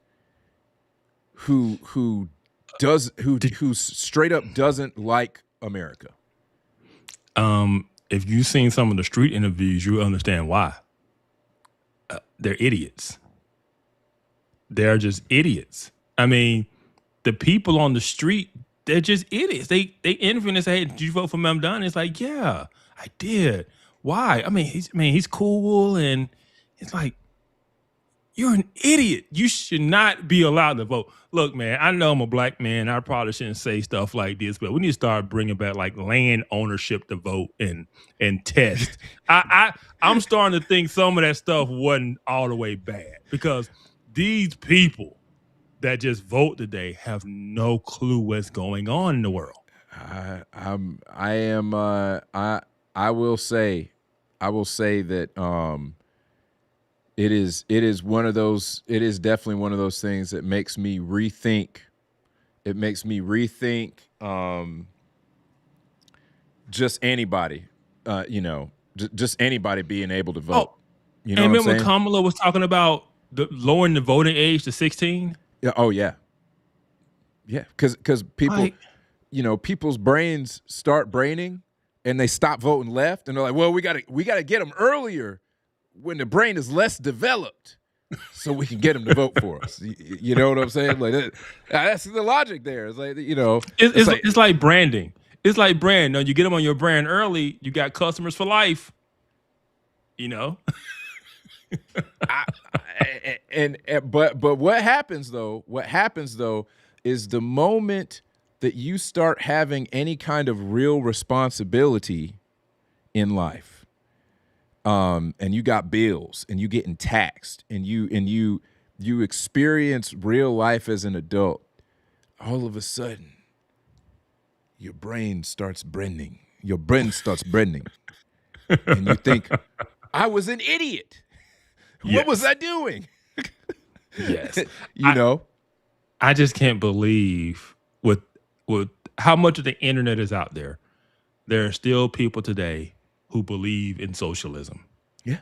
who straight up doesn't like America? If you've seen some of the street interviews, you understand why. They're idiots. They're just idiots. I mean, the people on the street, they're just idiots. They interview and say, "Hey, did you vote for Mamdani?" It's like, "Yeah, I did." Why? I mean, he's cool, and it's like, you're an idiot. You should not be allowed to vote. Look, man, I know I'm a black man. I probably shouldn't say stuff like this, but we need to start bringing back like land ownership to vote and test. I'm starting to think some of that stuff wasn't all the way bad, because these people that just vote today have no clue what's going on in the world. I will say that it is definitely one of those things that makes me rethink. It makes me rethink just anybody, just anybody being able to vote. You know and what I'm remember saying? when Kamala was talking about lowering the voting age to 16? Yeah. Oh yeah. Yeah. Because people, people's brains start braining and they stop voting left, and they're like, well, we gotta get them earlier when the brain is less developed, so we can get them to vote for us. You know what I'm saying? Like that's the logic there. It's like it's like branding. It's like brand. No, you get them on your brand early, you got customers for life. But what happens though? Is the moment that you start having any kind of real responsibility in life, and you got bills and you getting taxed and you experience real life as an adult, all of a sudden your brain starts branding. Your brain starts branding. And you think, I was an idiot. Yes. What was I doing? Yes. I just can't believe with how much of the internet is out there. There are still people today who believe in socialism. Yeah.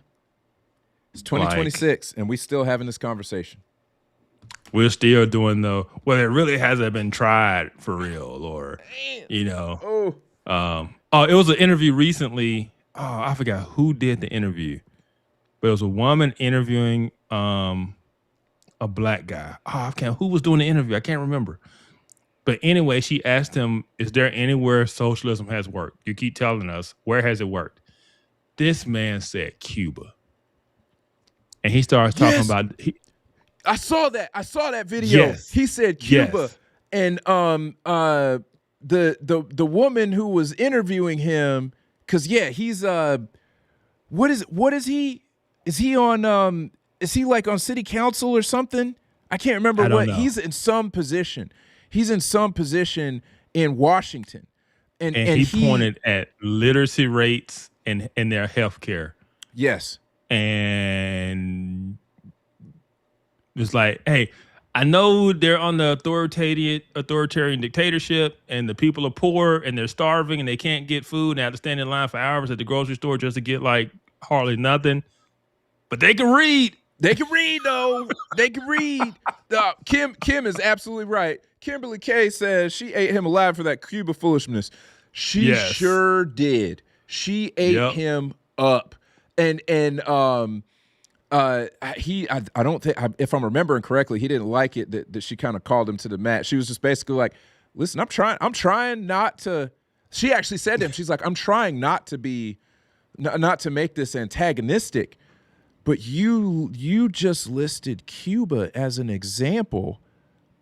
It's 2026, and we still having this conversation. We're still doing it really hasn't been tried for real, or, you know. It was an interview recently. Oh, I forgot who did the interview. But it was a woman interviewing a black guy. Who was doing the interview? I can't remember. But anyway, she asked him, is there anywhere socialism has worked? You keep telling us, where has it worked? This man said Cuba. And he starts talking about... I saw that video. Yes. He said Cuba. Yes. And the woman who was interviewing him, because he's what is he? Is he on is he like on city council or something? I can't remember what. He's in some position. He's in some position in Washington. And he pointed at literacy rates and their health care. Yes. And it's like, hey, I know they're on the authoritarian dictatorship, and the people are poor and they're starving and they can't get food and they have to stand in line for hours at the grocery store just to get like hardly nothing. But they can read. They can read, though. They can read. Kim is absolutely right. Kimberly Kay says she ate him alive for that Cuba foolishness. She sure did. She ate him up. And I don't think, if I'm remembering correctly, he didn't like it that she kind of called him to the mat. She was just basically like, listen, I'm trying not to. She actually said to him, she's like, I'm trying not to make this antagonistic, but you just listed Cuba as an example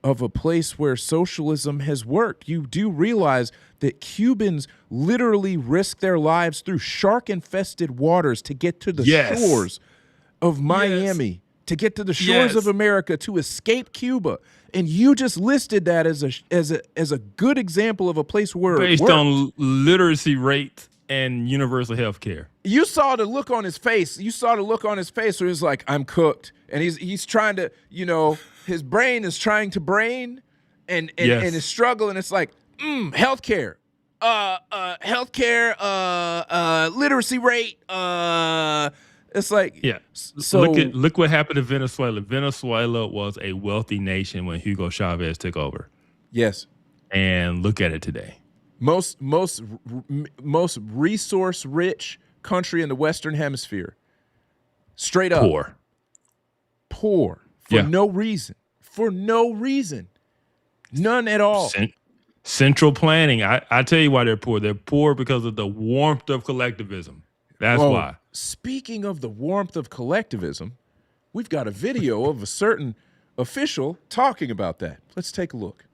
of a place where socialism has worked. You do realize that Cubans literally risk their lives through shark-infested waters to get to the shores of Miami, to get to the shores of America, to escape Cuba. And you just listed that as a good example of a place where based on literacy rate and universal health care. You saw the look on his face. You saw the look on his face where he's like, I'm cooked. And he's trying to, his brain is trying to brain and is struggling. It's like, healthcare. Literacy rate, it's like, So look what happened to Venezuela. Venezuela was a wealthy nation when Hugo Chavez took over. Yes. And look at it today. Most resource rich country in the Western Hemisphere. Straight up. Poor. For no reason. For no reason. None at all. Central planning. I tell you why they're poor. They're poor because of the warmth of collectivism. That's why. Speaking of the warmth of collectivism, we've got a video of a certain official talking about that. Let's take a look.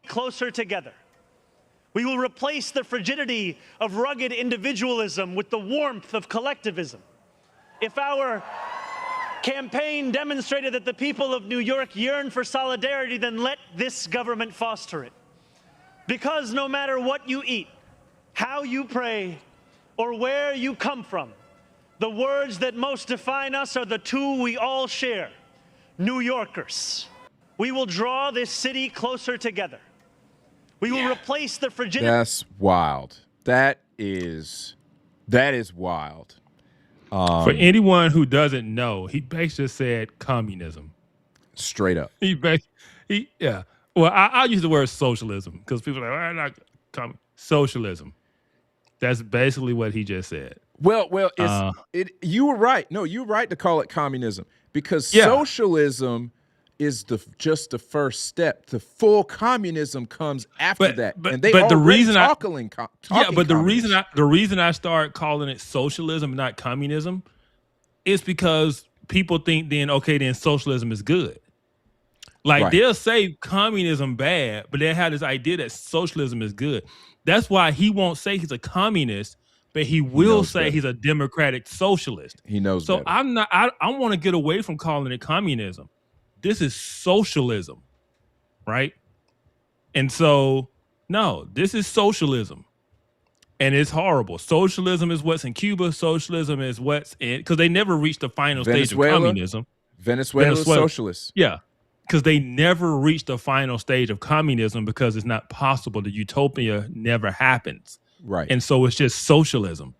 Closer together. We will replace the frigidity of rugged individualism with the warmth of collectivism. If our campaign demonstrated that the people of New York yearn for solidarity, then let this government foster it. Because no matter what you eat, how you pray, or where you come from, the words that most define us are the two we all share: New Yorkers. We will draw this city closer together. We will replace the frigidity. That's wild. That is wild. For anyone who doesn't know, he basically said communism. Straight up. Well, I'll use the word socialism because people are like, socialism. That's basically what he just said. Well, you were right. No, you were right to call it communism because socialism is just the first step. The full communism comes after that, and they but the reason the reason I start calling it socialism, not communism, is because people think then socialism is good. Like they'll say communism bad, but they have this idea that socialism is good. That's why he won't say he's a communist, but he will say he's a democratic socialist. He knows. So better. I'm not. I want to get away from calling it communism. This is socialism, right? And so, no, this is socialism. And it's horrible. Socialism is what's in Cuba. Socialism is what's in, because they never reached the final stage of communism. Venezuela's socialists. Yeah. Because they never reached the final stage of communism because it's not possible. The utopia never happens. Right. And so it's just socialism.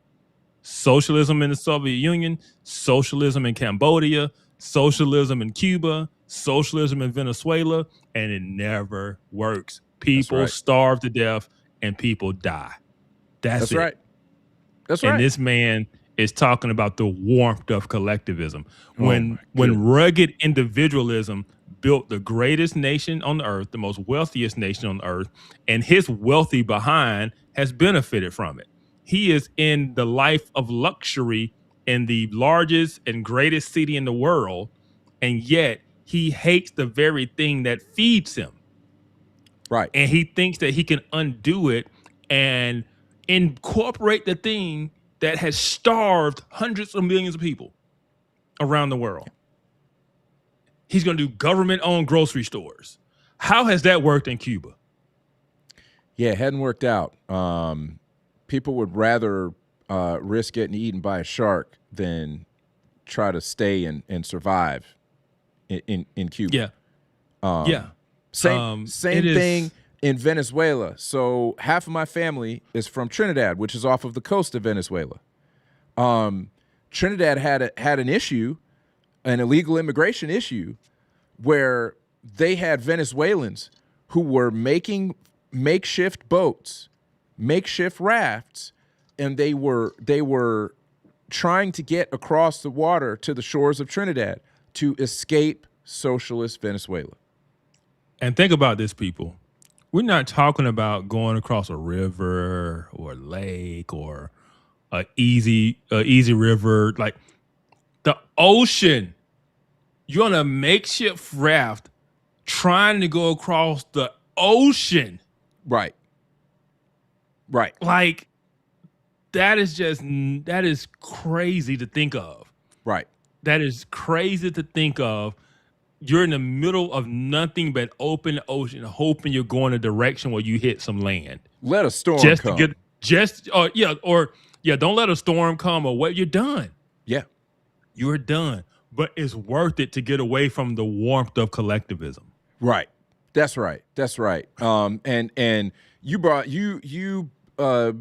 Socialism in the Soviet Union, socialism in Cambodia, socialism in Cuba, socialism in Venezuela, and it never works. People starve to death and people die. That's it. Right. That's right. And this man is talking about the warmth of collectivism. When rugged individualism built the greatest nation on the earth, the most wealthiest nation on the earth, and his wealthy behind has benefited from it. He is in the life of luxury in the largest and greatest city in the world, and yet he hates the very thing that feeds him. Right. And he thinks that he can undo it and incorporate the thing that has starved hundreds of millions of people around the world. He's going to do government-owned grocery stores. How has that worked in Cuba? Yeah, it hadn't worked out. People would rather risk getting eaten by a shark than try to stay and survive in Cuba. Yeah. Same thing in Venezuela. So half of my family is from Trinidad, which is off of the coast of Venezuela. Trinidad had an issue, an illegal immigration issue, where they had Venezuelans who were making makeshift boats, makeshift rafts, and they were trying to get across the water to the shores of Trinidad to escape socialist Venezuela. And think about this, people. We're not talking about going across a river or a lake or a easy river, like the ocean. You're on a makeshift raft trying to go across the ocean. Right. Like, that is crazy to think of. Right. That is crazy to think of. You're in the middle of nothing but open ocean, hoping you're going a direction where you hit some land. Let a storm come. Don't let a storm come or what, you're done. Yeah. You're done. But it's worth it to get away from the warmth of collectivism. Right. That's right. And you grabbed a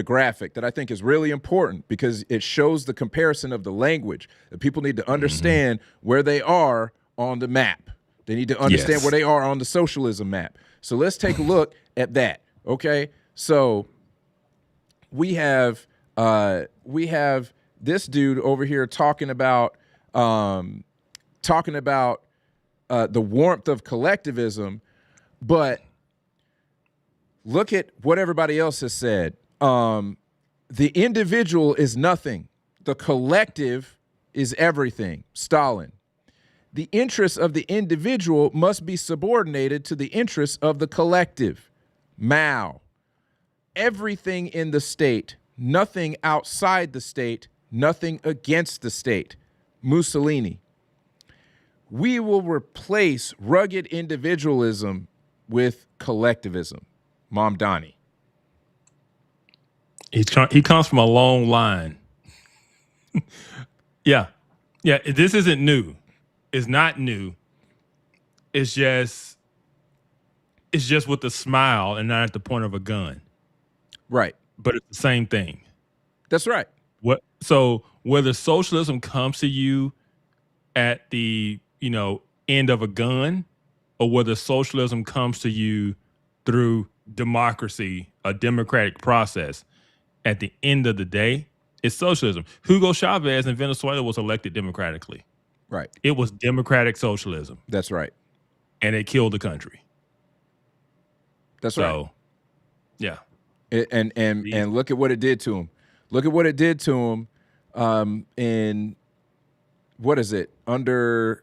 graphic that I think is really important because it shows the comparison of the language that people need to understand where they are on the map. They need to understand where they are on the socialism map. So let's take a look at that. Okay. So we have this dude over here talking about the warmth of collectivism, but look at what everybody else has said. The individual is nothing. The collective is everything. Stalin. The interests of the individual must be subordinated to the interests of the collective. Mao. Everything in the state, nothing outside the state, nothing against the state. Mussolini. We will replace rugged individualism with collectivism. Mamdani. He comes from a long line. Yeah. This isn't new. It's not new. It's just with a smile and not at the point of a gun. Right. But it's the same thing. That's right. So whether socialism comes to you at the end of a gun, or whether socialism comes to you through democracy, a democratic process, at the end of the day, it's socialism. Hugo Chavez in Venezuela was elected democratically. Right. It was democratic socialism. That's right. And it killed the country. That's right. Yeah. And look at what it did to him. Look at what it did to him in, what is it, under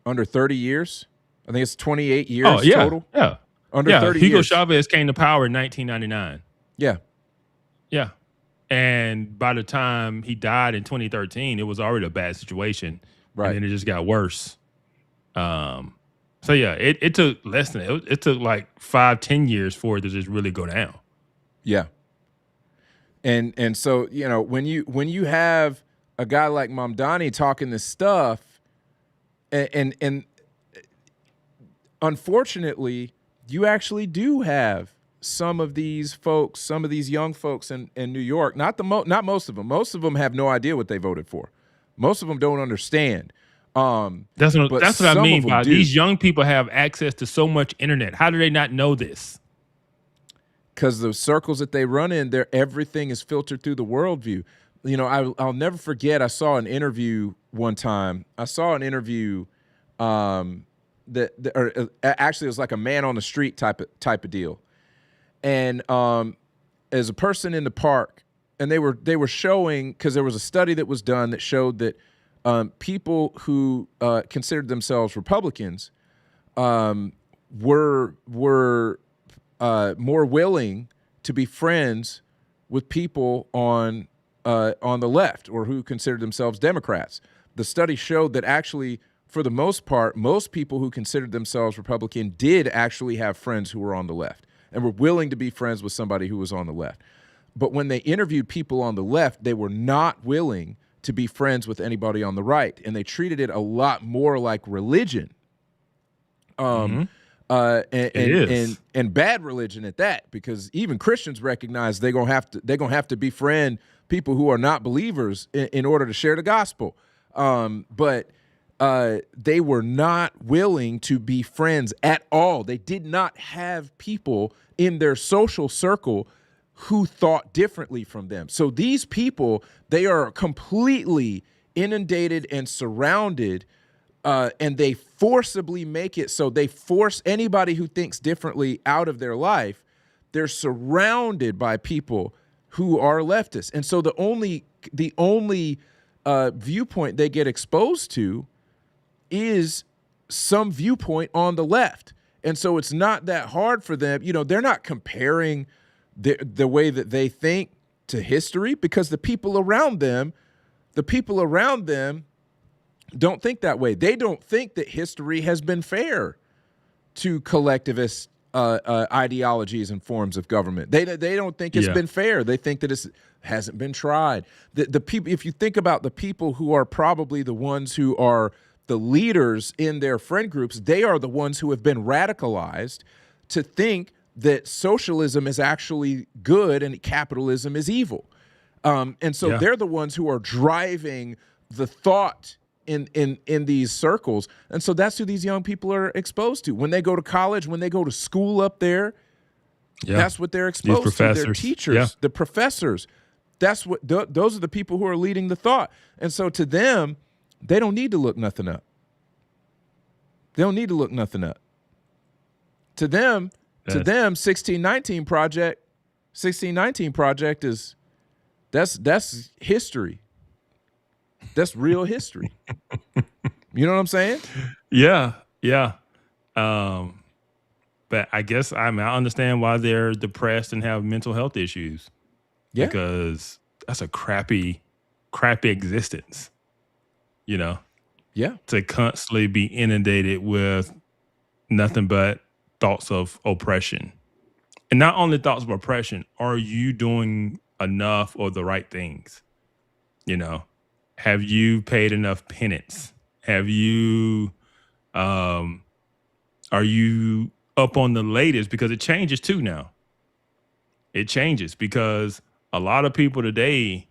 30 years? I think it's 28 years total. Yeah. Under 30 Hugo years. Chavez came to power in 1999. Yeah. Yeah. And by the time he died in 2013, it was already a bad situation. Right. And then it just got worse. It took less than it took like 5-10 years for it to just really go down. Yeah. And so, when you have a guy like Mamdani talking this stuff, and unfortunately, you actually do have some of these folks, some of these young folks in New York. Not most of them. Most of them have no idea what they voted for. Most of them don't understand. That's what I mean by these young people have access to so much internet. How do they not know this? Because the circles that they run in, everything is filtered through the worldview. You know, I'll never forget. I saw an interview one time. Actually, it was like a man on the street type of deal. And as a person in the park, and they were showing, because there was a study that was done that showed that people who considered themselves Republicans were more willing to be friends with people on the left, or who considered themselves Democrats. The study showed that actually, for the most part, most people who considered themselves Republican did actually have friends who were on the left and were willing to be friends with somebody who was on the left. But when they interviewed people on the left, they were not willing to be friends with anybody on the right, and they treated it a lot more like religion. And bad religion at that, because even Christians recognize they're gonna have to befriend people who are not believers in order to share the gospel. But they were not willing to be friends at all. They did not have people in their social circle who thought differently from them. So these people, they are completely inundated and surrounded, and they forcibly make it so they force anybody who thinks differently out of their life. They're surrounded by people who are leftists. And so the only viewpoint they get exposed to is some viewpoint on the left. And so it's not that hard for them. You know, they're not comparing the way that they think to history, because the people around them don't think that way. They don't think that history has been fair to collectivist ideologies and forms of government. They don't think it's been fair. They think that it hasn't been tried. The people, if you think about the people who are probably the ones who are the leaders in their friend groups, they are the ones who have been radicalized to think that socialism is actually good and capitalism is evil. And so they're the ones who are driving the thought in these circles. And so that's who these young people are exposed to. When they go to college, when they go to school up there, that's what they're exposed to. Their teachers, the professors. That's what those are the people who are leading the thought. And so to them, they don't need to look nothing up. They don't need to look nothing up. To them, 1619 Project is that's history. That's real history. You know what I'm saying? Yeah. But I guess I understand why they're depressed and have mental health issues. Yeah. Because that's a crappy existence. You know? Yeah. To constantly be inundated with nothing but thoughts of oppression. And not only thoughts of oppression, are you doing enough or the right things? You know? Have you paid enough penance? Have you, are you up on the latest? Because it changes too now. It changes because a lot of people today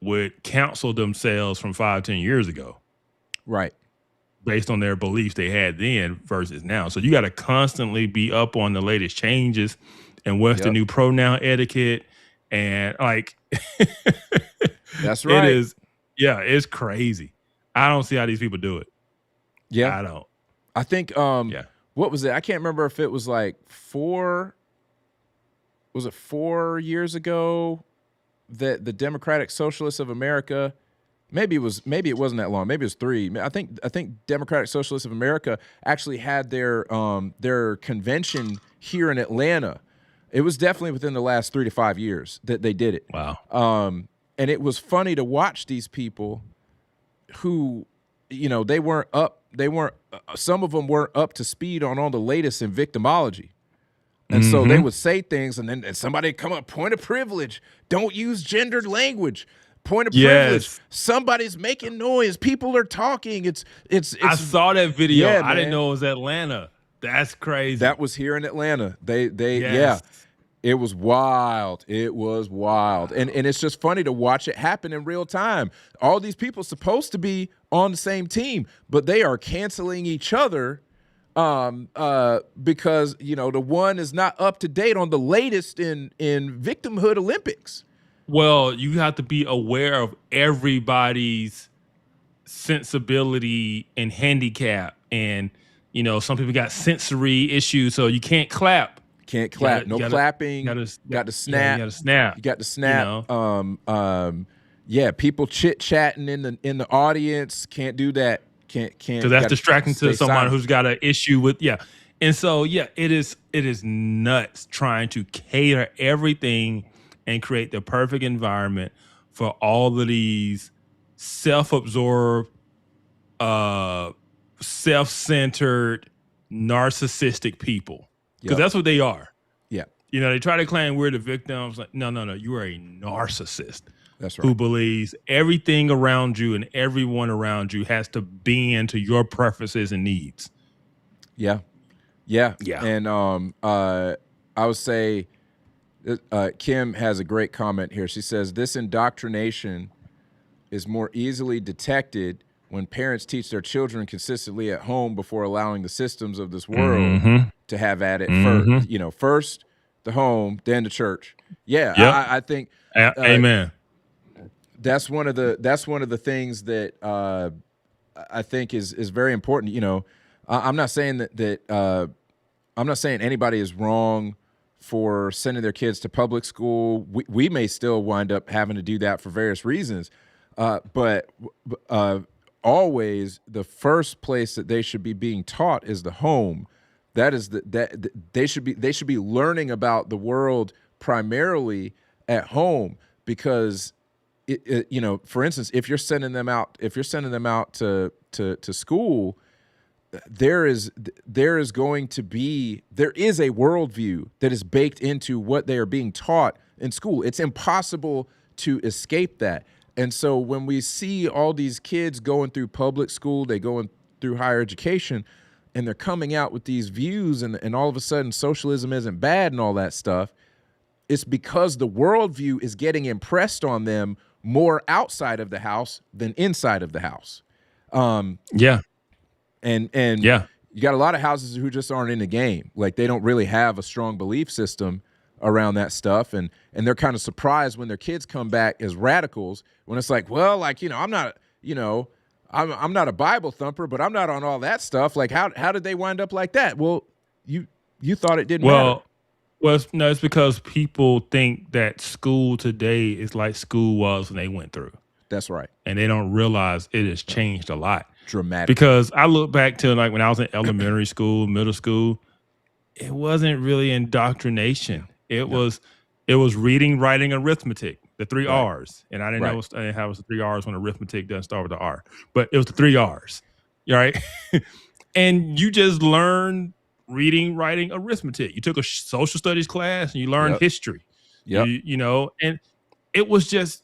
would counsel themselves from 5-10 years ago. Right. Based on their beliefs they had then versus now. So you got to constantly be up on the latest changes and what's the new pronoun etiquette. And like, that's right. It is. Yeah, it's crazy. I don't see how these people do it. Yeah. I don't. I think, what was it? I can't remember if it was like 4 years ago that the Democratic Socialists of America, maybe it wasn't that long. Maybe it was 3. I think Democratic Socialists of America actually had their convention here in Atlanta. It was definitely within the last 3 to 5 years that they did it. Wow. And it was funny to watch these people who, you know, some of them weren't up to speed on all the latest in victimology. And so they would say things, and then somebody would come up, point of privilege, don't use gendered language, point of Yes. privilege. Somebody's making noise. People are talking. It's. I saw that video. Yeah, I didn't man. know it was Atlanta. That's crazy. That was here in Atlanta. Yeah. Yes. It was wild. It was wild. And it's just funny to watch it happen in real time. All these people supposed to be on the same team, but they are canceling each other because, you know, the one is not up to date on the latest in victimhood Olympics. Well, you have to be aware of everybody's sensibility and handicap. And, you know, some people got sensory issues, so you can't clap. Can't clap. You gotta- Clapping. got to snap. You got to snap. You got to snap. You know? Yeah, people chit-chatting in the audience. Can't do that. Can't. So that's distracting to stay someone silent. who's got an issue with, And so, it is nuts trying to cater everything and create the perfect environment for all of these self-absorbed, self-centered, narcissistic people. Because that's what they are. Yeah. You know, they try to claim we're the victims. Like, no, you are a narcissist. That's right. Who believes everything around you and everyone around you has to bend to your preferences and needs. Yeah. And I would say Kim has a great comment here. She says, this indoctrination is more easily detected when parents teach their children consistently at home before allowing the systems of this world to have at it first. You know, first the home, then the church. Yeah, Yep. I think. Amen. That's one of the things that I think is very important. You know, I'm not saying that I'm not saying anybody is wrong for sending their kids to public school. We may still wind up having to do that for various reasons, but always the first place that they should be being taught is the home. That is that they should be learning about the world primarily at home, because you know, for instance, if you're sending them out to school, there is a worldview that is baked into what they are being taught in school. It's impossible to escape that. And so when we see all these kids going through public school, they going through higher education, and they're coming out with these views, and all of a sudden socialism isn't bad and all that stuff, it's because the worldview is getting impressed on them more outside of the house than inside of the house. And you got a lot of houses who just aren't in the game. Like, they don't really have a strong belief system around that stuff, and they're kind of surprised when their kids come back as radicals, when it's like, well, like, you know, I'm not a Bible thumper, but I'm not on all that stuff. Like, how did they wind up like that? Well, you thought it didn't matter. Well, no, it's because people think that school today is like school was when they went through. That's right. And they don't realize it has changed a lot. Dramatically. Because I look back to, like, when I was in elementary school, middle school, it wasn't really indoctrination. It was reading, writing, arithmetic, the three R's. And I didn't know how it was the three R's when arithmetic doesn't start with the R. But it was the three R's, right? And you just learned reading, writing, arithmetic. You took a social studies class and you learned history. You know, and it was just,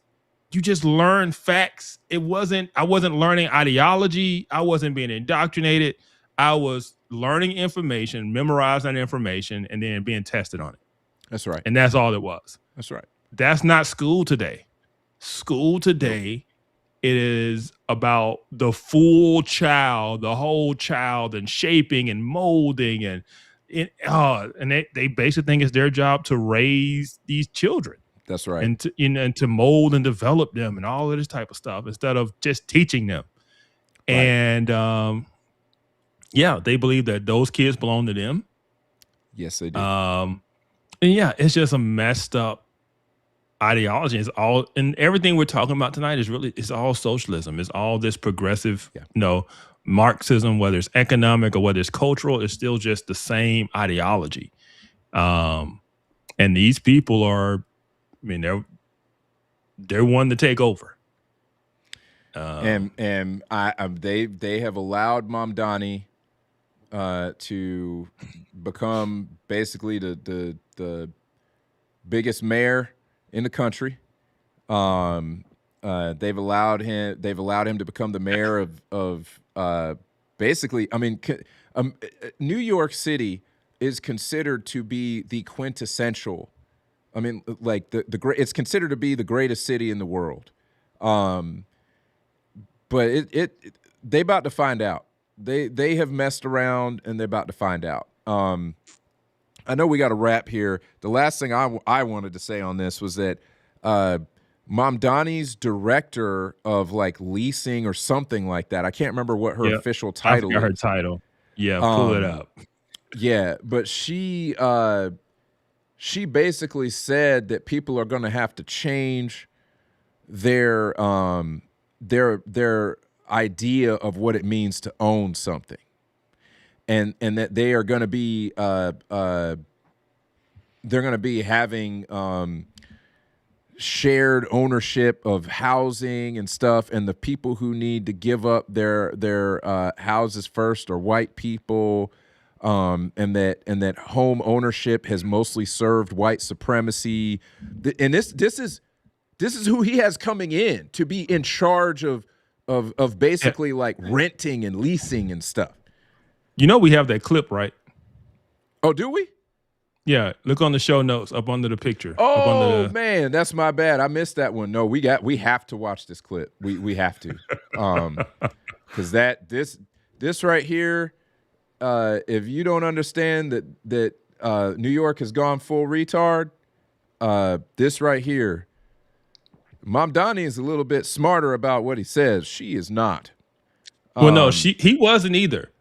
you just learned facts. I wasn't learning ideology. I wasn't being indoctrinated. I was learning information, memorizing that information, and then being tested on it. That's right. And that's all it was. That's right. That's not school today. School today, it is about the full child, the whole child, and shaping and molding, and they basically think it's their job to raise these children. That's right. And to mold and develop them and all of this type of stuff instead of just teaching them. Right. And they believe that those kids belong to them. Yes, they do. And it's just a messed up ideology. It's all, and everything we're talking about tonight it's all socialism. It's all this progressive, Marxism, whether it's economic or whether it's cultural, it's still just the same ideology. And these people are, they're one to take over. And they have allowed Mamdani to become basically the biggest mayor in the country. They've allowed him to become the mayor of basically. I mean, New York City is considered to be the quintessential. I mean, like it's considered to be the greatest city in the world. But they about to find out. They have messed around and they're about to find out. I know we got to wrap here. The last thing I wanted to say on this was that Mamdani's director of like leasing or something like that. I can't remember what her official title is. Her title. Yeah, pull it up. Yeah, but she basically said that people are going to have to change their idea of what it means to own something, and that they are going to be having shared ownership of housing and stuff, and the people who need to give up their houses first are white people, and that home ownership has mostly served white supremacy, and this is who he has coming in to be in charge of basically like renting and leasing and stuff. You know we have that clip, right? Oh, do we? Yeah, look on the show notes up under the picture. Oh man, that's my bad. I missed that one. No, we have to watch this clip. We have to, because this right here. If you don't understand that New York has gone full retard, this right here, Mamdani is a little bit smarter about what he says. She is not. Well, no, he wasn't either.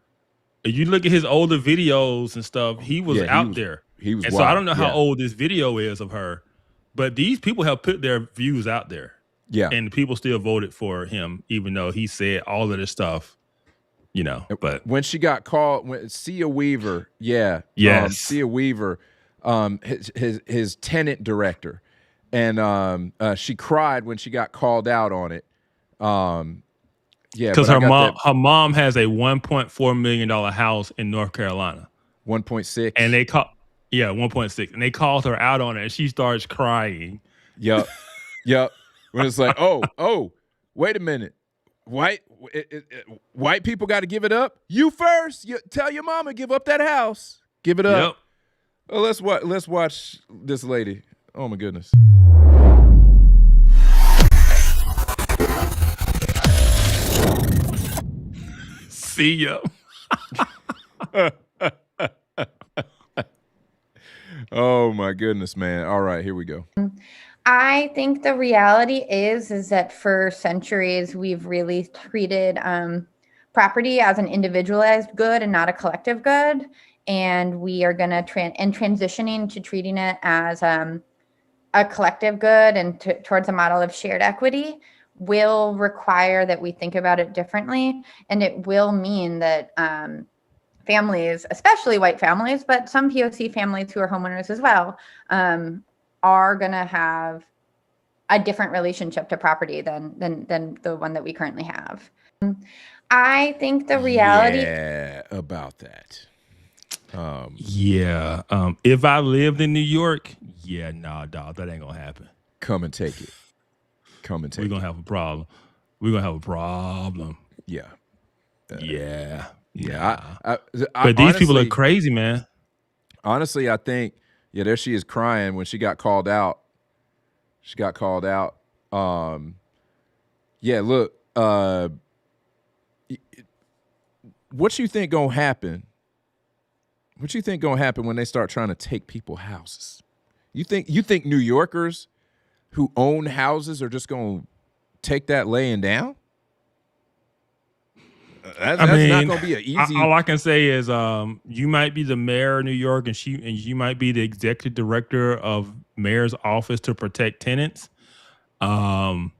If you look at his older videos and stuff, he was out there. He was. And wild. so I don't know how old this video is of her, but these people have put their views out there. Yeah. And people still voted for him, even though he said all of this stuff, you know. But when she got called, Sia Weaver, Sia Weaver, his tenant director, and she cried when she got called out on it. Because her mom has a $1.4 million house in North Carolina. 1.6. And they 1.6. And they called her out on it, and she starts crying. Yep. When it's like, oh, wait a minute, white people got to give it up. You first. Tell your mama give up that house. Give it up. Yep. Oh, let's watch this lady. Oh my goodness. See ya. Oh my goodness, man. All right, here we go. I think the reality is that for centuries we've really treated property as an individualized good and not a collective good, and we are going to transitioning to treating it as a collective good and towards a model of shared equity will require that we think about it differently, and it will mean that families, especially white families, but some POC families who are homeowners as well, are going to have a different relationship to property than the one that we currently have. I think the reality about that. If I lived in New York, dog, that ain't gonna happen. Come and take it. We're gonna have a problem. We're gonna have a problem. Yeah. But honestly, these people are crazy, man. Honestly, I think, there she is crying when she got called out. Look, what you think gonna happen? What you think gonna happen when they start trying to take people houses? You think New Yorkers who own houses are just gonna take that laying down? That's not gonna be an easy. All I can say is, you might be the mayor of New York, and you might be the executive director of mayor's office to protect tenants. But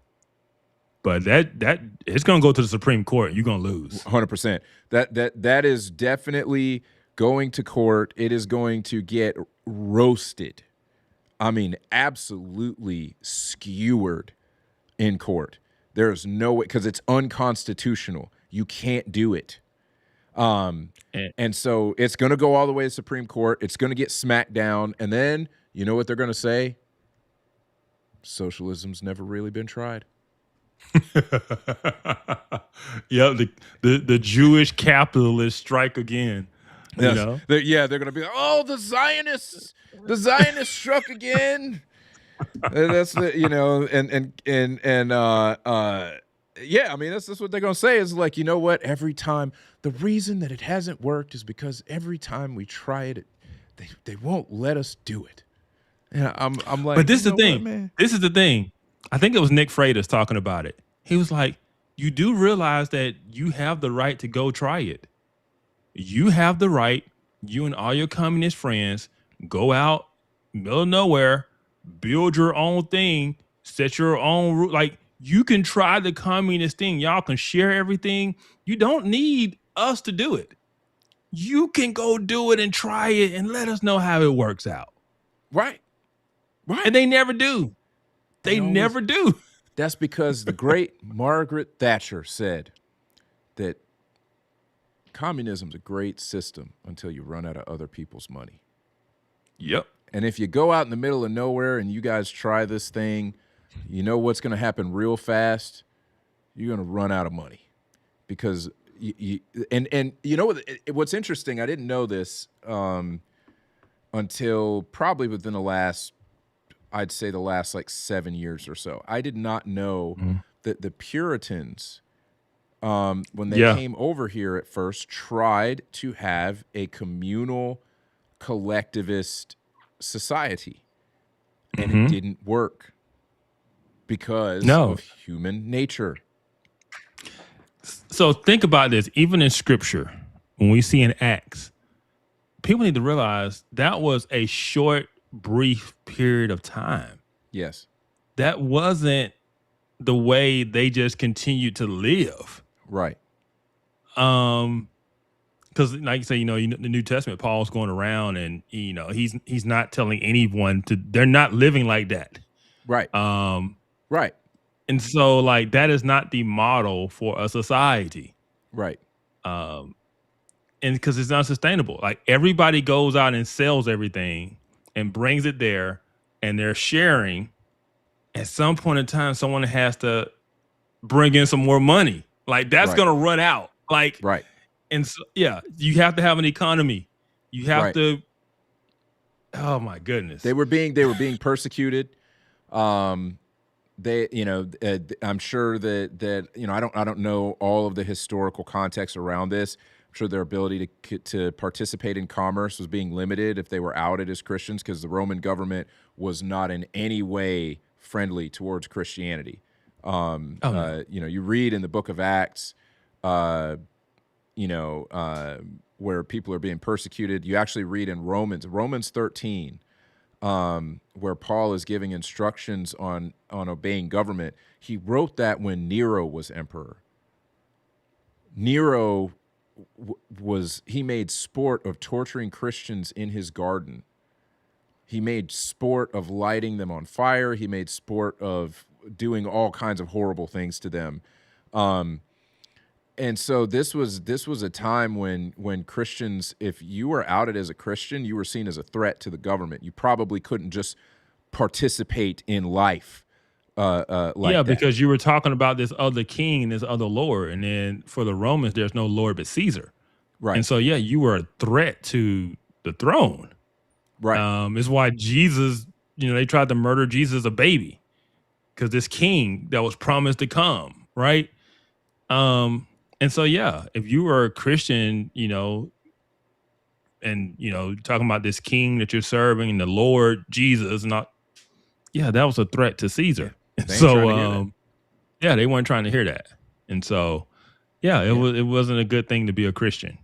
that it's gonna go to the Supreme Court. You're gonna lose. 100%. That is definitely going to court. It is going to get roasted. I mean, absolutely skewered in court. There is no way, because it's unconstitutional. You can't do it. And so it's going to go all the way to Supreme Court. It's going to get smacked down. And then, you know what they're going to say? Socialism's never really been tried. Yep, the Jewish capitalists strike again. You Yes. know? They're going to be like, oh, the Zionists struck again. That's the, yeah, I mean, that's what they're going to say is like, you know what? Every time, the reason that it hasn't worked is because every time we try it, they won't let us do it. And I'm like, But this is the thing. What, man? This is the thing. I think it was Nick Freitas talking about it. He was like, you do realize that you have the right to go try it. You have the right, you and all your communist friends, go out, middle of nowhere, build your own thing, set your own route. Like, you can try the communist thing. Y'all can share everything. You don't need us to do it. You can go do it and try it and let us know how it works out. Right. And they never do. They never do. That's because the great Margaret Thatcher said that communism's a great system until you run out of other people's money. Yep. And if you go out in the middle of nowhere and you guys try this thing, you know what's going to happen real fast? You're going to run out of money. Because and you know what's interesting, I didn't know this until probably within the last like 7 years or so. I did not know that the Puritans, when they came over here at first, tried to have a communal collectivist society. And it didn't work because of human nature. So think about this. Even in scripture, when we see in Acts, people need to realize that was a short, brief period of time. Yes. That wasn't the way they just continued to live. Right. Because like you say, the New Testament, Paul's going around and he's not telling anyone they're not living like that. Right. Right. And so like that is not the model for a society. Right. And because it's not sustainable. Like everybody goes out and sells everything and brings it there and they're sharing. At some point in time, someone has to bring in some more money. Like that's going to run out. Like, right. And so, yeah, you have to have an economy. You have to. Oh my goodness. They were being persecuted. I'm sure that I don't know all of the historical context around this. I'm sure their ability to participate in commerce was being limited if they were outed as Christians, because the Roman government was not in any way friendly towards Christianity. You read in the book of Acts, where people are being persecuted. You actually read in Romans 13, where Paul is giving instructions on obeying government. He wrote that when Nero was emperor. Nero he made sport of torturing Christians in his garden. He made sport of lighting them on fire. He made sport of doing all kinds of horrible things to them. And so this was a time when Christians, if you were outed as a Christian, you were seen as a threat to the government. You probably couldn't just participate in life like that. Because you were talking about this other king and this other lord, and then for the Romans, there's no lord but Caesar. Right. And so you were a threat to the throne. Right. It's why Jesus, they tried to murder Jesus as a baby, because this king that was promised to come, right? And so, if you were a Christian, and, talking about this king that you're serving and the Lord Jesus, that was a threat to Caesar. So, they weren't trying to hear that. And so, it wasn't a good thing to be a Christian.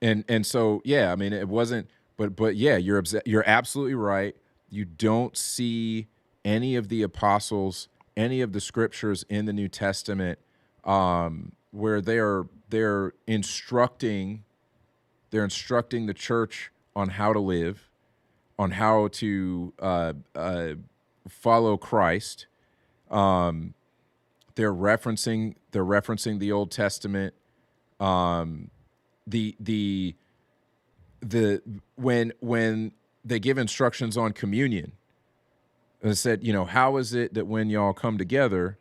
And so, I mean, it wasn't, but you're absolutely right. You don't see any of the apostles, any of the scriptures in the New Testament, where they're instructing the church on how to live, on how to follow Christ. They're referencing the Old Testament. When they give instructions on communion, it said, how is it that when y'all come together,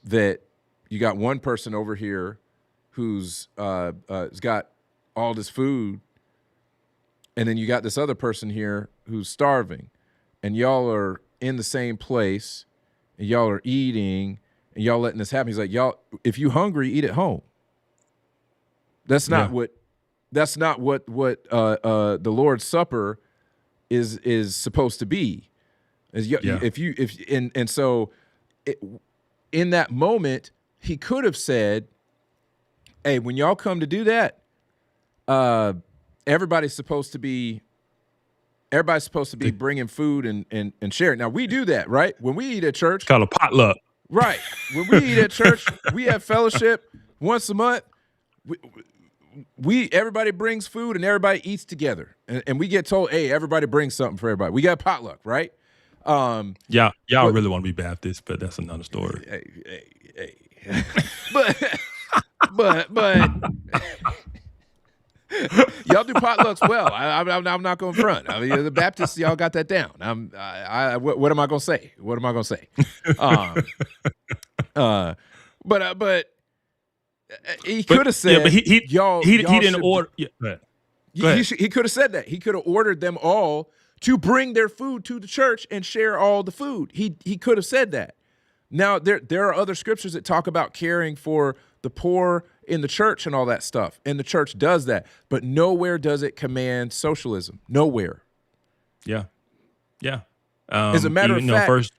that you got one person over here who's has got all this food, and then you got this other person here who's starving, and y'all are in the same place, and y'all are eating, and y'all letting this happen. He's like, y'all, if you hungry, eat at home. That's not what the Lord's Supper is supposed to be. So in that moment, he could have said, hey, when y'all come to do that, everybody's supposed to be bringing food and sharing. Now, we do that, right? When we eat at church. It's called a potluck. Right. When we eat at church, we have fellowship once a month. Everybody brings food and everybody eats together. And we get told, hey, everybody brings something for everybody. We got potluck, right? Y'all really want to be Baptist, but that's another story. Hey. but y'all do potlucks well. I'm not going front. I mean, the Baptists, y'all got that down. What am I going to say? What am I going to say? But he could have said, but he didn't order. He could have said that. He could have ordered them all to bring their food to the church and share all the food. He could have said that. Now, there are other scriptures that talk about caring for the poor in the church and all that stuff, and the church does that. But nowhere does it command socialism. Nowhere. Yeah. As a matter of fact,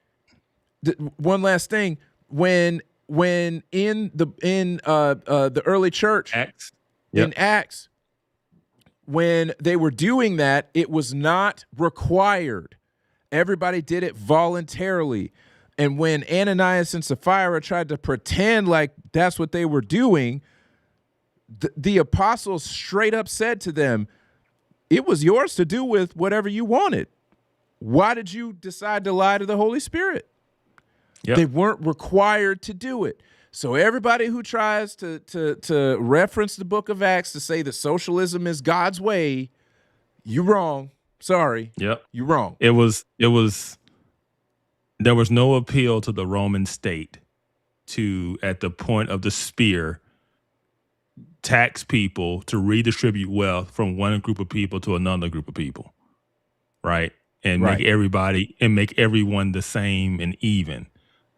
one last thing, when in the early church, Acts. In Acts, when they were doing that, it was not required. Everybody did it voluntarily. And when Ananias and Sapphira tried to pretend like that's what they were doing, the apostles straight up said to them, it was yours to do with whatever you wanted. Why did you decide to lie to the Holy Spirit? Yep. They weren't required to do it. So everybody who tries to reference the book of Acts to say that socialism is God's way, you're wrong. Sorry. Yep. You're wrong. There was no appeal to the Roman state to, at the point of the spear, tax people to redistribute wealth from one group of people to another group of people, right? And make everyone the same and even.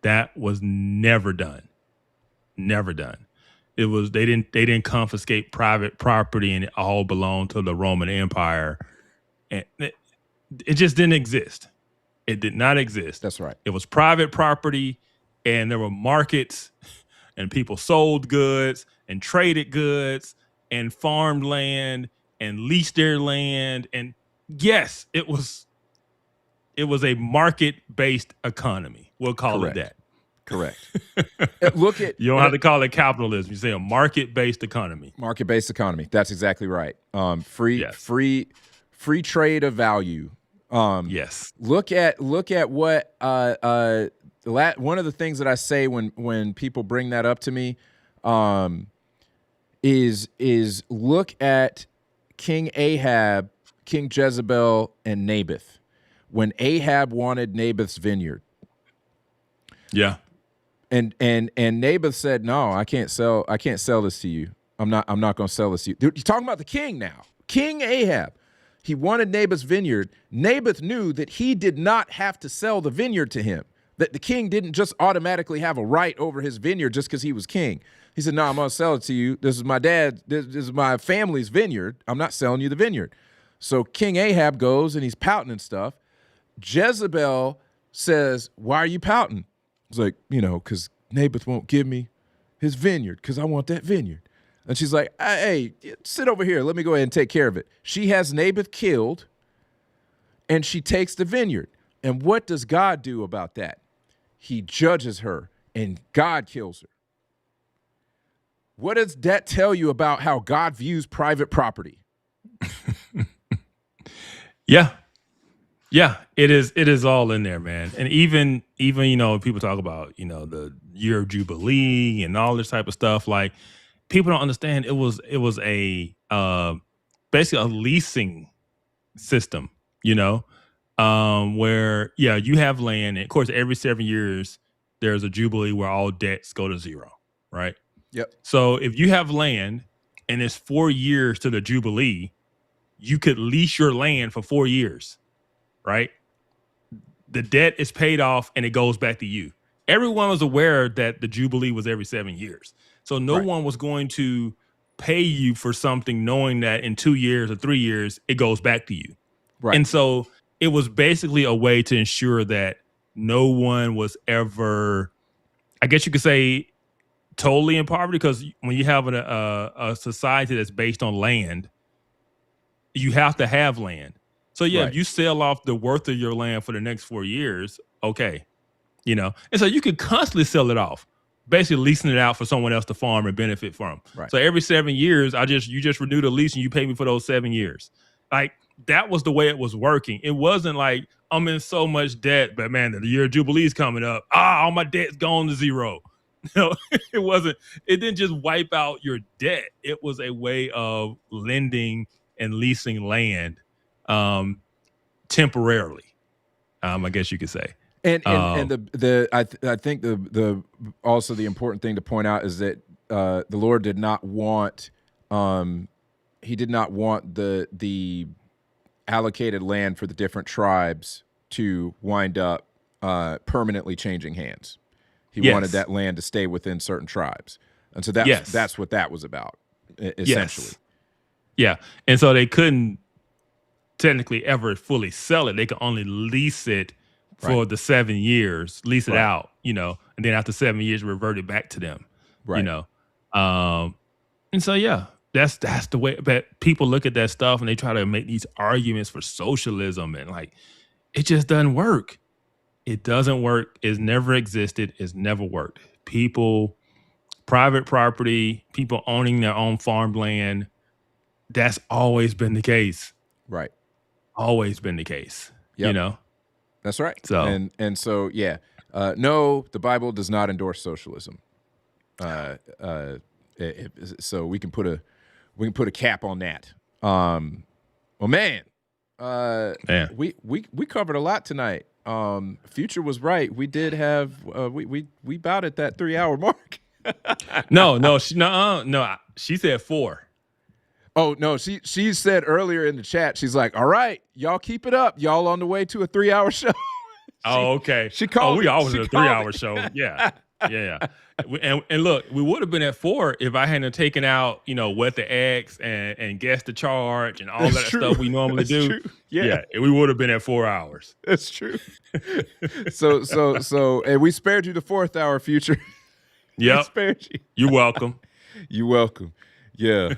That was never done. Never done. It was they didn't confiscate private property and it all belonged to the Roman Empire. And it just didn't exist. It did not exist. That's right. It was private property, and there were markets, and people sold goods and traded goods and farmed land and leased their land. And yes, it was a market-based economy. We'll call it that. Correct. Look at you don't have to call it capitalism. You say a market-based economy. Market-based economy. That's exactly right. Free trade of value. Yes. Look at what one of the things that I say when people bring that up to me is look at King Ahab, King Jezebel, and Naboth. When Ahab wanted Naboth's vineyard. Yeah. And Naboth said, "No, I can't sell this to you. I'm not going to sell this to you." You're talking about the king now. King Ahab. He wanted Naboth's vineyard. Naboth knew that he did not have to sell the vineyard to him, that the king didn't just automatically have a right over his vineyard just because he was king. He said, "No, I'm going to sell it to you. This is my dad. This is my family's vineyard. I'm not selling you the vineyard." So King Ahab goes and he's pouting and stuff. Jezebel says, "Why are you pouting?" It's like, because Naboth won't give me his vineyard because I want that vineyard. And she's like, "Hey, sit over here. Let me go ahead and take care of it." She has Naboth killed, and she takes the vineyard. And what does God do about that? He judges her, and God kills her. What does that tell you about how God views private property? Yeah, it is all in there, man. And even people talk about, the year of Jubilee and all this type of stuff, like people don't understand it was a basically a leasing system, where you have land, and of course every 7 years there's a jubilee where all debts go to zero, right? Yep. So if you have land and it's 4 years to the jubilee, you could lease your land for 4 years, right? The debt is paid off and it goes back to you. Everyone was aware that the jubilee was every 7 years. So no one was going to pay you for something knowing that in 2 years or 3 years, it goes back to you. Right. And so it was basically a way to ensure that no one was ever, I guess you could say, totally in poverty, because when you have a society that's based on land, you have to have land. So if you sell off the worth of your land for the next 4 years, okay, and so you could constantly sell it off, basically leasing it out for someone else to farm and benefit from. Right. So every 7 years, you just renew the lease and you pay me for those 7 years. Like, that was the way it was working. It wasn't like, I'm in so much debt, but man, the year of Jubilee's coming up. All my debt's gone to zero. It wasn't. It didn't just wipe out your debt. It was a way of lending and leasing land temporarily. I guess you could say. And I think the also the important thing to point out is that the Lord did not want he did not want the allocated land for the different tribes to wind up permanently changing hands. He wanted that land to stay within certain tribes. And so that's what that was about, essentially. Yeah. And so they couldn't technically ever fully sell it. They could only lease it for the 7 years, lease it out, and then after 7 years, revert it back to them, and so, that's the way. But people look at that stuff and they try to make these arguments for socialism, and like, it just doesn't work. It doesn't work. It's never existed. It's never worked. Private property, people owning their own farmland, that's always been the case. Right. Always been the case. Yep. That's right. So and so no, the Bible does not endorse socialism. So we can put a cap on that. Well, man, we covered a lot tonight. Future was right. We did have we about at that 3 hour mark. No, she said 4. Oh no, she said earlier in the chat, she's like, all right, y'all keep it up. Y'all on the way to a 3 hour show. Okay. She called. We always a 3 hour show. Yeah. And look, we would have been at 4 if I hadn't taken out, what the X and guess the charge and all that stuff we normally do. True. Yeah, we would have been at 4 hours. That's true. So, and we spared you the 4th hour, Future. Yep. Spared you. You're welcome. You're welcome. Yeah,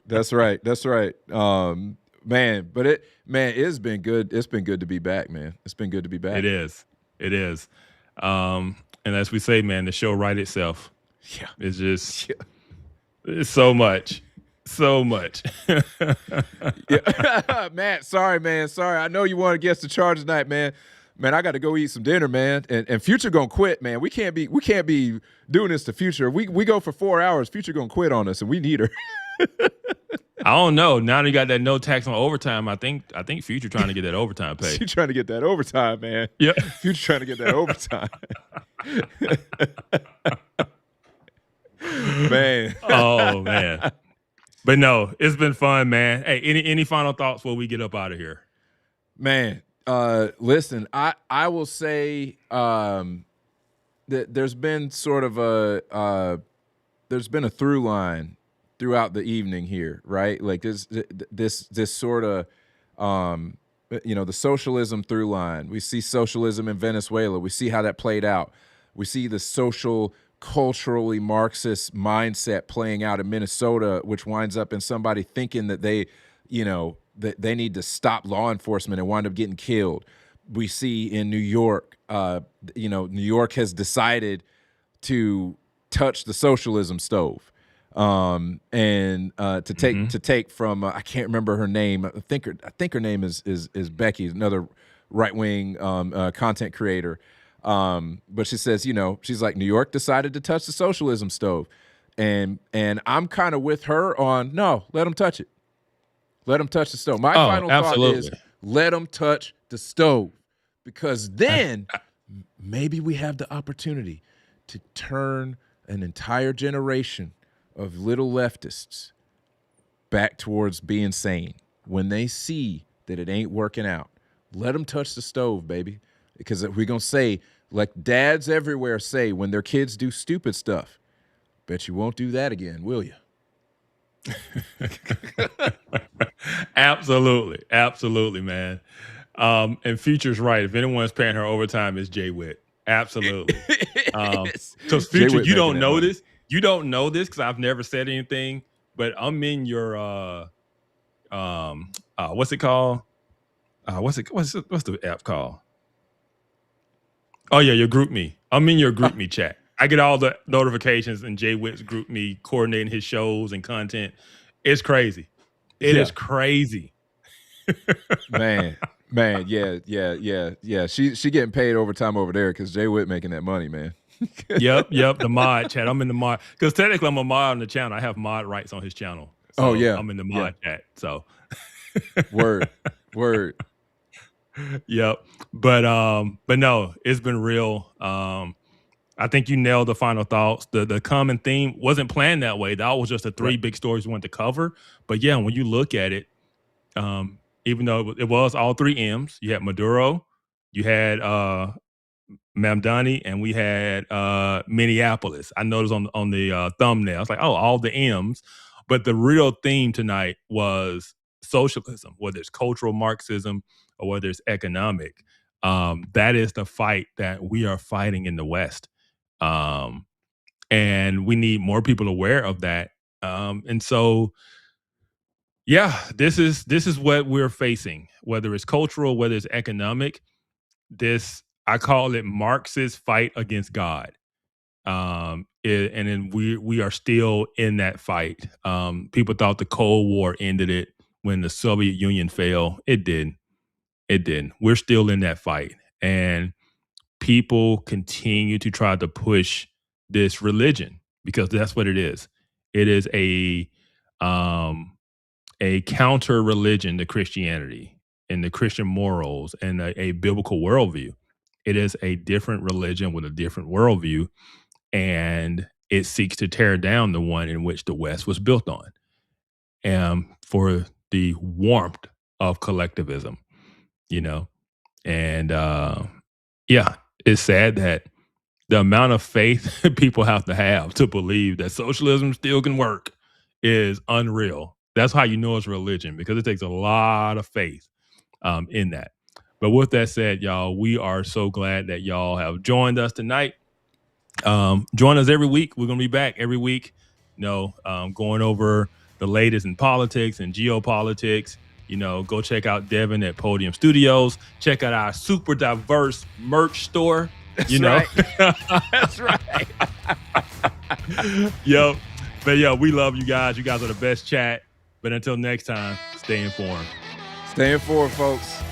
that's right. That's right. Man, but it's been good. It's been good to be back, man. It's been good to be back. It is. And as we say, man, the show right itself. Yeah. It's just it's so much. Yeah. Matt, sorry, man. Sorry. I know you want to guess the charge tonight, man. Man, I got to go eat some dinner, man. And Future gonna quit, man. We can't be doing this to Future. We go for 4 hours. Future gonna quit on us, and we need her. I don't know. Now that you got that no tax on overtime, I think Future trying to get that overtime pay. She's trying to get that overtime, man. Yeah. Future trying to get that overtime. Man. Oh man. But no, it's been fun, man. Hey, any final thoughts before we get up out of here? Man, listen, I will say that there's been sort of there's been a through line throughout the evening here, right? Like this sort of the socialism through line. We see socialism in Venezuela. We see how that played out. We see the social, culturally Marxist mindset playing out in Minnesota, which winds up in somebody thinking that they need to stop law enforcement and wind up getting killed. We see in New York, New York has decided to touch the socialism stove. To take from I can't remember her name. I think her name is Becky, another right-wing content creator. But she says, she's like, New York decided to touch the socialism stove, and I'm kind of with her on no, let them touch it. Let them touch the stove. My final thought is let them touch the stove, because then maybe we have the opportunity to turn an entire generation of little leftists back towards being sane. When they see that it ain't working out, let them touch the stove, baby. Because we're going to say, like dads everywhere say when their kids do stupid stuff, bet you won't do that again, will you? Absolutely, man. And Future's right. If anyone's paying her overtime, it's Jay Witt. Absolutely. So Future, you don't know this. You don't know this because I've never said anything. But I'm in your what's it called? What's the app called? Oh yeah, your group me. I'm in your group me chat. I get all the notifications in Jay Witt's group me coordinating his shows and content. It's crazy. It is crazy. Man, yeah. She getting paid overtime over there because Jay Witt making that money, man. Yep. The mod chat. I'm in the mod because technically I'm a mod on the channel. I have mod rights on his channel. So I'm in the mod chat. So word. Yep. But no, it's been real. I think you nailed the final thoughts. The common theme wasn't planned that way. That was just the three big stories we wanted to cover. But yeah, when you look at it, even though it was all three M's, you had Maduro, you had Mamdani, and we had Minneapolis. I noticed on the thumbnail, it's like, oh, all the M's. But the real theme tonight was socialism, whether it's cultural Marxism or whether it's economic. That is the fight that we are fighting in the West. And we need more people aware of that. And so, yeah, this is what we're facing, whether it's cultural, whether it's economic. I call it Marxist fight against God. And then we are still in that fight. People thought the Cold War ended it when the Soviet Union fell. It didn't. We're still in that fight. And people continue to try to push this religion because that's what it is. It is a counter religion to Christianity and the Christian morals and a biblical worldview. It is a different religion with a different worldview, and it seeks to tear down the one in which the West was built on, for the warmth of collectivism, and it's sad that the amount of faith people have to believe that socialism still can work is unreal. That's how you know it's religion, because it takes a lot of faith in that. But with that said, y'all, we are so glad that y'all have joined us tonight. Join us every week. We're going to be back every week, going over the latest in politics and geopolitics. Go check out Devin at Podium Studios. Check out our super diverse merch store. Right. That's right. Yo, but yeah, we love you guys. You guys are the best chat. But until next time, stay informed. Stay informed, folks.